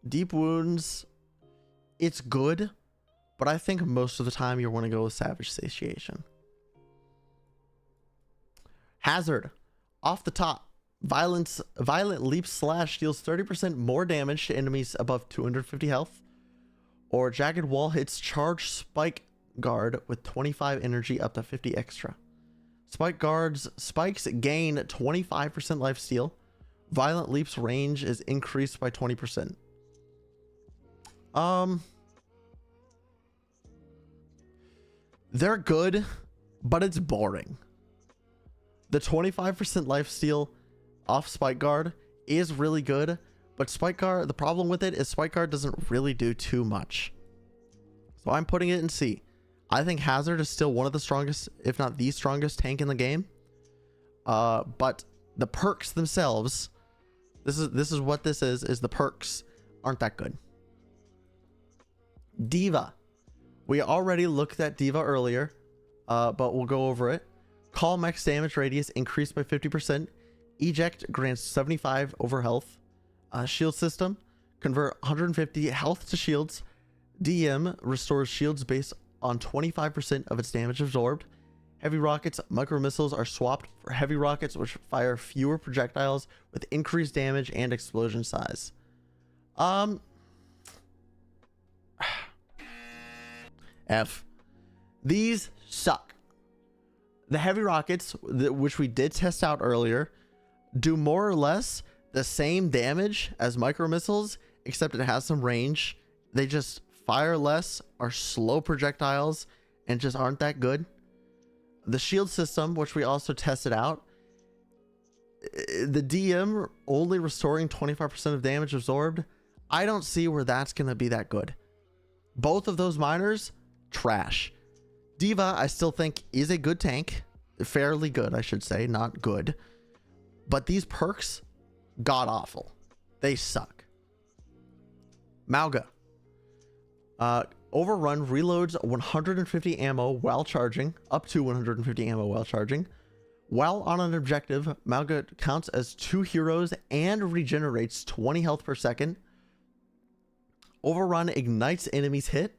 Speaker 1: Deep Wounds, it's good, but I think most of the time you want to go with Savage Satiation. Hazard, off the top, Violent Leap Slash deals 30% more damage to enemies above 250 health. Or Jagged Wall hits Charge Spike Guard with 25 energy up to 50 extra. Spikes gain 25% lifesteal. Violent Leap's range is increased by 20%. They're good, but it's boring. The 25% lifesteal off Spike Guard is really good, but Spike Guard, the problem with it is Spike Guard doesn't really do too much. So I'm putting it in C. I think Hazard is still one of the strongest, if not the strongest tank in the game. But the perks themselves, this is what this is the perks aren't that good. Diva. We already looked at Diva earlier, but we'll go over it. Call max damage radius increased by 50%. Eject grants 75 over health. Shield system, convert 150 health to shields. DM restores shields based on 25% of its damage absorbed. Heavy rockets, micro missiles are swapped for heavy rockets, which fire fewer projectiles with increased damage and explosion size. F. These suck. The heavy rockets, which we did test out earlier, do more or less the same damage as micro missiles, except it has some range. They just fire less, are slow projectiles, and just aren't that good. The shield system, which we also tested out, the DM only restoring 25% of damage absorbed, I don't see where that's going to be that good. Both of those minors, trash. Diva, I still think, is a good tank. Fairly good, I should say, not good. But these perks, god-awful. They suck. Mauga. Overrun reloads 150 ammo while charging, up to 150 ammo while charging. While on an objective, Mauga counts as 2 heroes and regenerates 20 health per second. Overrun ignites enemies hit.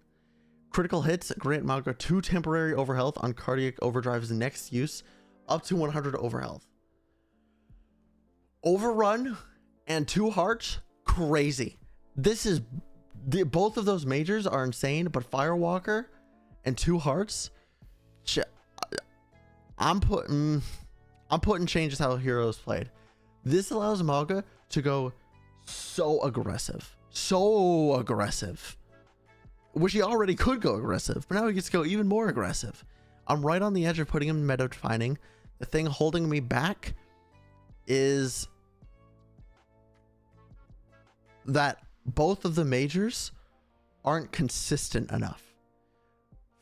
Speaker 1: Critical hits grant Mauga 2 temporary overhealth on Cardiac Overdrive's next use, up to 100 overhealth. Overrun and 2 hearts, crazy. This is both of those majors are insane, but Firewalker and 2 hearts, I'm putting changes how heroes played. This allows Mauga to go so aggressive. Which he already could go aggressive, but now he gets to go even more aggressive. I'm right on the edge of putting him meta defining. The thing holding me back is that both of the majors aren't consistent enough.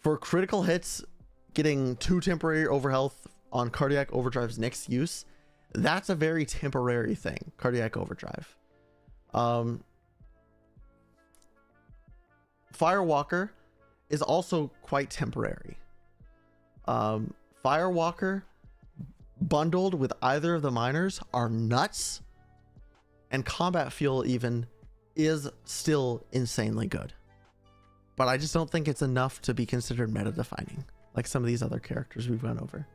Speaker 1: For critical hits, getting 2 temporary overhealth on Cardiac Overdrive's next use, that's a very temporary thing, Cardiac Overdrive. Firewalker is also quite temporary. Firewalker bundled with either of the minors are nuts, and Combat Fuel even is still insanely good. But I just don't think it's enough to be considered meta defining like some of these other characters we've gone over.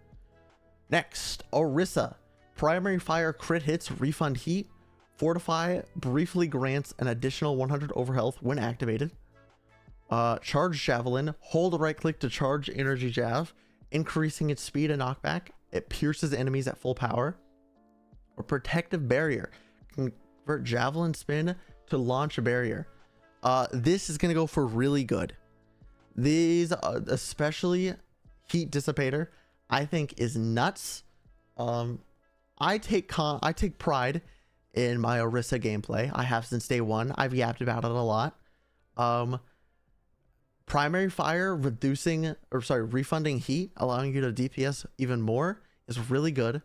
Speaker 1: Next, Orisa. Primary fire crit hits refund heat. Fortify briefly grants an additional 100 overhealth when activated. Charge Javelin. Hold right click to charge energy jav, increasing its speed and knockback. It pierces enemies at full power. Or Protective Barrier. Convert Javelin spin to launch a barrier. This is gonna go for really good. These, especially heat dissipator, I think is nuts. I take pride in my Orisa gameplay. I have since day one. I've yapped about it a lot. Primary fire refunding heat, allowing you to DPS even more, is really good.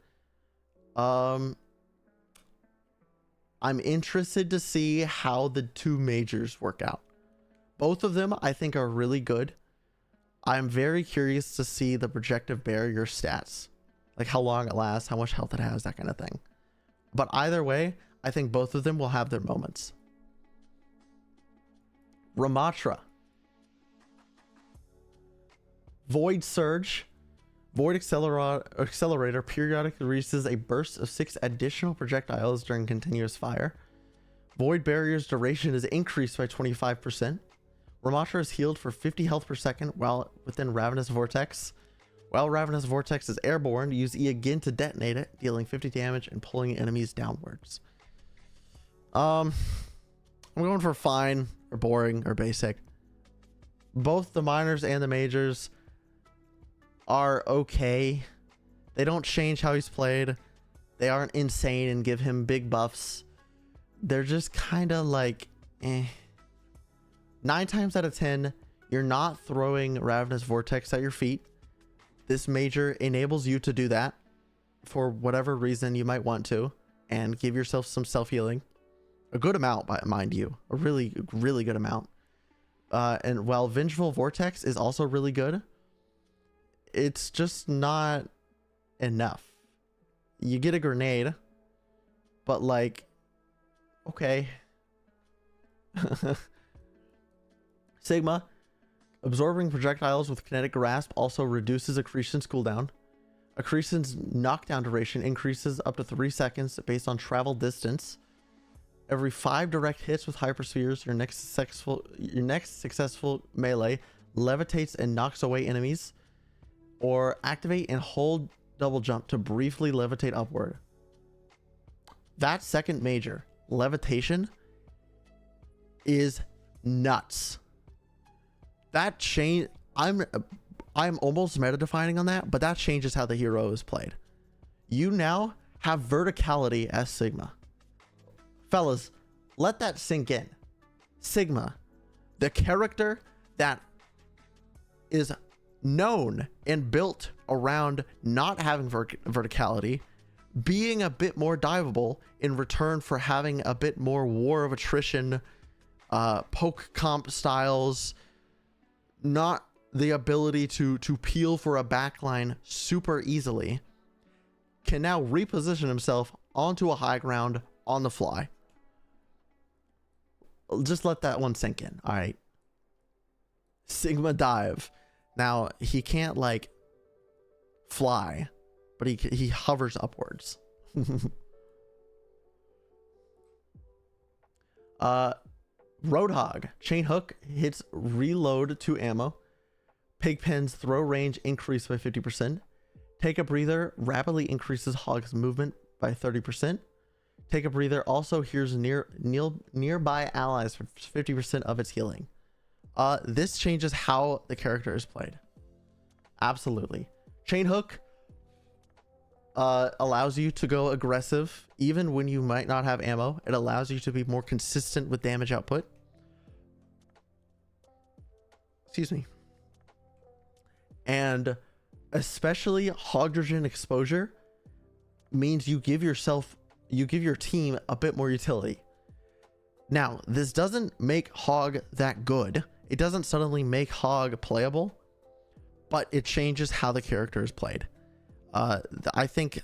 Speaker 1: I'm interested to see how the two majors work out. Both of them I think are really good. I'm very curious to see the projective barrier stats, like how long it lasts, how much health it has, that kind of thing. But either way, I think both of them will have their moments. Ramatra. Void Surge. Void Accelerator periodically releases a burst of 6 additional projectiles during continuous fire. Void Barrier's duration is increased by 25%. Ramatra is healed for 50 health per second while within Ravenous Vortex. While Ravenous Vortex is airborne, use E again to detonate it, dealing 50 damage and pulling enemies downwards. I'm going for fine or boring or basic. Both the minors and the majors are okay. They don't change how he's played. They aren't insane and give him big buffs. They're just kind of like, eh. 9 times out of 10, you're not throwing Ravenous Vortex at your feet. This major enables you to do that for whatever reason you might want to, and give yourself some self-healing. A good amount, mind you. A really, really good amount. And while Vengeful Vortex is also really good, it's just not enough. You get a grenade, but like, okay. Sigma. Absorbing projectiles with kinetic grasp also reduces Accretion's cooldown. Accretion's knockdown duration increases up to 3 seconds based on travel distance. Every 5 direct hits with hyperspheres, your next successful melee levitates and knocks away enemies. Or activate and hold double jump to briefly levitate upward. That second major, levitation, is nuts. That change, I'm almost meta defining on that, but that changes how the hero is played. You now have verticality as Sigma. Fellas, let that sink in. Sigma, the character that is known and built around not having verticality, being a bit more diveable in return for having a bit more war of attrition, poke comp styles, not the ability to peel for a backline super easily, can now reposition himself onto a high ground on the fly. Just let that one sink in. All right. Sigma dive. Now he can't like fly, but he hovers upwards. Roadhog. Chain hook hits reload to ammo. Pigpen's throw range increased by 50%. Take a breather rapidly increases Hog's movement by 30%. Take a breather also heals nearby allies for 50% of its healing. This changes how the character is played. Absolutely. Chain hook allows you to go aggressive even when you might not have ammo. It allows you to be more consistent with damage output. Excuse me. And especially hydrogen exposure means you give your team a bit more utility. Now, this doesn't make Hog that good. It doesn't suddenly make Hog playable, but it changes how the character is played. I think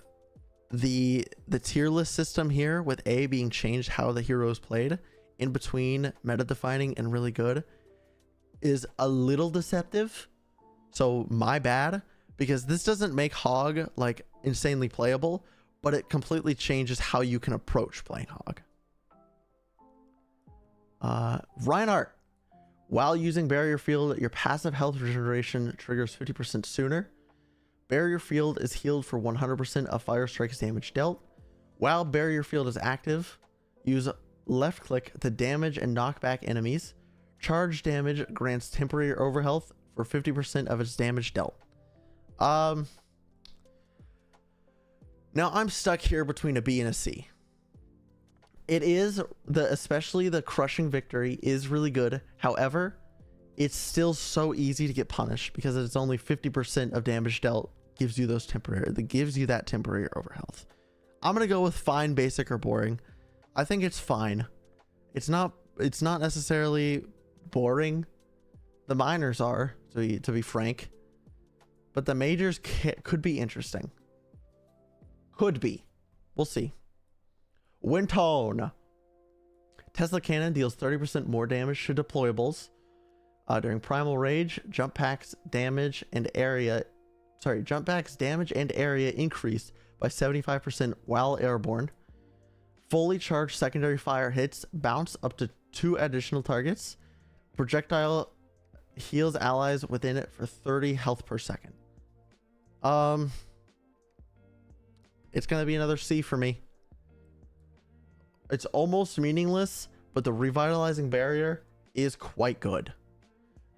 Speaker 1: the tier list system here with A being changed how the hero is played in between meta defining and really good is a little deceptive. So my bad, because this doesn't make Hog like insanely playable, but it completely changes how you can approach playing Hog. Reinhardt. While using Barrier Field, your passive health regeneration triggers 50% sooner. Barrier Field is healed for 100% of Fire Strike's damage dealt. While Barrier Field is active, use left click to damage and knock back enemies. Charge damage grants temporary overhealth for 50% of its damage dealt. Now I'm stuck here between a B and a C. It is especially the crushing victory is really good. However, it's still so easy to get punished because it's only 50% of damage dealt gives you that temporary overhealth. I'm gonna go with fine, basic, or boring. I think it's fine. It's not necessarily boring. The minors are, to be frank, but the majors could be interesting. Could be. We'll see. Wind tone. Tesla cannon deals 30% more damage to deployables during primal rage. Jump packs damage and area increased by 75% while airborne. Fully charged secondary fire hits bounce up to 2 additional targets. Projectile heals allies within it for 30 health per second. It's gonna be another C for me. It's almost meaningless, but the revitalizing barrier is quite good.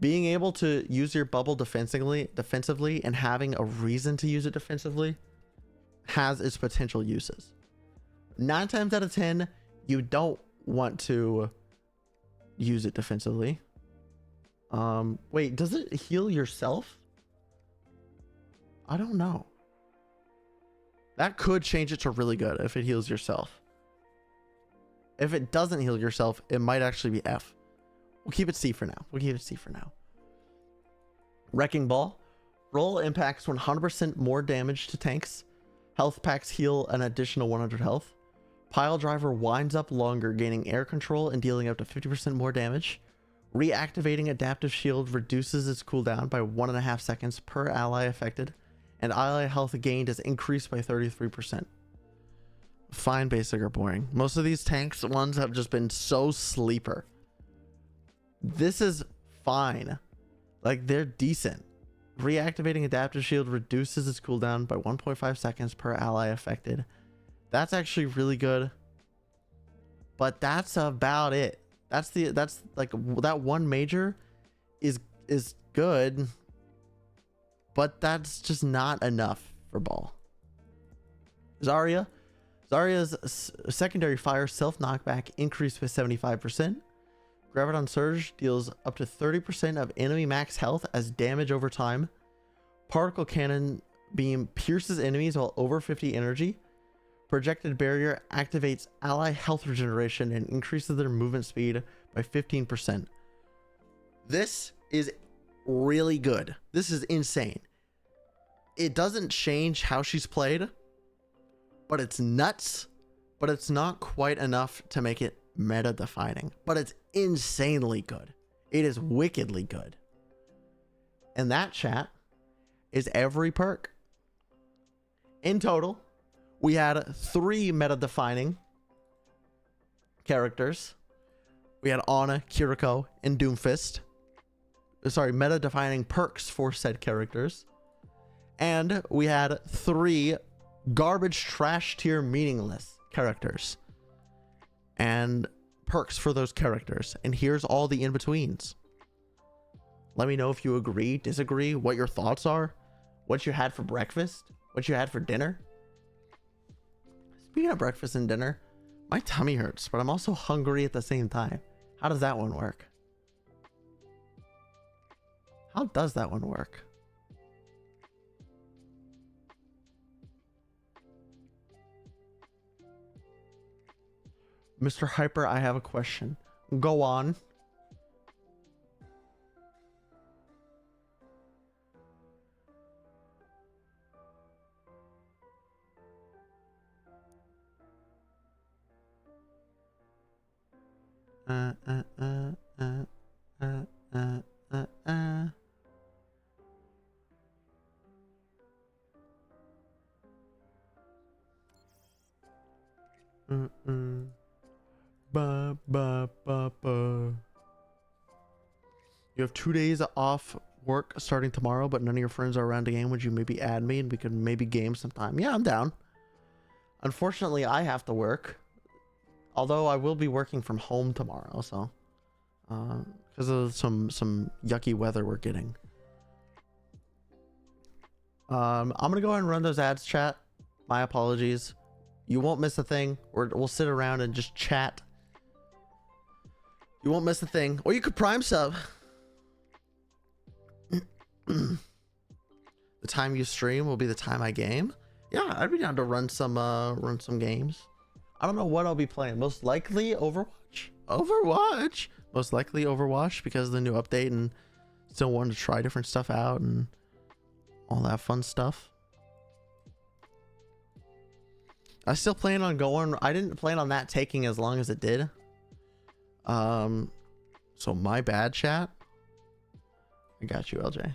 Speaker 1: Being able to use your bubble defensively and having a reason to use it defensively has its potential uses. 9 times out of 10, you don't want to use it defensively. Wait, does it heal yourself? I don't know. That could change it to really good if it heals yourself. If it doesn't heal yourself, it might actually be F. We'll keep it C for now. Wrecking Ball. Roll impacts 100% more damage to tanks. Health packs heal an additional 100 health. Pile Driver winds up longer, gaining air control and dealing up to 50% more damage. Reactivating Adaptive Shield reduces its cooldown by 1.5 seconds per ally affected, and ally health gained is increased by 33%. Fine, basic, or boring. Most of these tanks ones have just been so sleeper. This is fine. Like, they're decent. Reactivating Adaptive Shield reduces its cooldown by 1.5 seconds per ally affected. That's actually really good. But that's about it. That's like that one major is good, but that's just not enough for Ball. Zarya's secondary fire self knockback increased by 75%. Graviton Surge deals up to 30% of enemy max health as damage over time. Particle Cannon Beam pierces enemies while over 50 energy. Projected Barrier activates ally health regeneration and increases their movement speed by 15%. This is really good. This is insane. It doesn't change how she's played, but it's nuts, but it's not quite enough to make it meta defining, but it's insanely good. It is wickedly good. And that, chat, is every perk. In total, we had 3 meta defining characters. We had Ana, Kiriko, and Doomfist. Sorry, meta defining perks for said characters. And we had 3 garbage trash tier meaningless characters and perks for those characters. And here's all the in-betweens. Let me know if you agree, disagree, what your thoughts are, what you had for breakfast, what you had for dinner. Speaking of breakfast and dinner, my tummy hurts, but I'm also hungry at the same time. How does that one work? How does that one work? Mr. Hyper, I have a question. Go on. You have 2 days off work starting tomorrow, but none of your friends are around to game. Would you maybe add me and we could maybe game sometime? Yeah, I'm down. Unfortunately, I have to work. Although I will be working from home tomorrow, so because of some yucky weather we're getting. I'm gonna go ahead and run those ads, chat. My apologies. You won't miss a thing. We'll sit around and just chat. You won't miss a thing. Or you could prime sub. The time you stream will be the time I game. Yeah, I'd be down to run some games. I don't know what I'll be playing. Most likely Overwatch. Overwatch. Most likely Overwatch because of the new update and still wanting to try different stuff out and all that fun stuff. I still plan on going. I didn't plan on that taking as long as it did. So my bad, chat. I got you, LJ.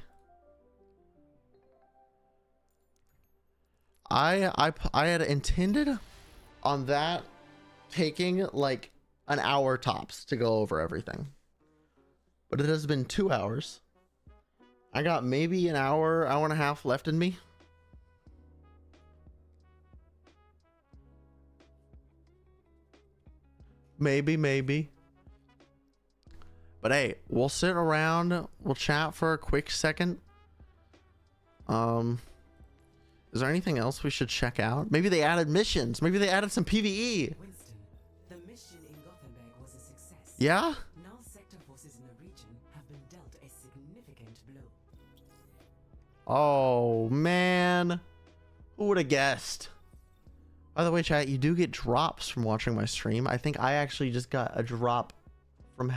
Speaker 1: I had intended on that taking like an hour tops to go over everything, but it has been 2 hours. I got maybe an hour and a half left in me. Maybe. But hey, we'll sit around, we'll chat for a quick second. Is there anything else we should check out? Maybe they added missions. Maybe they added some PvE.
Speaker 2: Winston, the mission in Gothenburg was a success.
Speaker 1: Yeah?
Speaker 2: Now sector forces in the region have been dealt a significant blow.
Speaker 1: Oh, man. Who would have guessed? By the way, chat, you do get drops from watching my stream. I think I actually just got a drop from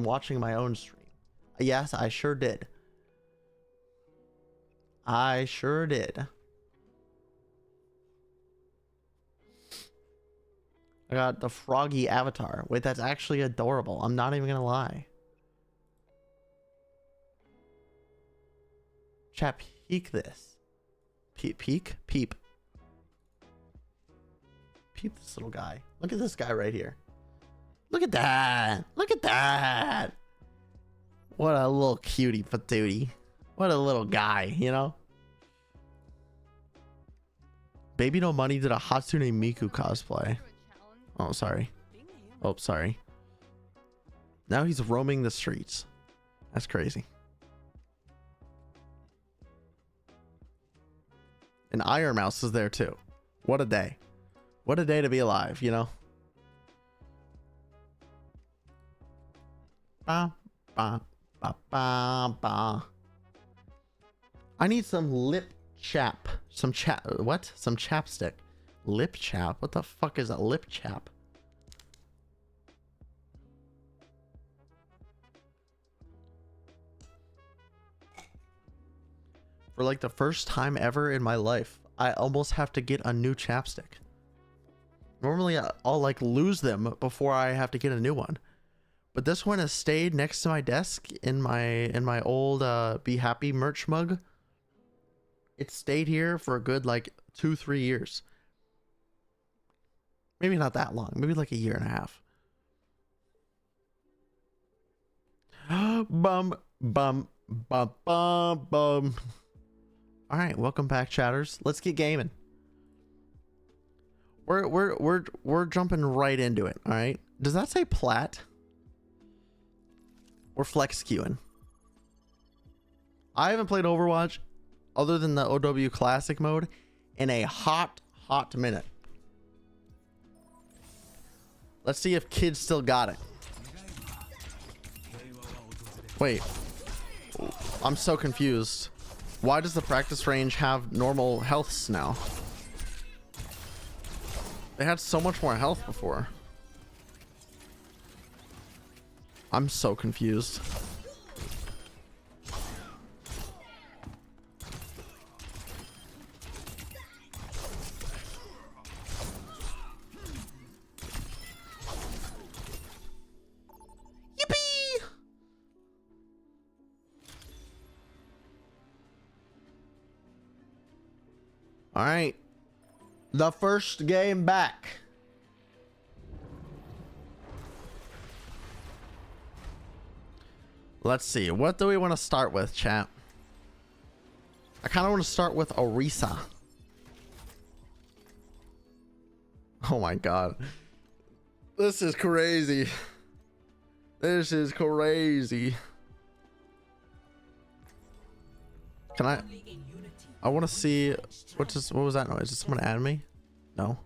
Speaker 1: watching my own stream. Yes, I sure did. I sure did. I got the froggy avatar. Wait, that's actually adorable. I'm not even gonna lie. Chat, peek this. Peep. Peep this little guy. Look at this guy right here. Look at that. Look at that. What a little cutie patootie. What a little guy, you know? Baby No Money did a Hatsune Miku cosplay. Oh, sorry. Oh, sorry. Now he's roaming the streets. That's crazy. And Iron Mouse is there too. What a day. What a day to be alive, you know? Ba, ba, ba, ba, ba. I need some lip chap. Some chapstick. Lip chap? What the fuck is a lip chap? For like the first time ever in my life, I almost have to get a new chapstick. Normally I'll like lose them before I have to get a new one. But this one has stayed next to my desk in my old Be Happy merch mug. It stayed here for a good like 2-3 years. Maybe not that long. Maybe like a year and a half. Bum. All right, welcome back, chatters. Let's get gaming. We're jumping right into it. All right. Does that say plat? Or flex queuing? I haven't played Overwatch other than the OW classic mode in a hot minute. Let's see if kids still got it. Wait, I'm so confused. Why does the practice range have normal healths now? They had so much more health before. I'm so confused. Yippee! All right. The first game back. Let's see. What do we want to start with, chat? I kind of want to start with Orisa. Oh my god. This is crazy. This is crazy. Can I want to see what was that noise? Did someone add me? No.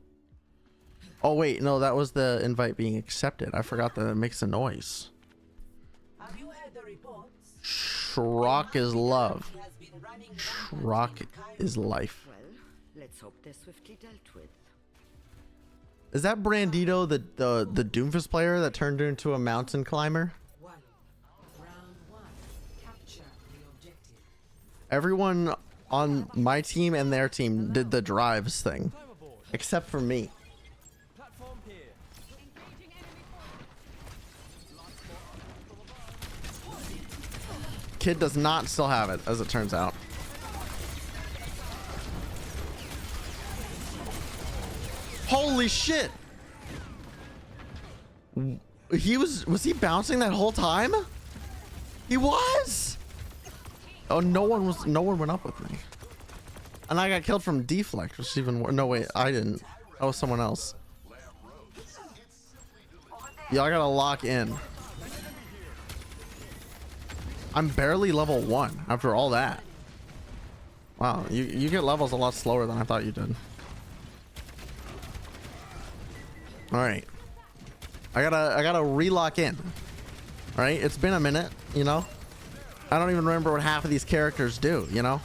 Speaker 1: Oh wait, no, that was the invite being accepted. I forgot that it makes a noise.
Speaker 2: Have you heard the reports?
Speaker 1: Shrock is love. Shrock is life.
Speaker 3: Well, let's hope they're swiftly dealt with.
Speaker 1: Is that Brandito, the Doomfist player that turned into a mountain climber?
Speaker 2: Round one. Capture the objective.
Speaker 1: Everyone on my team and their team did the drives thing, except for me.
Speaker 4: Platform here.
Speaker 1: Kid does not still have it, as it turns out. Holy shit! Was he bouncing that whole time? He was. Oh, no one went up with me, and I got killed from deflect, which is even worse. No wait, I didn't. That was someone else. Yeah, I gotta lock in. I'm barely level 1 after all that. Wow, you get levels a lot slower than I thought you did. All right, I gotta relock in. All right, it's been a minute, you know. I don't even remember what half of these characters do, you know.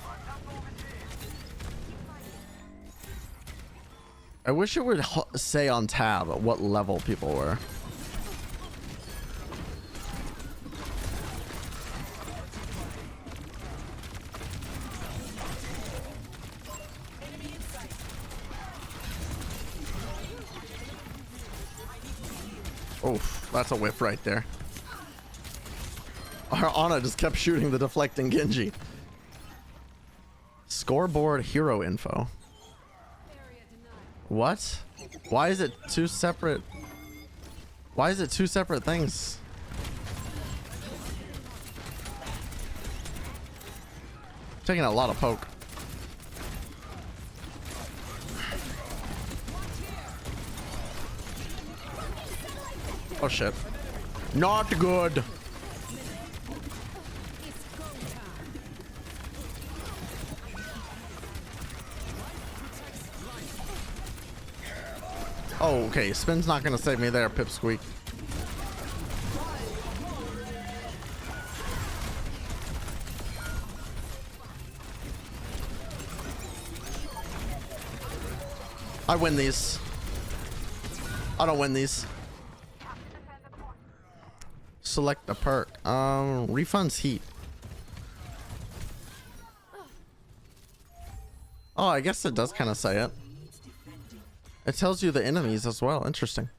Speaker 1: I wish it would say on tab what level people were. Oh, that's a whiff right there. Our Ana just kept shooting the deflecting Genji. Scoreboard hero info. What? Why is it two separate? Why is it two separate things? Taking a lot of poke. Oh shit. Not good. Oh, okay. Spin's not gonna save me there, Pipsqueak. I win these. I don't win these. Select a perk. Refunds heat. Oh, I guess it does kind of say it. It tells you the enemies as well. Interesting.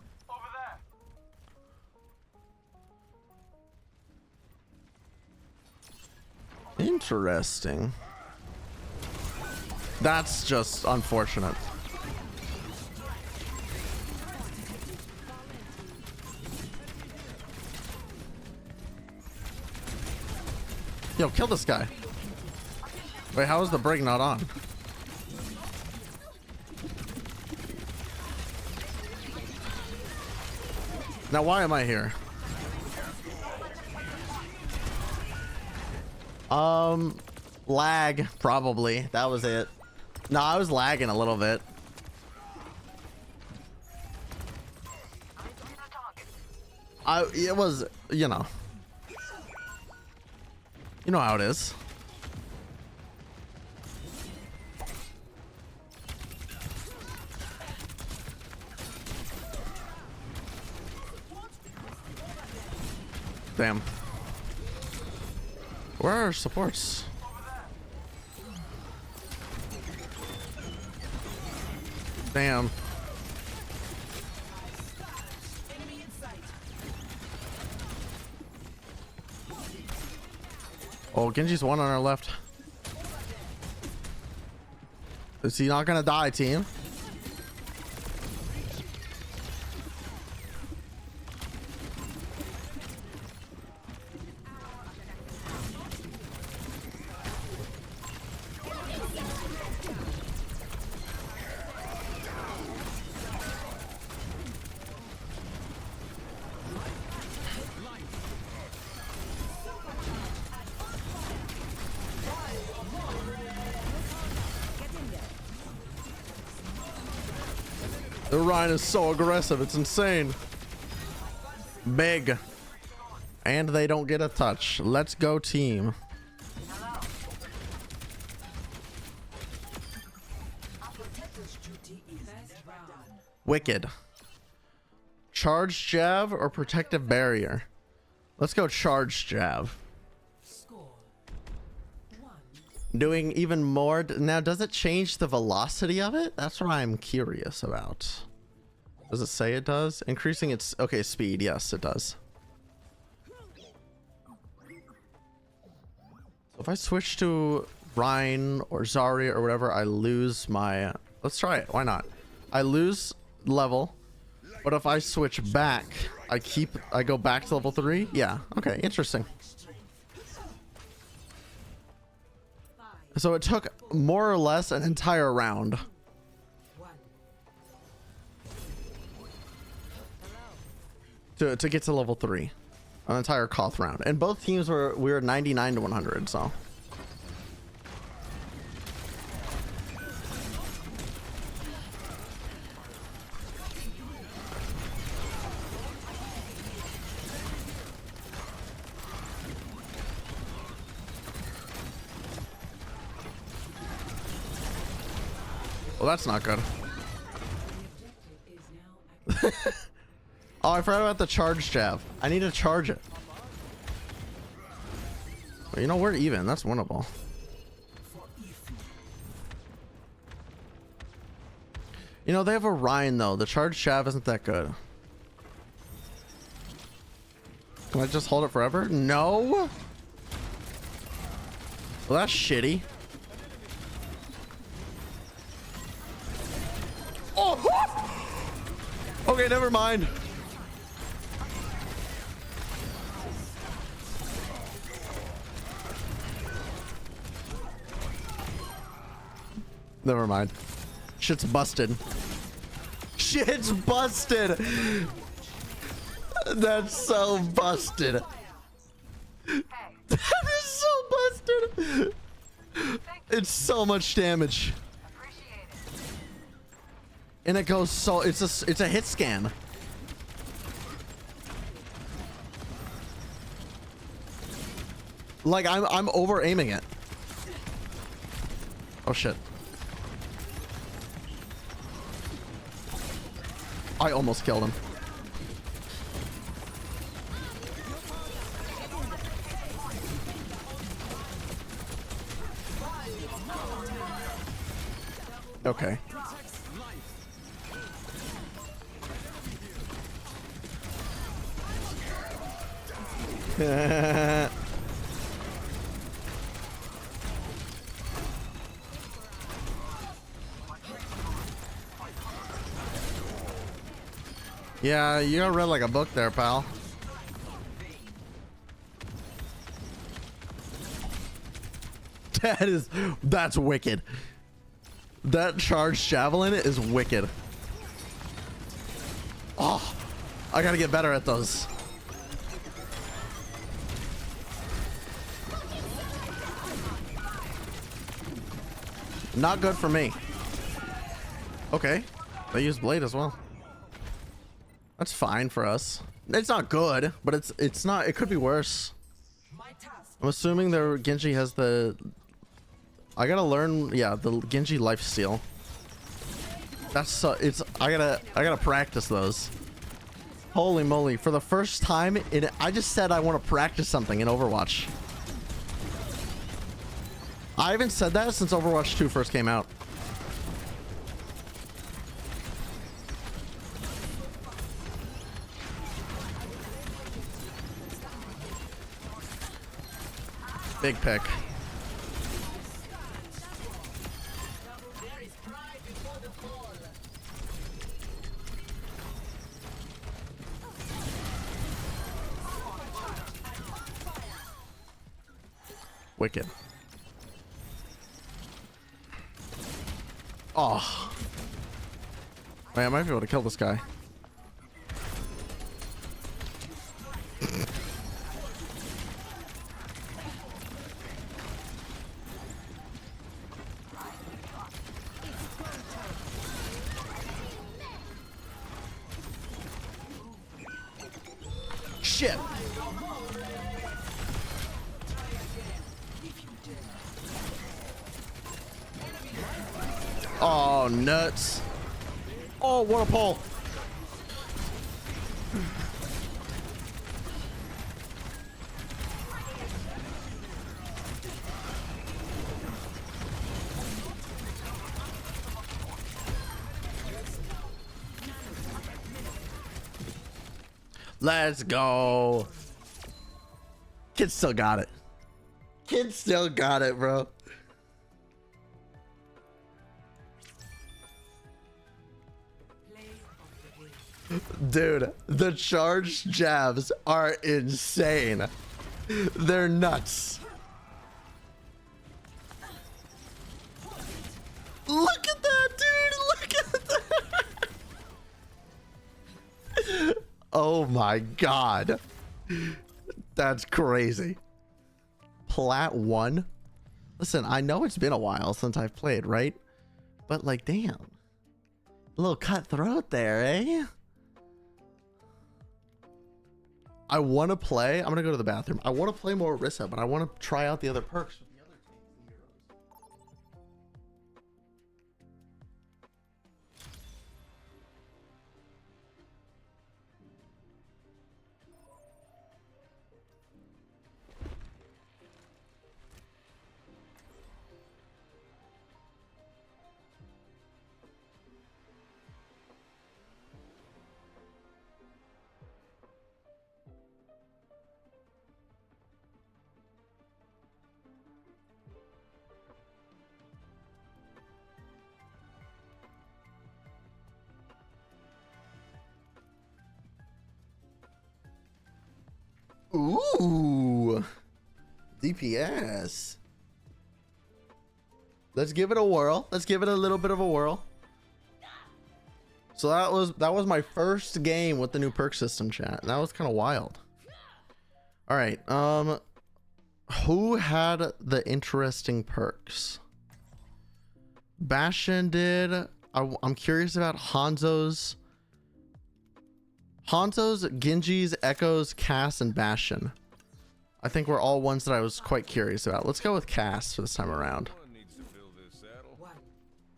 Speaker 1: Interesting. That's just unfortunate. Yo, kill this guy. Wait, how is the brig not on? Now, why am I here? Lag, probably. That was it. No, I was lagging a little bit. It was, you know. You know how it is. Damn. Where are our supports? Damn. Oh, Genji's one on our left. Is he not gonna die, team? The Rhine is so aggressive. It's insane. Big. And they don't get a touch. Let's go, team. Wicked. Charge jab or protective barrier? Let's go charge jab.
Speaker 2: Score 1.
Speaker 1: Doing even more. Now, does it change the velocity of it? That's what I'm curious about. Does it say it does? Increasing its... Okay, speed. Yes, it does. So if I switch to Rhine or Zarya or whatever, I lose my... Let's try it. Why not? I lose level, but if I switch back, I go back to level 3. Yeah. Okay. Interesting. So it took more or less an entire round.
Speaker 2: 1.
Speaker 1: To get to level 3, an entire Koth round, and both teams we were 99 to 100. So well, that's not good. Oh, I forgot about the charge jab. I need to charge it. But you know, we're even. That's winnable. You know, they have a Rhine, though. The charge jab isn't that good. Can I just hold it forever? No? Well, that's shitty. Oh! Okay, never mind. Never mind. Shit's busted. Shit's busted. That's so busted. That is so busted. It's so much damage. And it goes so it's a hit scan. Like I'm over aiming it. Oh shit. I almost killed him. Okay. Yeah, you read like a book there, pal. That's wicked. That charged javelin is wicked. Oh, I gotta get better at those. Not good for me. Okay, they use blade as well. That's fine for us. It's not good, but it's not. It could be worse. I'm assuming their Genji has the. I gotta learn. Yeah, the Genji lifesteal. That's so. It's. I gotta practice those. Holy moly! For the first time in. I just said I want to practice something in Overwatch. I haven't said that since Overwatch 2 first came out. Big pick. Wicked. Oh. Man, I might be able to kill this guy. shit. Oh, nuts. Oh, what a pull. Let's go. Kid still got it. Kid still got it, bro. Dude, the charged jabs are insane. They're nuts. Look at that, dude. Look at that. Oh my god. That's crazy. Plat 1. Listen, I know it's been a while since I've played, right? But like, damn. A little cutthroat there, eh? I want to play. I'm going to go to the bathroom. I want to play more Orisa, but I want to try out the other perks. Ooh, DPS. Let's give it a whirl. Let's give it a little bit of a whirl. So that was my first game with the new perk system, chat. That was kind of wild. All right. Who had the interesting perks? Bastion did. I'm curious about Hanzo's. Genji's, Echo's, Cass, and Bastion. I think we're all ones that I was quite curious about. Let's go with Cass for this time around.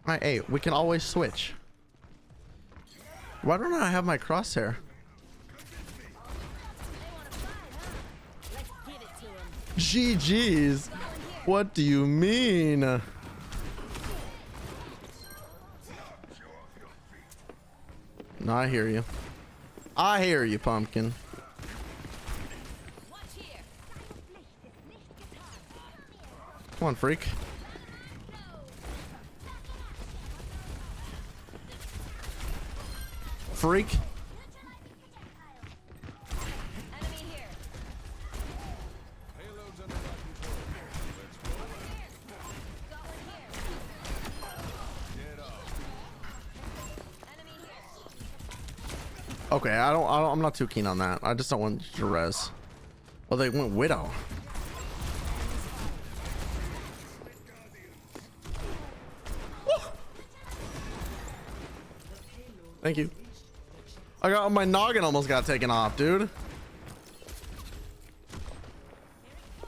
Speaker 1: Alright, hey, we can always switch. Why don't I have my crosshair? GG's. What do you mean? No, I hear you. I hear you, pumpkin. Come on, freak. Freak. Okay, I'm not too keen on that. I just don't want to res. Oh, they went Widow. Woo! Thank you. I got my noggin almost got taken off, dude.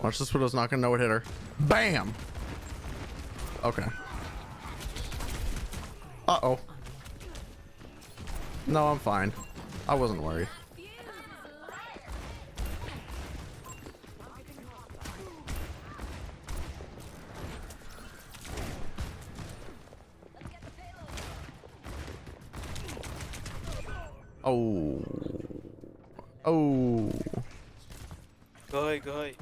Speaker 1: Watch, this Widow's not gonna know what hit her. Bam. Okay. Uh-oh. No, I'm fine. I wasn't worried. Oh. Oh.
Speaker 5: Go ahead.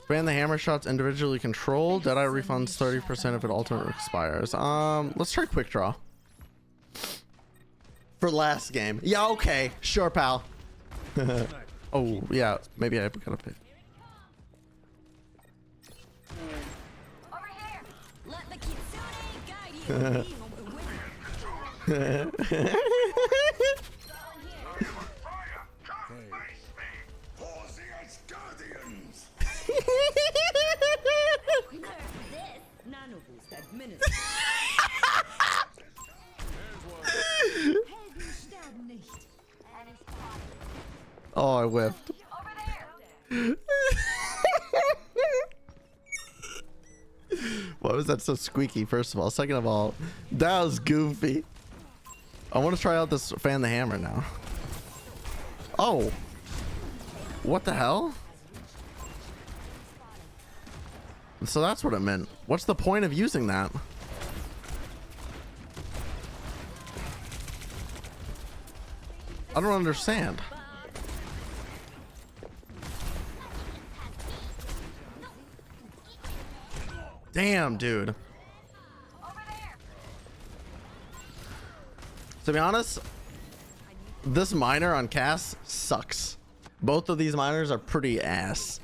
Speaker 1: Ban the hammer shots individually controlled. Deadeye refunds 30% if it ultimate expires. Let's try quick draw. For last game. Yeah, okay. Sure, pal. Oh, yeah. Maybe I gotta pick.
Speaker 6: Over here. Let the kitsune guide you.
Speaker 3: Nano boost administered.
Speaker 6: Helden sterben nicht.
Speaker 1: Oh, I whiffed. Why was that so squeaky, first of all? Second of all, that was goofy. I want to try out this fan the hammer now. Oh. What the hell? So that's what it meant. What's the point of using that? I don't understand. Damn, dude. To be honest, this miner on Cass sucks. Both of these miners are pretty ass.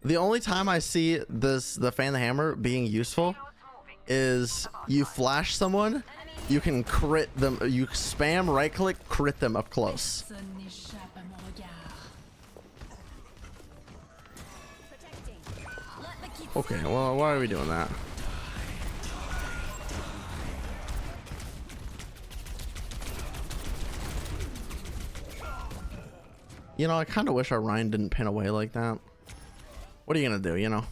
Speaker 1: The only time I see the fan the hammer being useful is you flash someone, you can crit them, you spam right click, crit them up close. Okay, well, why are we doing that? You know, I kind of wish our Ryan didn't pin away like that. What are you gonna do, you know?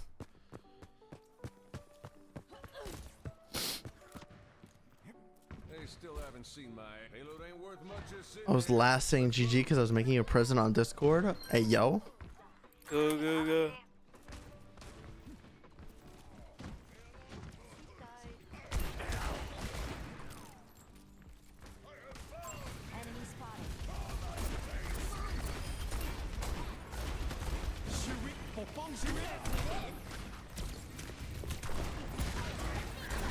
Speaker 1: I was last saying GG because I was making a present on Discord. Hey, yo.
Speaker 5: Go, go, go.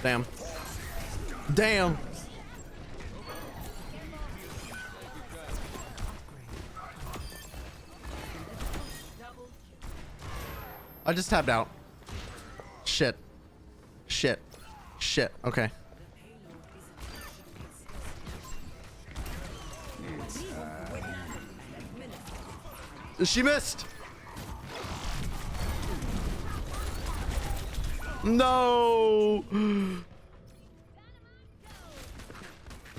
Speaker 1: Damn. Damn. I just tapped out. Shit. Shit. Shit. Okay. She missed. No.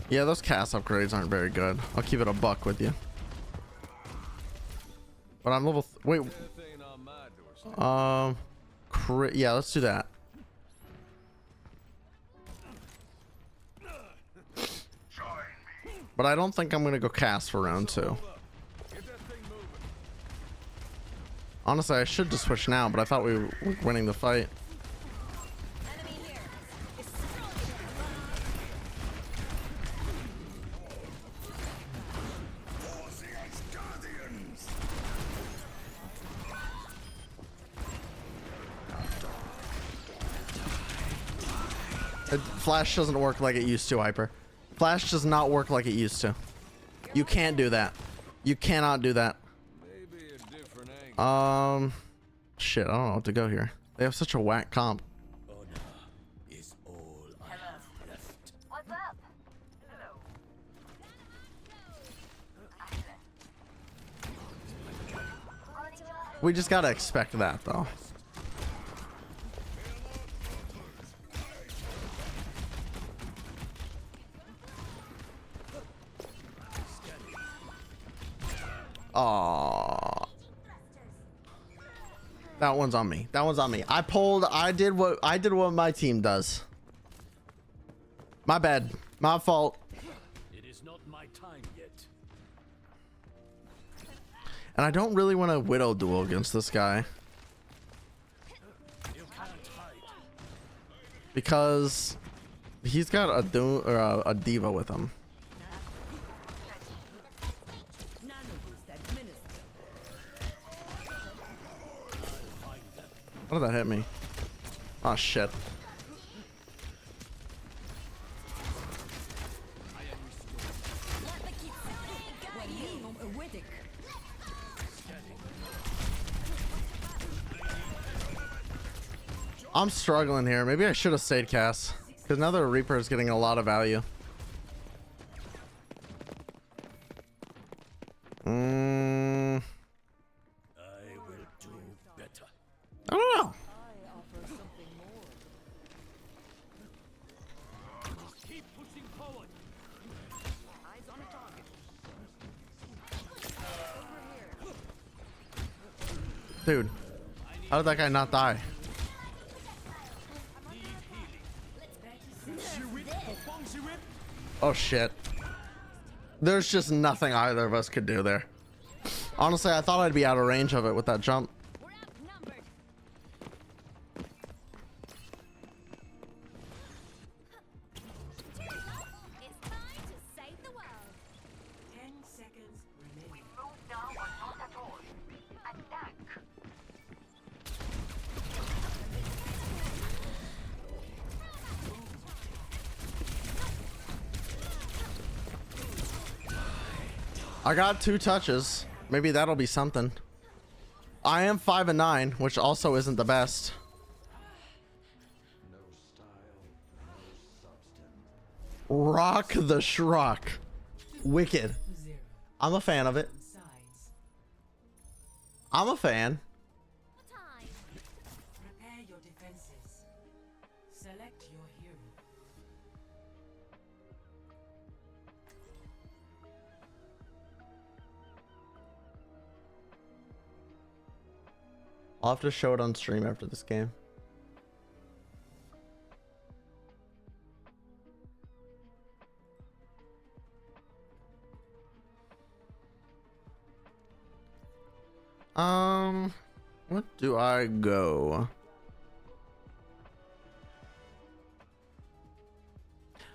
Speaker 1: Yeah, those cast upgrades aren't very good. I'll keep it a buck with you. But I'm level. Wait. Yeah, let's do that. But I don't think I'm gonna go cast for round 2. Honestly, I should just switch now, but I thought we were winning the fight. Flash doesn't work like it used to, Hyper. Flash does not work like it used to. You can't do that. You cannot do that. Shit, I don't know what to go here. They have such a whack comp.
Speaker 6: What's up?
Speaker 1: We just gotta expect that, though. Aww. That one's on me. That one's on me. I did what my team does. My bad. My fault.
Speaker 7: It is not my time yet.
Speaker 1: And I don't really want a Widow duel against this guy. Because he's got a diva with him. How did that hit me? Oh shit. I'm struggling here. Maybe I should have stayed Cass. Because now the Reaper is getting a lot of value. I don't know. Dude, how did that guy not die? Oh shit. There's just nothing either of us could do there. Honestly, I thought I'd be out of range of it with that jump.
Speaker 6: We're outnumbered. It's time to save the world.
Speaker 2: 10 seconds remaining.
Speaker 6: Move now or not at all. Attack.
Speaker 1: I got 2 touches. Maybe that'll be something. I am 5 and 9, which also isn't the best. Rock the Shrock. Wicked.
Speaker 2: 0.
Speaker 1: I'm a fan of it.
Speaker 2: Sides.
Speaker 1: I'm a fan.
Speaker 6: Time.
Speaker 2: Prepare your defenses. Select your hero.
Speaker 1: I'll have to show it on stream after this game. What do I go?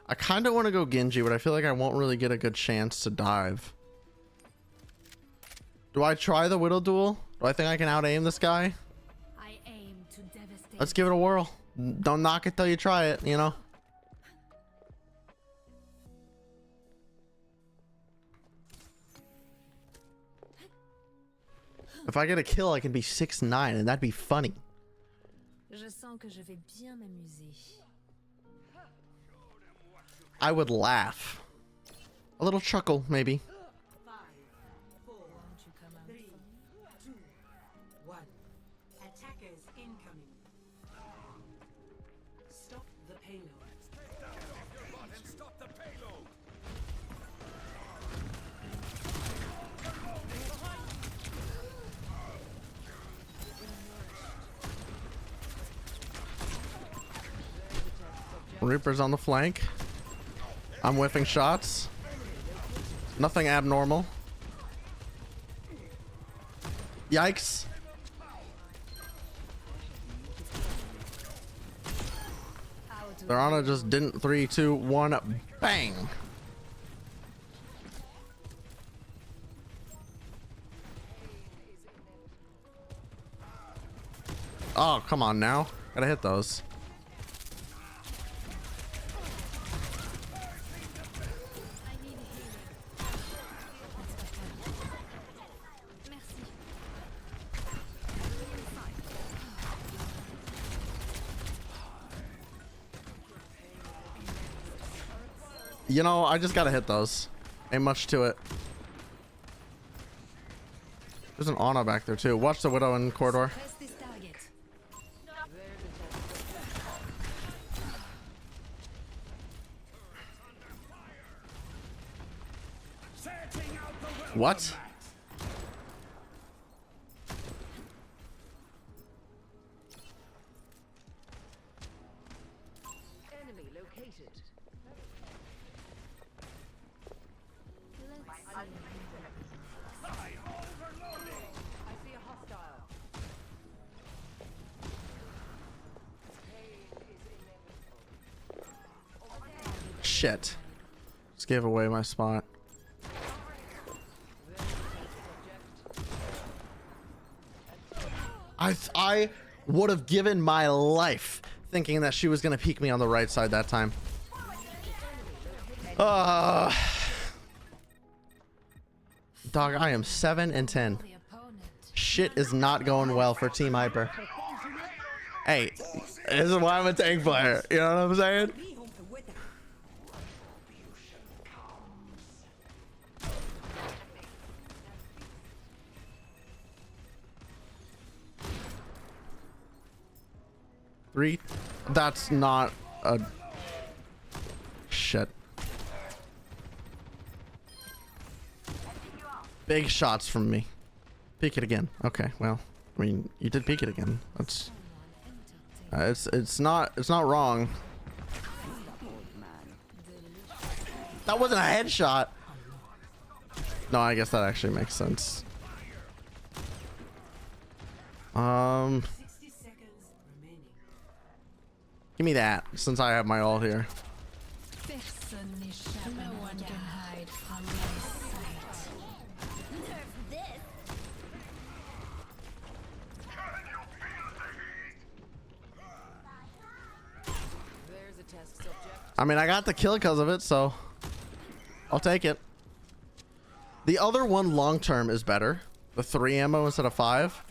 Speaker 1: I kind of want to go Genji, but I feel like I won't really get a good chance to dive. Do I try the Widow duel? Do I think I can out aim this guy?
Speaker 6: I aim to devastate.
Speaker 1: Let's give it a whirl. Don't knock it till you try it, you know? If I get a kill, I can be 6'9", and that'd be funny.
Speaker 6: Je sens que je vais bien m'amuser.
Speaker 1: I would laugh. A little chuckle, maybe.
Speaker 2: 5, 4, 3, 2, 1. Attackers incoming. Stop the payload.
Speaker 7: Stop the payload.
Speaker 1: Reaper's on the flank. I'm whiffing shots. Nothing abnormal. Yikes. Their Ana just didn't. 3, 2, 1, bang. Oh, come on now. Gotta hit those. You know, I just gotta hit those. Ain't much to it. There's an Ana back there too. Watch the Widow in corridor.
Speaker 6: Press this target.
Speaker 1: What?
Speaker 3: Enemy located. I see a hostile.
Speaker 1: Shit. Just gave away my spot. I would have given my life thinking that she was gonna peek me on the right side that time. Dog, I am 7 and 10.
Speaker 6: The opponent.
Speaker 1: Shit is not going well for Team Hyper. Hey, this is why I'm a tank player. You know what I'm saying? Three. That's not a shit. Big shots from me. Peek it again. Okay, well, I mean, you did peek it again. That's it's not wrong. That wasn't a headshot. No, I guess that actually makes sense.
Speaker 2: 60 seconds remaining.
Speaker 1: Give me that since I have my ult here.
Speaker 6: No one can hide from my sight.
Speaker 3: There's a test subject.
Speaker 1: I mean, I got the kill because of it, so I'll take it. The other one long term is better. The 3 ammo instead of 5.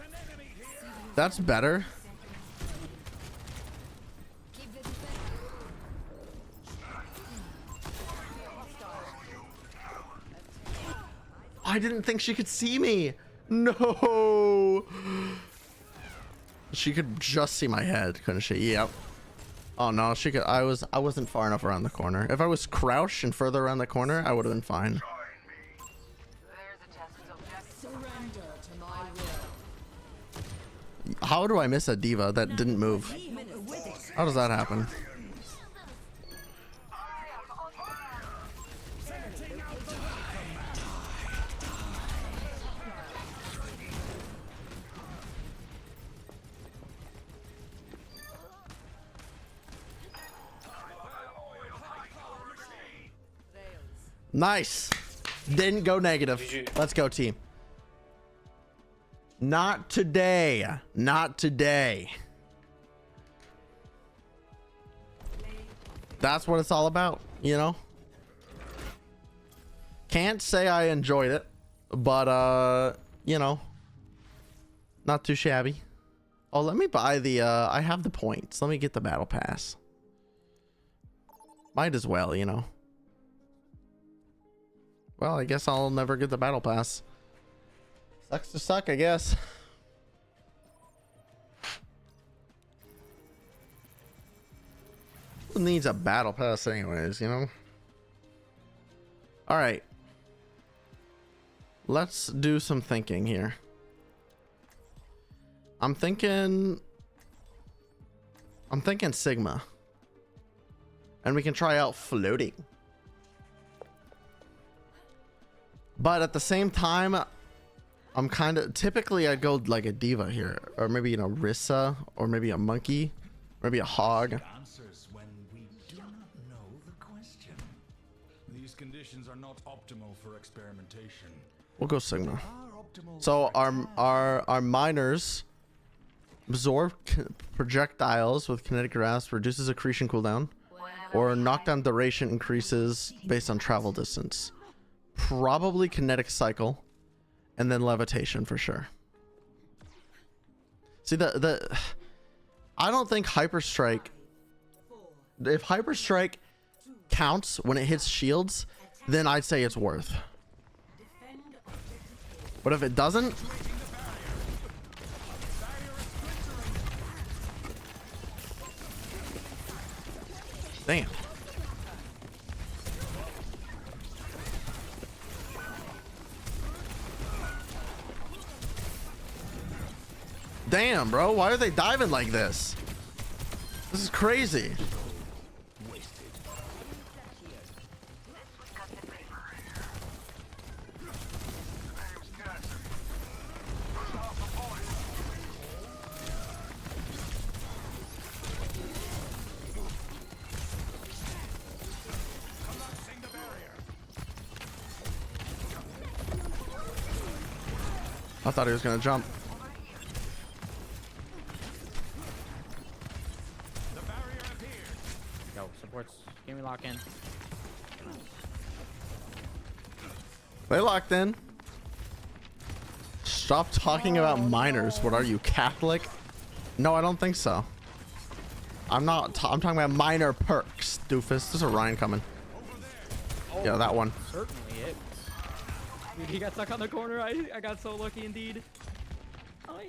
Speaker 1: That's better. I didn't think she could see me. No. She could just see my head, couldn't she? Yep. Oh no, she could. I wasn't far enough around the corner. If I was crouched and further around the corner, I would have been fine.
Speaker 3: There's a test subject. Surrender to my will.
Speaker 1: How do I miss a diva that didn't move? How does that happen? Nice. Didn't go negative.
Speaker 5: GG.
Speaker 1: Let's go, team. Not today. Not today. That's what it's all about, you know? Can't say I enjoyed it, but you know, not too shabby. Oh, let me buy the I have the points. Let me get the battle pass. Might as well, you know. Well, I guess I'll never get the battle pass. Sucks to suck, I guess. Who needs a battle pass anyways, you know? All right. Let's do some thinking here. I'm thinking Sigma. And we can try out floating. But at the same time, I'm kind of typically I'd go like a diva here, or maybe, you know, Rissa, or maybe a monkey, maybe a hog.
Speaker 7: Answers when we do not know the question. These conditions are not optimal for experimentation.
Speaker 1: We'll go Sigma.
Speaker 7: Are optimal
Speaker 1: So
Speaker 7: for
Speaker 1: our miners absorb projectiles with kinetic grasp, reduces accretion cooldown, or knockdown duration increases based on travel distance. Probably kinetic cycle, and then levitation for sure. See the I don't think hyper strike. If hyper strike counts when it hits shields, then I'd say it's worth. But if it doesn't, damn. Damn, bro. Why are they diving like this? This is crazy. I thought he was gonna jump.
Speaker 8: Yo, supports. Give me lock in.
Speaker 1: They locked in. Stop talking about minors. What are you, Catholic? No, I don't think so. I'm not. I'm talking about minor perks, doofus. There's a Ryan coming. Yeah, that one.
Speaker 8: Certainly it. Dude, he got stuck on the corner. I got so lucky indeed. Oy.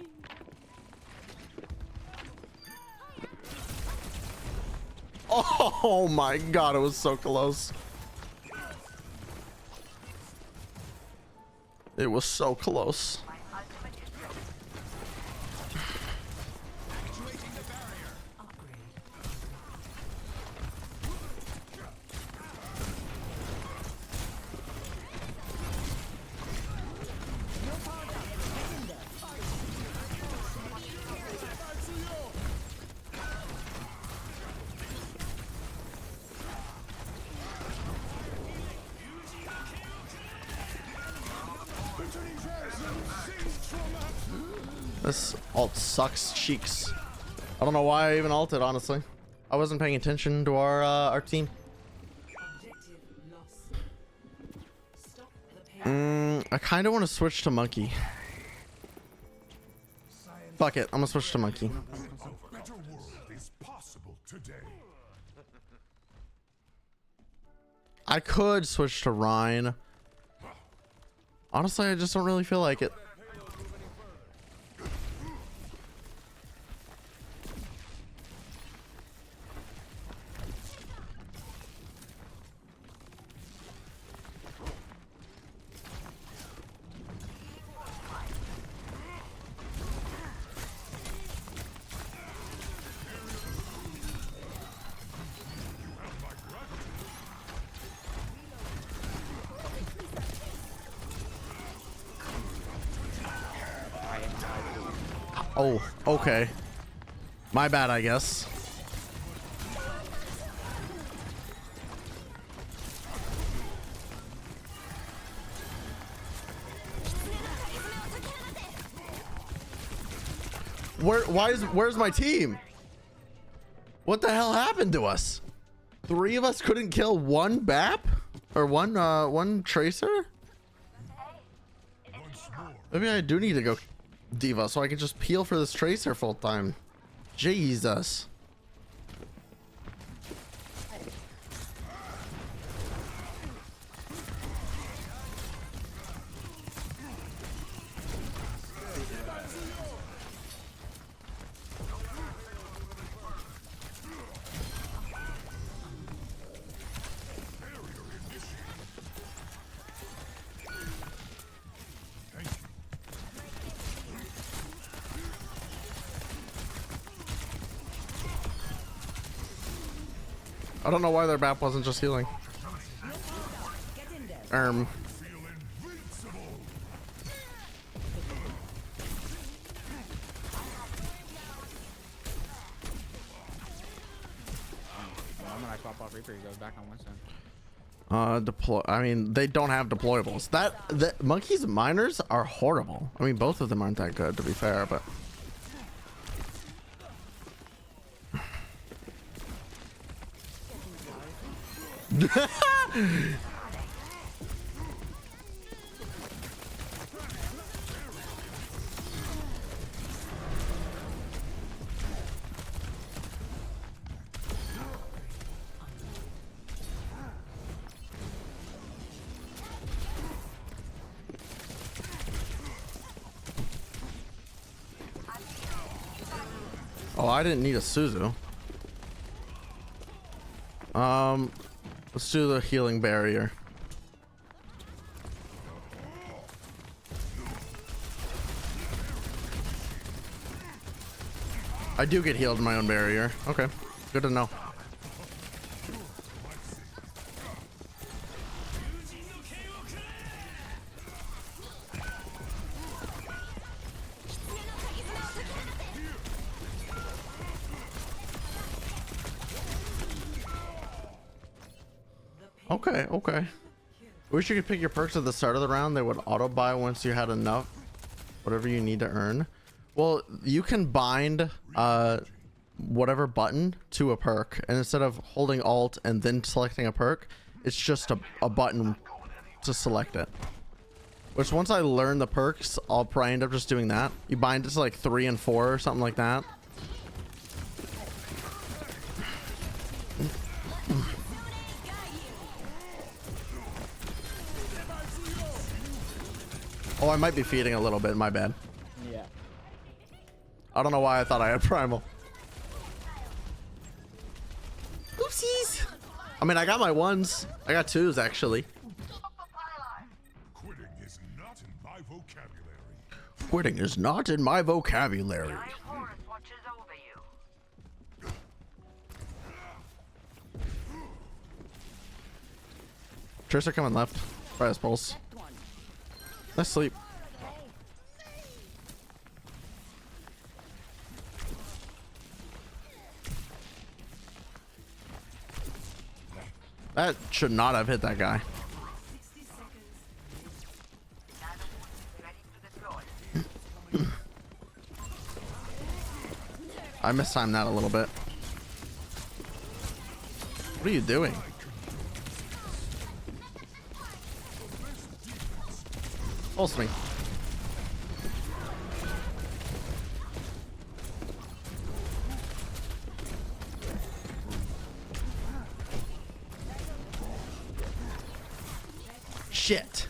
Speaker 1: Oh my god, it was so close. It was so close. This ult sucks cheeks. I don't know why I even ulted, honestly. I wasn't paying attention to our team.
Speaker 2: Objective lost. Stop the pain.
Speaker 1: I kind of want to switch to monkey. Fuck it, I'm gonna switch to monkey.
Speaker 7: A better world is possible today.
Speaker 1: I could switch to Rhine. Honestly, I just don't really feel like it. Oh, okay. My bad, I guess. Where's my team? What the hell happened to us? 3 of us couldn't kill one BAP? Or one tracer? Maybe I do need to go diva so I can just peel for this tracer full time. Jesus. I don't know why their map wasn't just healing.
Speaker 8: When I swap off Reaper, he goes back on one side.
Speaker 1: Deploy. I mean, they don't have deployables. The monkeys and miners are horrible. I mean, both of them aren't that good, to be fair, but. Oh, I didn't need a Suzu. Let's do the healing barrier. I do get healed in my own barrier. Okay, good to know. Okay, okay. Wish you could pick your perks at the start of the round. They would auto buy once you had enough, whatever you need to earn. Well, you can bind whatever button to a perk, and instead of holding alt and then selecting a perk, it's just a button to select it. Which once I learn the perks, I'll probably end up just doing that. You bind it to like 3 and 4 or something like that. Oh, I might be feeding a little bit. My bad.
Speaker 8: Yeah.
Speaker 1: I don't know why I thought I had primal. Oopsies. I mean, I got my 1s. I got 2s, actually.
Speaker 7: Quitting is not in my vocabulary.
Speaker 1: Quitting is not in my vocabulary.
Speaker 3: Giant horse watches over you.
Speaker 1: Tracer coming left. Fast pulse. Let's sleep. That should not have hit that guy.
Speaker 2: 60 seconds.
Speaker 3: Ready for the deploy.
Speaker 1: I mistimed that a little bit. What are you doing? Pulse me. Shit.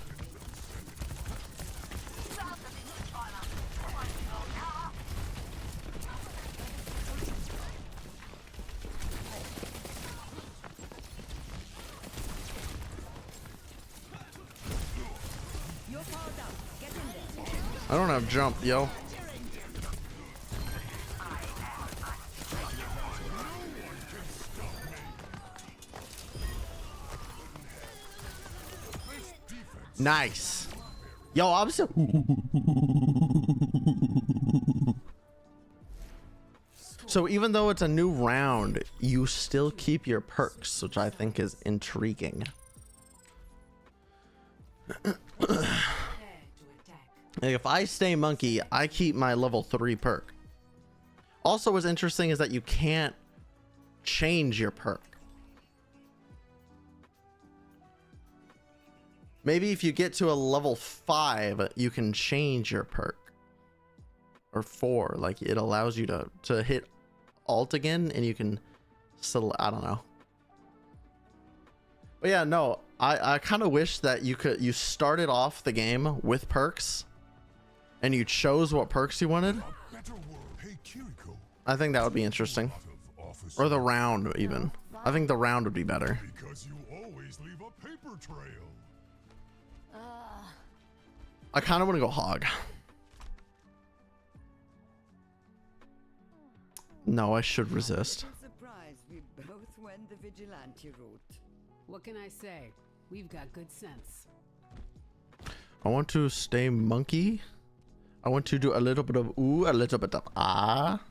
Speaker 1: I don't have jump, yo. Nice. Yo, I'm so So even though it's a new round, you still keep your perks, which I think is intriguing. If I stay monkey, I keep my level 3 perk. Also, what's interesting is that you can't change your perk. Maybe if you get to a level 5, you can change your perk. Or 4, like it allows you to hit alt again, and you can still, I don't know. But yeah, no, I kind of wish that you started off the game with perks, and you chose what perks you wanted. I think that would be interesting. Or the round, even. I think the round would be better.
Speaker 7: Because you always leave a paper trail.
Speaker 1: I kind of want to go hog. No, I should resist.
Speaker 9: Surprised we both went the vigilante route.
Speaker 2: What can I say? We've got good sense.
Speaker 1: I want to stay monkey. I want to do a little bit of ooh, a little bit of ah.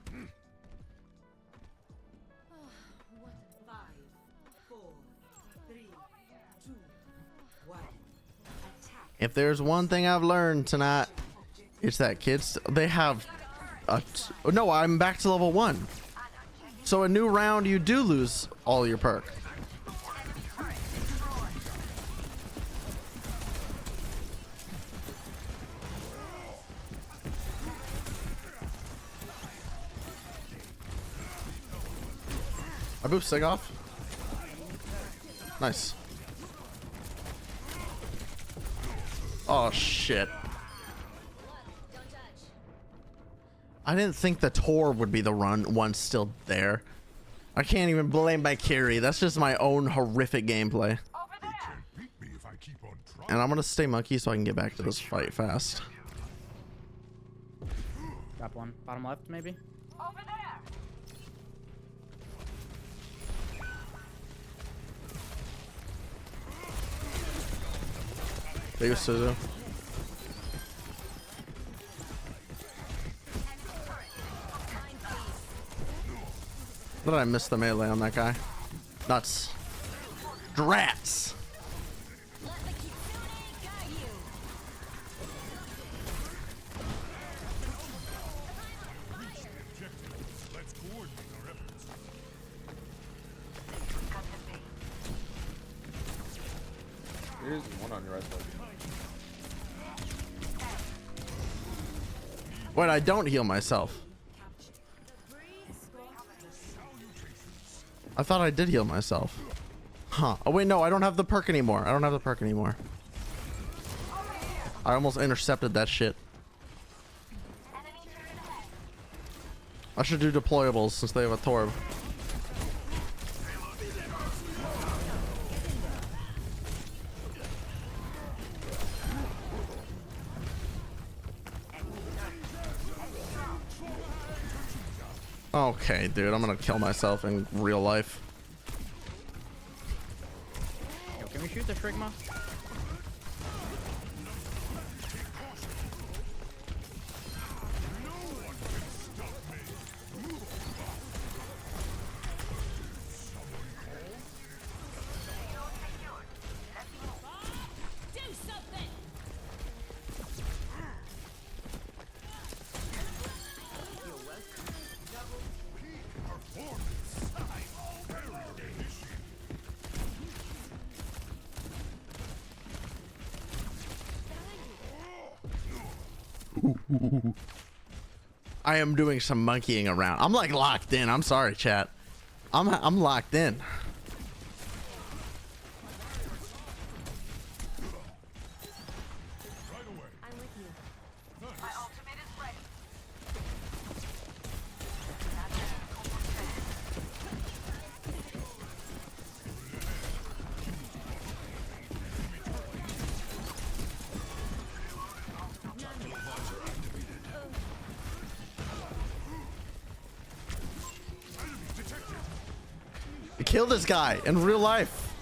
Speaker 2: 5, 4, 3, 2, 1. Attack.
Speaker 1: If there's one thing I've learned tonight, it's that kids, they have no, I'm back to level 1. So a new round, you do lose all your perk. I booped Sig off. Nice. Oh shit. I didn't think the Tor would be the one still there. I can't even blame my carry. That's just my own horrific gameplay. And I'm gonna stay monkey so I can get back to this fight fast.
Speaker 8: Got one. Bottom left, maybe?
Speaker 1: Big Suzu. Did I miss the melee on that guy? Nuts. Drats.
Speaker 10: There's one on your right side.
Speaker 1: Wait, I don't heal myself. I thought I did heal myself. Huh. Oh wait, no, I don't have the perk anymore. I don't have the perk anymore. I almost intercepted that shit. I should do deployables since they have a Torb. Okay, dude, I'm gonna kill myself in real life.
Speaker 8: Yo, can we shoot the Shrigma?
Speaker 1: I am doing some monkeying around. I'm like locked in. I'm sorry, chat. I'm locked in.
Speaker 6: I'm with you.
Speaker 3: My ultimate is ready.
Speaker 1: Kill this guy in real life.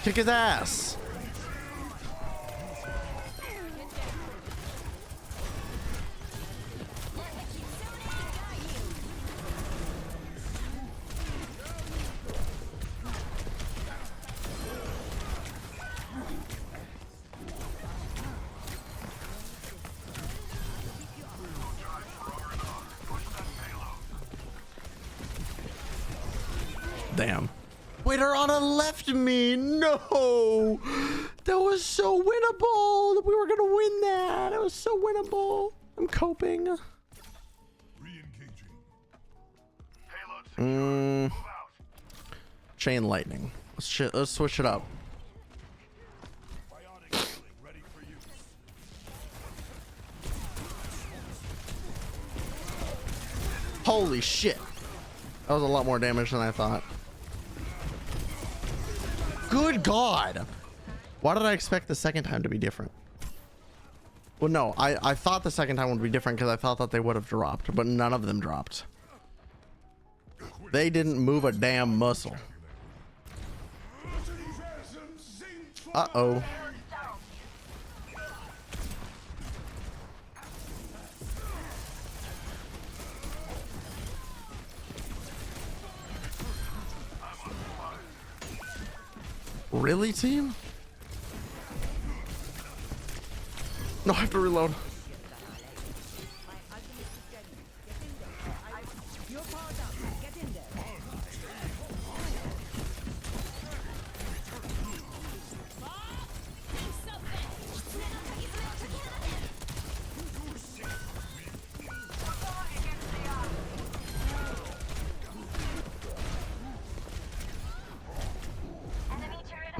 Speaker 1: Kick his ass. Damn. Witter left me. No. That was so winnable. We were going to win that. It was so winnable. I'm coping. Chain lightning. Let's switch it up. Holy shit. That was a lot more damage than I thought. Good God. Why did I expect the second time to be different? Well, no, I thought the second time would be different because I thought that they would have dropped, but none of them dropped. They didn't move a damn muscle. Uh-oh. Really, team? No, I have to reload.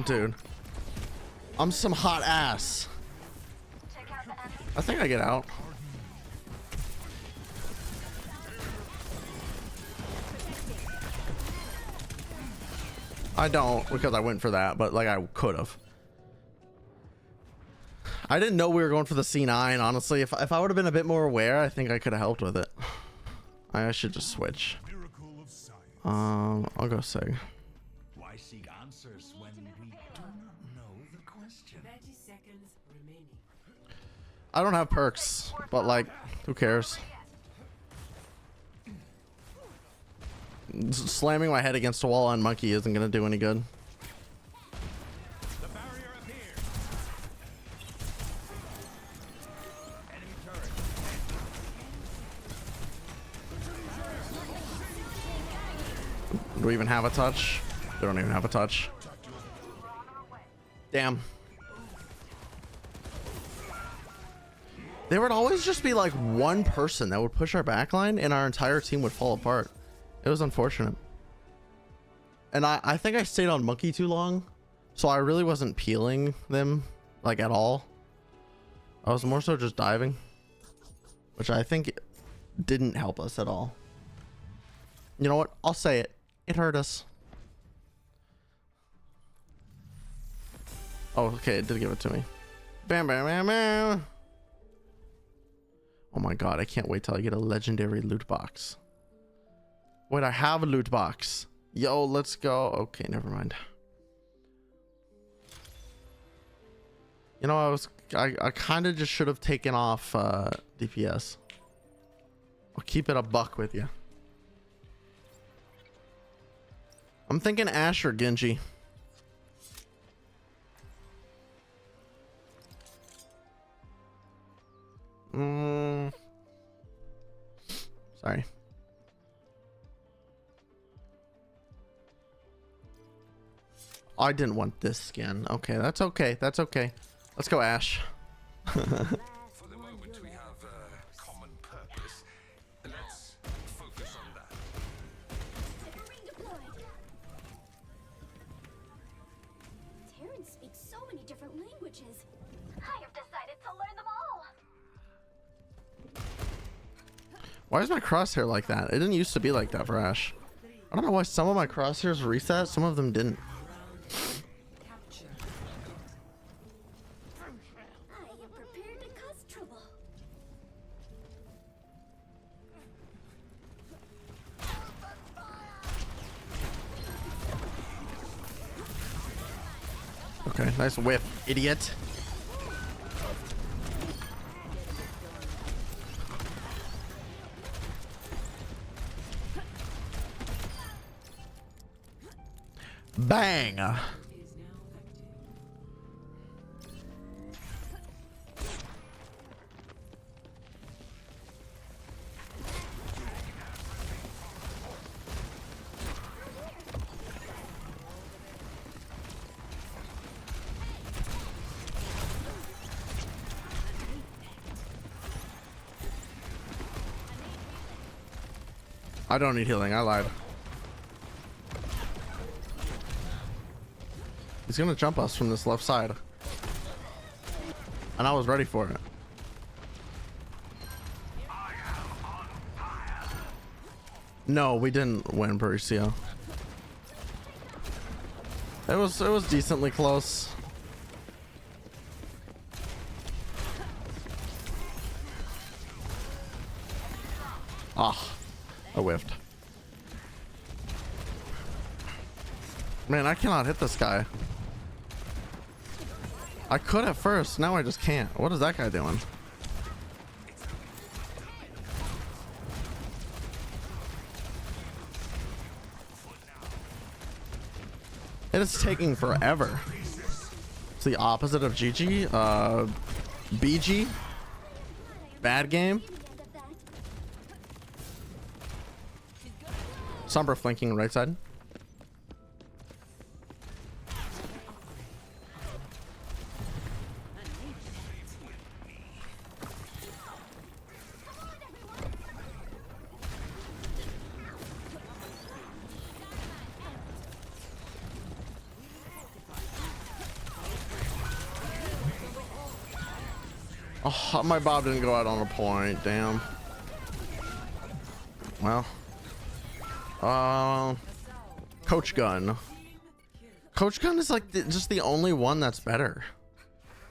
Speaker 1: Dude, I'm some hot ass. I think I get out. I don't, because I went for that, but like I could have. I didn't know we were going for the C9, honestly. If I would have been a bit more aware, I think I could have helped with it. I should just switch. I'll go Sig.
Speaker 7: Why seek answers when we do not know the question?
Speaker 2: 30 seconds remaining.
Speaker 1: I don't have perks, but like, who cares? Slamming my head against a wall on monkey isn't gonna do any good.
Speaker 4: The barrier appears. Enemy turret.
Speaker 1: Do we even have a touch? They don't even have a touch. Damn. There would always just be like one person that would push our backline and our entire team would fall apart. It was unfortunate. And I think I stayed on monkey too long, so I really wasn't peeling them like at all. I was more so just diving, which I think didn't help us at all. You know what? I'll say it. It hurt us. Oh, okay. It did give it to me. Bam, bam, bam, bam. Oh my God. I can't wait till I get a legendary loot box. Wait, I have a loot box. Yo, let's go. Okay, never mind. You know, I kind of just should have taken off DPS. I'll keep it a buck with you. I'm thinking Ashe or Genji. Sorry. I didn't want this skin. Okay, that's okay. That's okay. Let's go Ashe. Why is my crosshair like that? It didn't used to be like that for Ash. I don't know why some of my crosshairs reset, some of them didn't.
Speaker 3: Capture.
Speaker 6: I am prepared to cause trouble.
Speaker 1: Okay, nice whiff, idiot. Bang!
Speaker 2: Is now active.
Speaker 1: I don't need healing, I lied. He's gonna jump us from this left side. And I was ready for it. No, we didn't win, Mauricio. It was decently close. Ah, I whiffed. Man, I cannot hit this guy. I could at first, now I just can't. What is that guy doing? It is taking forever. It's the opposite of GG. BG. Bad game. Sombra flanking right side. Oh, my bob didn't go out on a point. Damn. Well. Coach Gun. Coach Gun is like just the only one that's better.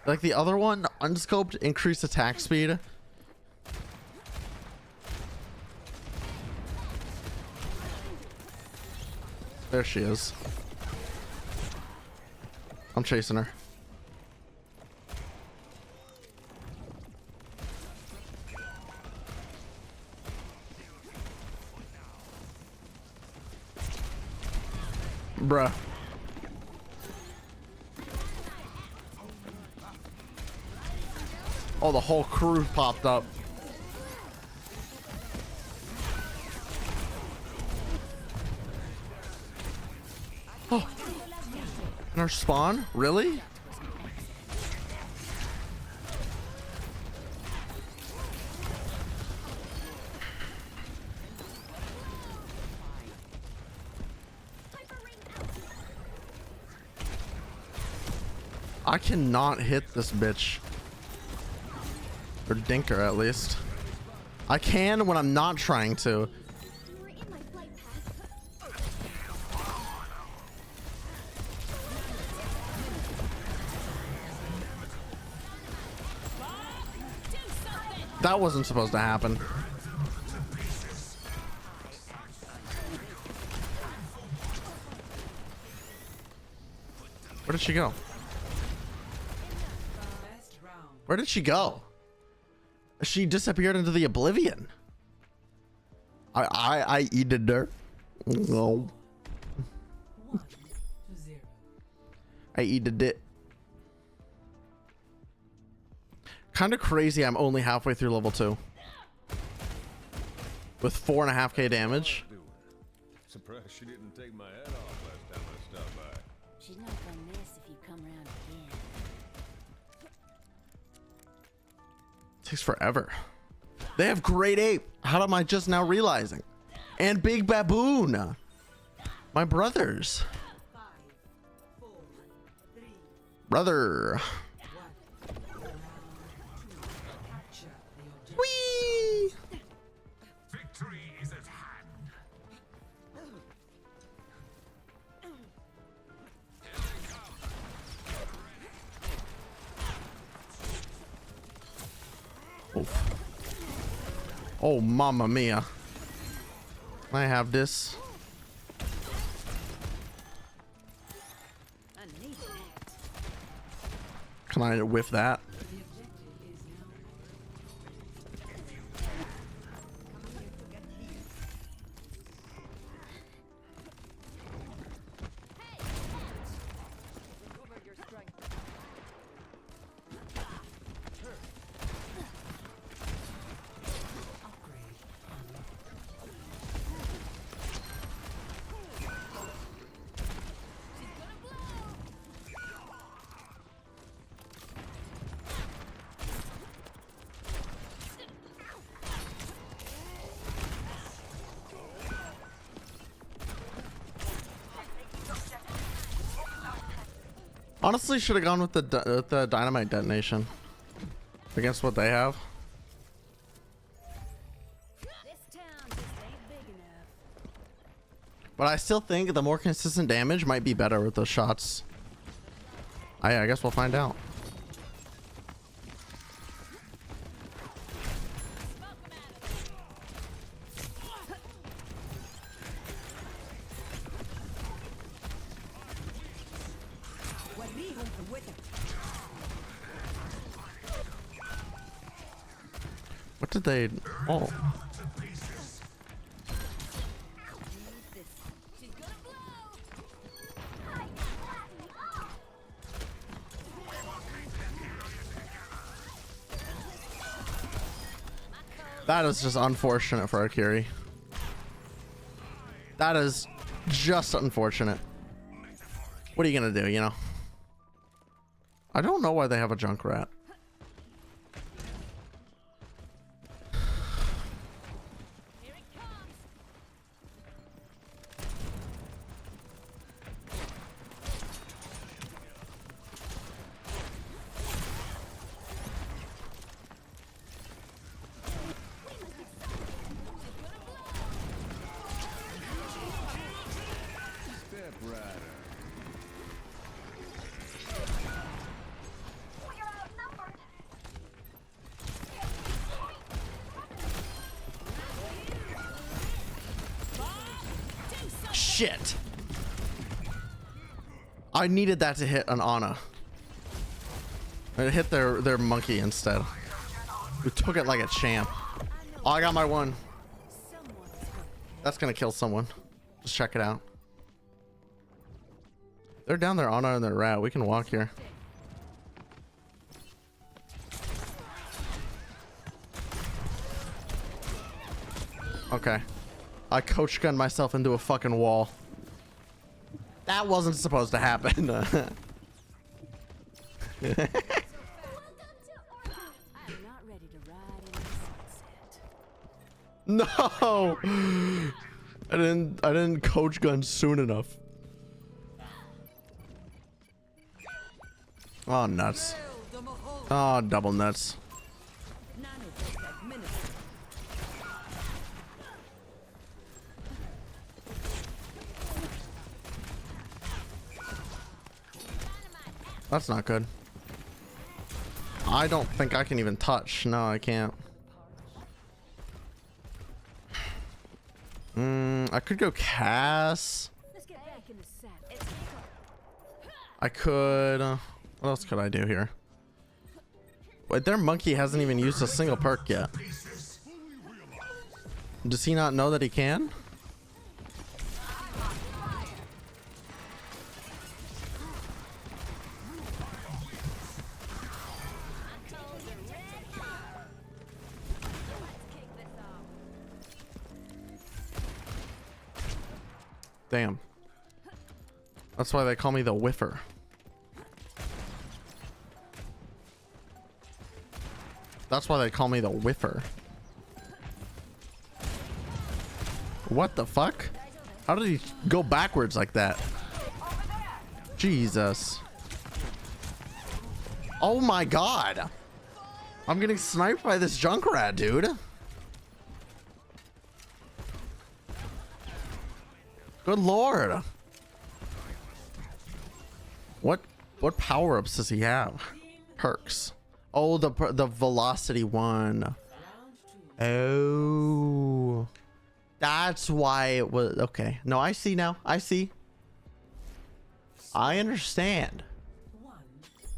Speaker 1: Like the other one, unscoped, increased attack speed. There she is. I'm chasing her. Bruh. Oh, the whole crew popped up. Oh. And our spawn? Really? I cannot hit this bitch. Or dinker, at least. I can when I'm not trying to. That wasn't supposed to happen. Where did she go?
Speaker 2: Best round.
Speaker 1: Where did she go? She disappeared into the oblivion. I eated her. No.
Speaker 2: 1-0.
Speaker 1: I eated it. Kind of crazy. I'm only halfway through level 2 with 4.5k damage.
Speaker 4: Surprised she didn't take my head off last time I stopped by.
Speaker 6: She's not gonna miss if you come around again.
Speaker 1: Takes forever. They have Great Ape. How am I just now realizing? And Big Baboon. My brothers.
Speaker 2: 5, 4, 3,
Speaker 1: Brother.
Speaker 2: 1. Round 2. Capture the objective.
Speaker 1: Whee! Oof. Oh, mamma mia. I have this. Can I whiff that? Honestly, should have gone with the dynamite detonation against what they have. But I still think the more consistent damage might be better with those shots. I guess we'll find out. What did they? Oh. That is just unfortunate for Akiri. That is just unfortunate. What are you gonna do, you know? I don't know why they have a Junkrat. Shit. I needed that to hit an Ana. It hit their monkey instead. We took it like a champ. Oh, I got my one. That's gonna kill someone. Just check it out. They're down there, Ana and their rat. We can walk here. Okay. I coach gunned myself into a fucking wall. That wasn't supposed to happen. No. I didn't coach gun soon enough. Oh, nuts. Oh, double nuts. That's not good. I don't think I can even touch. No, I can't. I could go Cass. I could. What else could I do here? Wait, their monkey hasn't even used a single perk yet. Does he not know that he can? Damn. That's why they call me the whiffer. That's why they call me the whiffer. What the fuck? How did he go backwards like that? Jesus. Oh my god. I'm getting sniped by this Junkrat, dude. Good lord. What power-ups does he have? Perks. Oh, the velocity one. Oh, that's why it was. Okay, no, I see now. I see. I understand.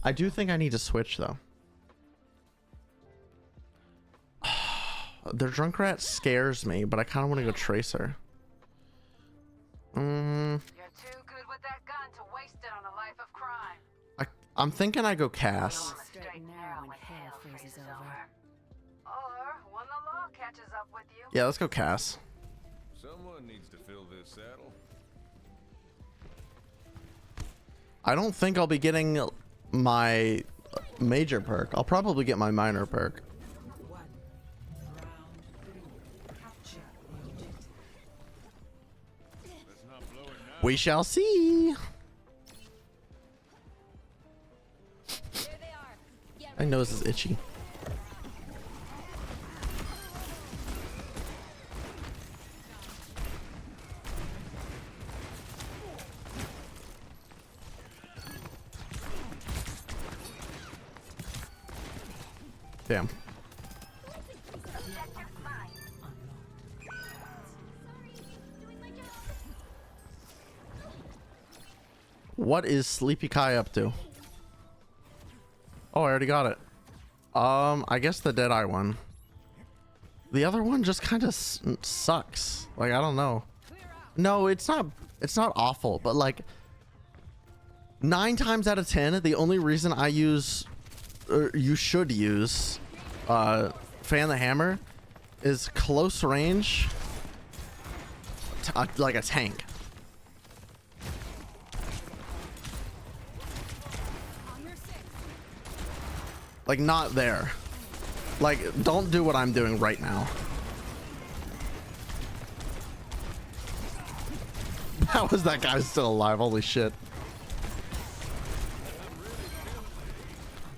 Speaker 1: I do think I need to switch though. Their drunk rat scares me, but I kind of want to go Tracer.
Speaker 3: You're too good with that gun to waste it on a life of crime.
Speaker 1: I'm thinking I go Cass.
Speaker 6: Straight now when hell freezes over.
Speaker 3: Or when the law catches up with you.
Speaker 1: Yeah, let's go Cass.
Speaker 4: Someone needs to fill this saddle.
Speaker 1: I don't think I'll be getting my major perk. I'll probably get my minor perk. We shall see. My nose is itchy. Damn. What is Sleepy Kai up to? Oh, I already got it. I guess the Deadeye one. The other one just kind of sucks. Like, I don't know. No, it's not awful, but like 9 times out of 10, the only reason I use, or you should use, Fan the Hammer is close range, like a tank. Like, not there. Like, don't do what I'm doing right now. How is that guy still alive? Holy shit.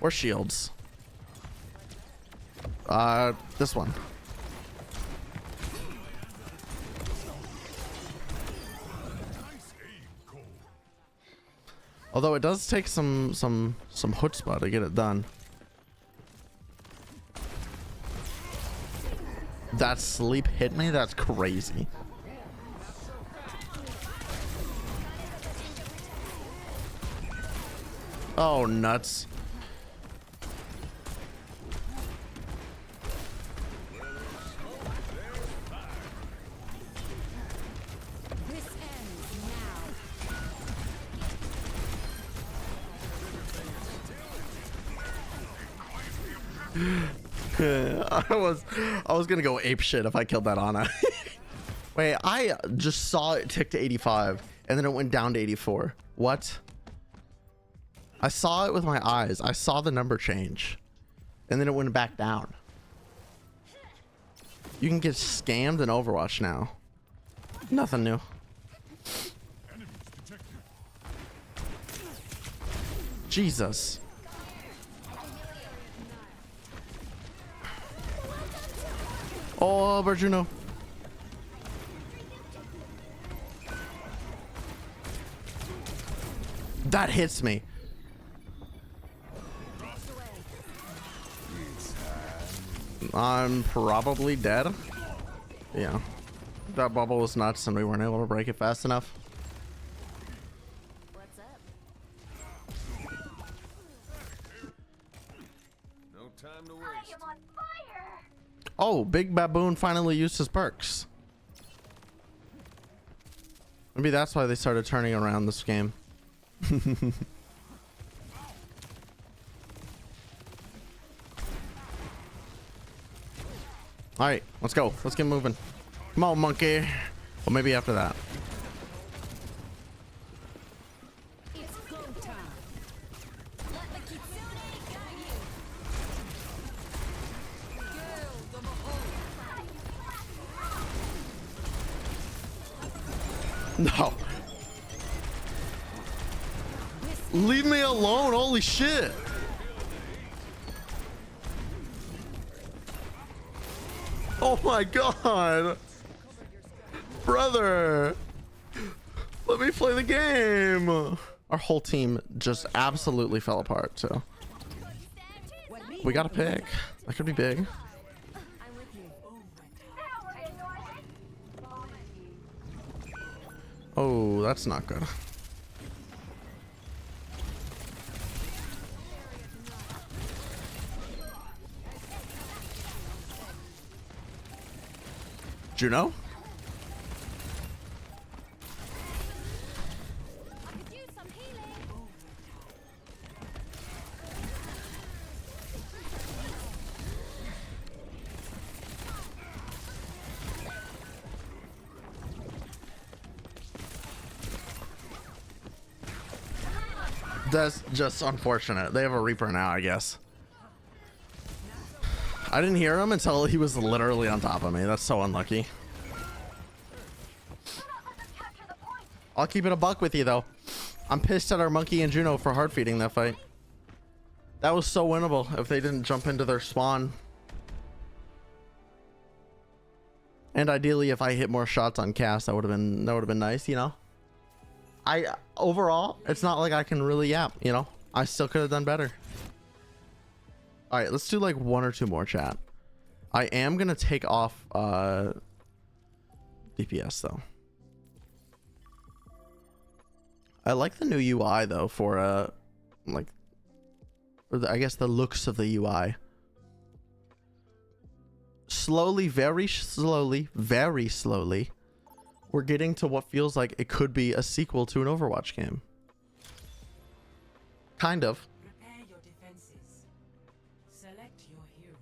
Speaker 1: Or shields. This one. Although it does take some chutzpah to get it done. That sleep hit me? That's crazy. Oh, nuts. I was gonna go ape shit if I killed that Ana. Wait, I just saw it tick to 85 and then it went down to 84. What? I saw it with my eyes. I saw the number change and then it went back down. You can get scammed in Overwatch now. Nothing new. Jesus. Oh, Berjuno. That hits me. I'm probably dead. Yeah. That bubble was nuts and we weren't able to break it fast enough.
Speaker 6: What's up?
Speaker 4: No time to waste.
Speaker 3: I am on fire!
Speaker 1: Oh, Big Baboon finally used his perks. Maybe that's why they started turning around this game. All right, let's go. Let's get moving. Come on, monkey. Well, maybe after that.
Speaker 6: It's go time. Let the kitsune guide you.
Speaker 1: No. Leave me alone. Holy shit. Oh my god. Brother. Let me play the game. Our whole team just absolutely fell apart, so.
Speaker 9: When
Speaker 1: We got a pick. That could be big.
Speaker 6: I'm with you.
Speaker 1: Oh, that's not good. Juno?
Speaker 6: I could use some healing.
Speaker 1: That's just unfortunate. They have a Reaper now, I guess. I didn't hear him until he was literally on top of me. That's so unlucky. I'll keep it a buck with you, though. I'm pissed at our Monkey and Juno for hard feeding that fight. That was so winnable if they didn't jump into their spawn. And ideally, if I hit more shots on cast, that would have been nice, you know. Overall, it's not like I can really yap, you know. I still could have done better. All right, let's do like one or two more, chat. I am gonna take off DPS though. I like the new UI though for like, I guess the looks of the UI. Slowly, very slowly, we're getting to what feels like it could be a sequel to an Overwatch game. Kind of.
Speaker 2: Prepare your defenses. Select your hero.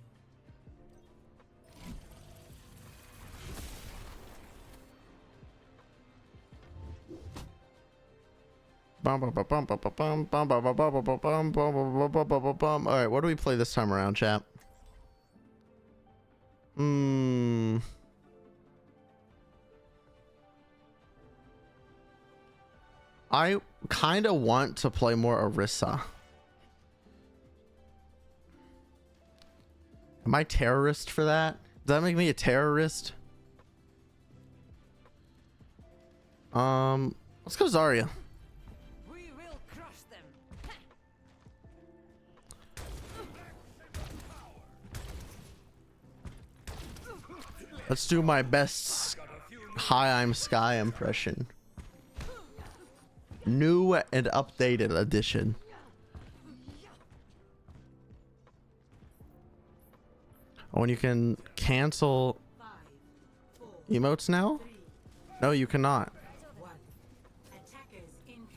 Speaker 1: All right, what do we play this time around, chat? I kind of want to play more Orisa. Am I terrorist for that? Does that make me a terrorist? Let's go Zarya.
Speaker 9: We will crush them.
Speaker 1: Let's do my best Hi, I'm Sky impression. New and updated edition. Oh, and you can cancel emotes now? No, you cannot.
Speaker 2: Attackers incoming.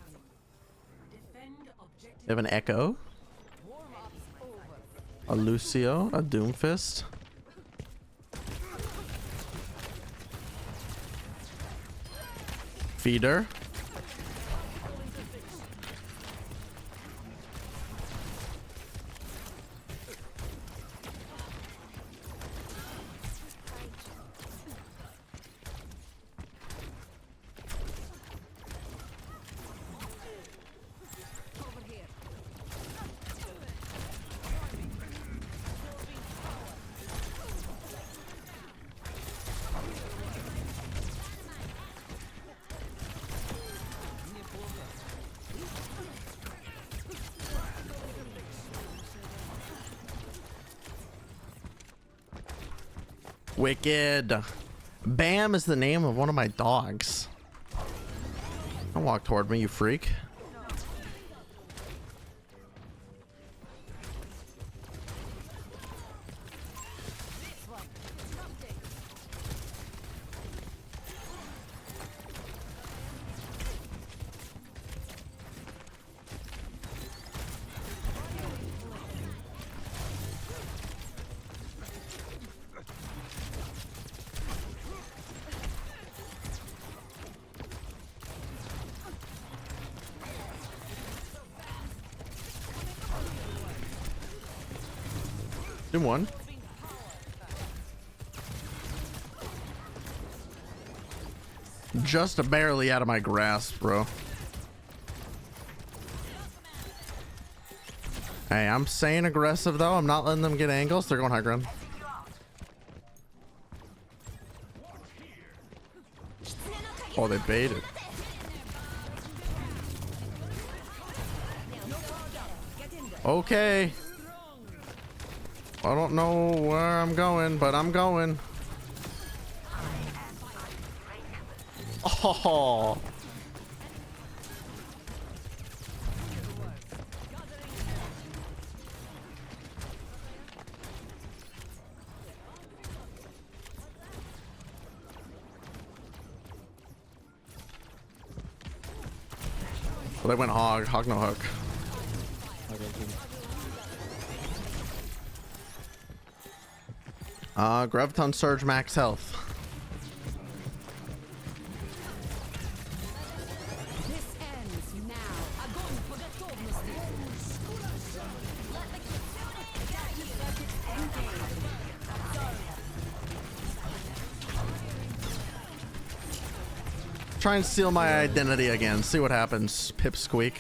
Speaker 2: Defend objective.
Speaker 1: You have an Echo, a Lucio, a Doomfist. Feeder. Wicked. Bam is the name of one of my dogs. Don't walk toward me, you freak. Do one. Just barely out of my grasp, bro. Hey, I'm staying aggressive though. I'm not letting them get angles. They're going high ground. Oh, they baited. Okay. I don't know where I'm going, but I'm going. Oh. Well, they went hog. Hog no hook. Graviton Surge max health.
Speaker 9: This ends now. Огонь по готовности. Let the
Speaker 1: Try and steal my identity again. See what happens. Pipsqueak.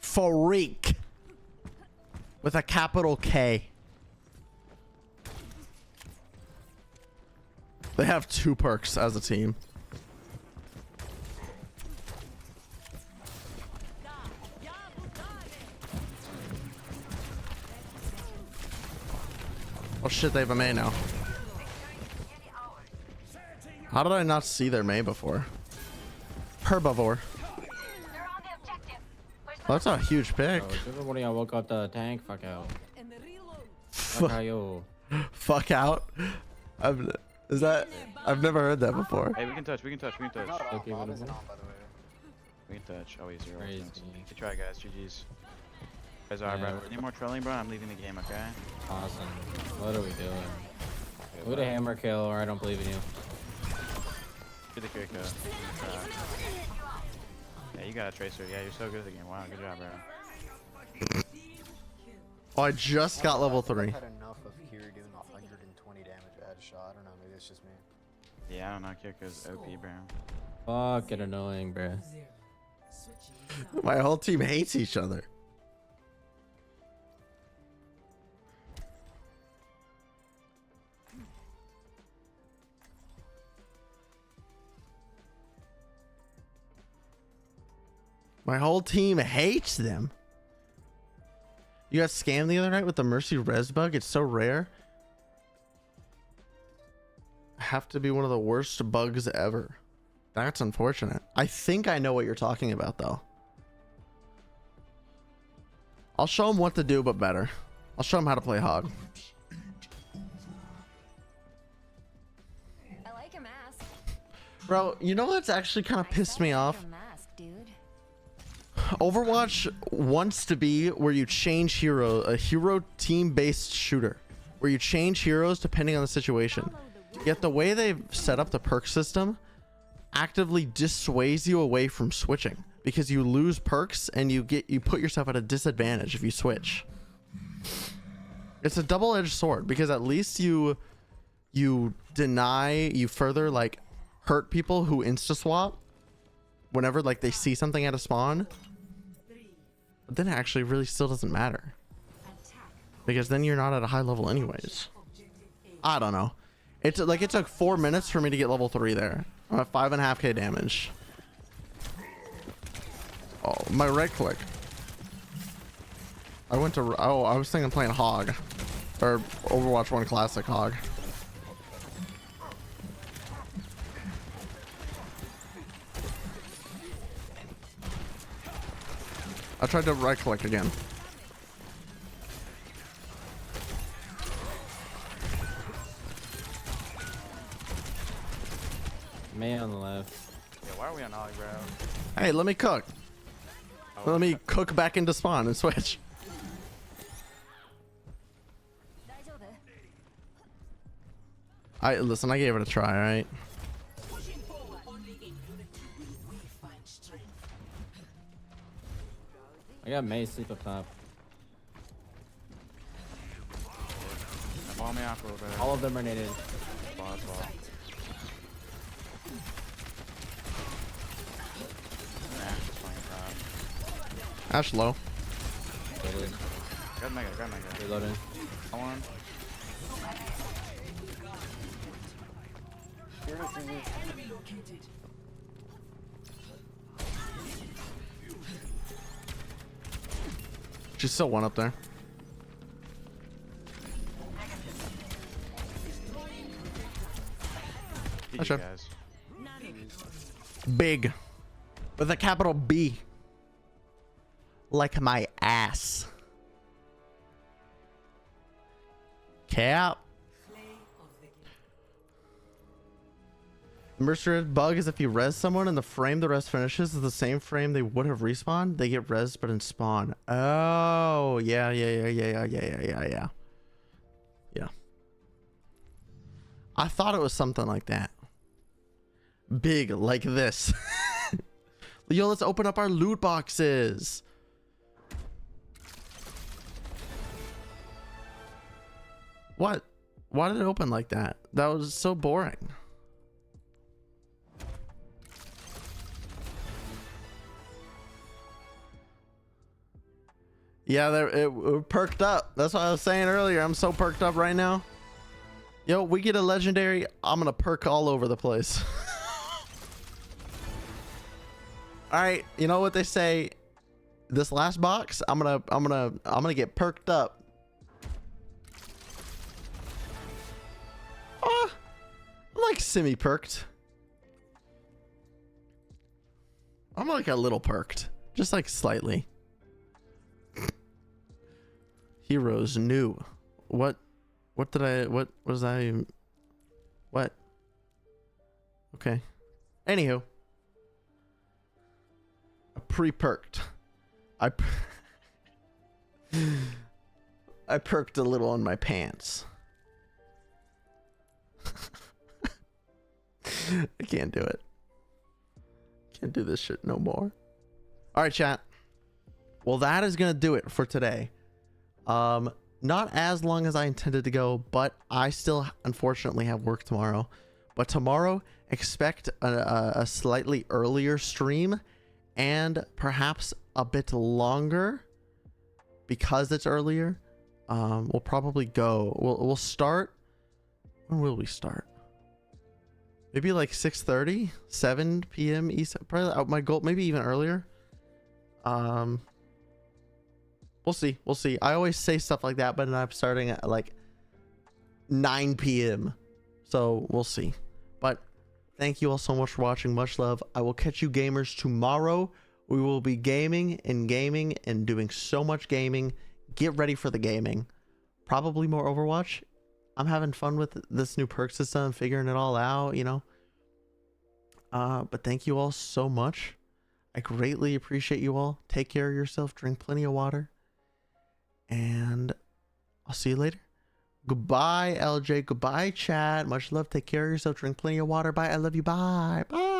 Speaker 1: Freak. With a capital K. They have 2 perks as a team. Oh shit, they have a May now. How did I not see their May before? Herbivore. Oh, that's a huge pick.
Speaker 8: Everybody, I woke up the tank. Fuck out.
Speaker 9: and reload.
Speaker 8: Fuck out, yo.
Speaker 1: Fuck out. I've never heard that before.
Speaker 10: Hey, we can touch.
Speaker 8: Okay, what is it?
Speaker 10: We can touch. Always 0.
Speaker 8: Crazy.
Speaker 10: Good try, guys. GG's. Guys, alright, bro. Any more trolling, bro? I'm leaving the game, okay?
Speaker 8: Awesome. What are we doing? Look at a hammer kill, or I don't believe in you.
Speaker 10: Get the kick, Yeah, you got a tracer. Yeah, you're so good at the game. Wow, good job, bro.
Speaker 1: Oh, I just got level 3.
Speaker 11: I've had enough of Kiri doing 120 damage a headshot. I don't know, maybe it's just me.
Speaker 10: Yeah, I don't know. Kiriko's OP, bro.
Speaker 8: Fucking annoying, bruh.
Speaker 1: My whole team hates each other. My whole team hates them. You got scammed the other night with the Mercy res bug. It's so rare. Have to be one of the worst bugs ever. That's unfortunate. I think I know what you're talking about, though. I'll show them what to do, but better. I'll show them how to play hog.
Speaker 6: I like a mask.
Speaker 1: Bro, you know what's actually kind of pissed me off?
Speaker 6: Mask, dude.
Speaker 1: Overwatch wants to be where you change hero, a hero team-based shooter, where you change heroes depending on the situation. Yet the way they've set up the perk system actively dissuades you away from switching, because you lose perks and you put yourself at a disadvantage if you switch. It's a double-edged sword, because at least you further like hurt people who insta swap whenever like they see something at a spawn. But then it actually really still doesn't matter, because then you're not at a high level anyways. I don't know. It's like it took 4 minutes for me to get level 3 there. I'm at 5.5k damage. Oh, my right click. I was thinking playing hog, or Overwatch 1 classic hog. I tried to right click again.
Speaker 8: Man on the left.
Speaker 10: Yeah, why are we on hog, bro?
Speaker 1: Hey, let me cook. Let me cook back into spawn and switch. Listen, I gave it a try, alright?
Speaker 8: I got May sleep up top.
Speaker 10: Ball me off a little bit.
Speaker 8: All of them are naded.
Speaker 10: Ball. Just playing top.
Speaker 1: Ash low.
Speaker 10: Grab Mega.
Speaker 8: Reloading.
Speaker 10: Come on.
Speaker 1: She's still one up there.
Speaker 10: GG,
Speaker 1: Gotcha.
Speaker 10: guys.
Speaker 1: Big. With a capital B. Like my ass. Cap. Mercer's bug is if you res someone and the frame the rest finishes is the same frame they would have respawned, they get res but in spawn. Oh, yeah. Yeah. I thought it was something like that. Big like this. Yo, let's open up our loot boxes. What? Why did it open like that? That was so boring. Yeah, it perked up. That's what I was saying earlier. I'm so perked up right now. Yo, we get a legendary, I'm gonna perk all over the place. All right, you know what they say? This last box, I'm gonna get perked up. I'm like semi-perked. I'm like a little perked, just like slightly. Heroes new. What was I? What? Okay. Anywho. Pre-perked. I perked a little on my pants. I can't do it. Can't do this shit no more. All right, chat. Well, that is gonna do it for today. Not as long as I intended to go, but I still unfortunately have work tomorrow. But tomorrow, expect a slightly earlier stream and perhaps a bit longer because it's earlier. We'll probably go. We'll start. When will we start? Maybe like 6:30, 7 p.m. East. Probably my goal. Maybe even earlier. We'll see. We'll see. I always say stuff like that, but then I'm starting at like 9 p.m. So we'll see. But thank you all so much for watching. Much love. I will catch you gamers tomorrow. We will be gaming and doing so much gaming. Get ready for the gaming. Probably more Overwatch. I'm having fun with this new perk system, figuring it all out, you know. But thank you all so much. I greatly appreciate you all. Take care of yourself. Drink plenty of water. And I'll see you later. Goodbye, LJ. Goodbye, chat. Much love. Take care of yourself. Drink plenty of water. Bye. I love you. Bye. Bye.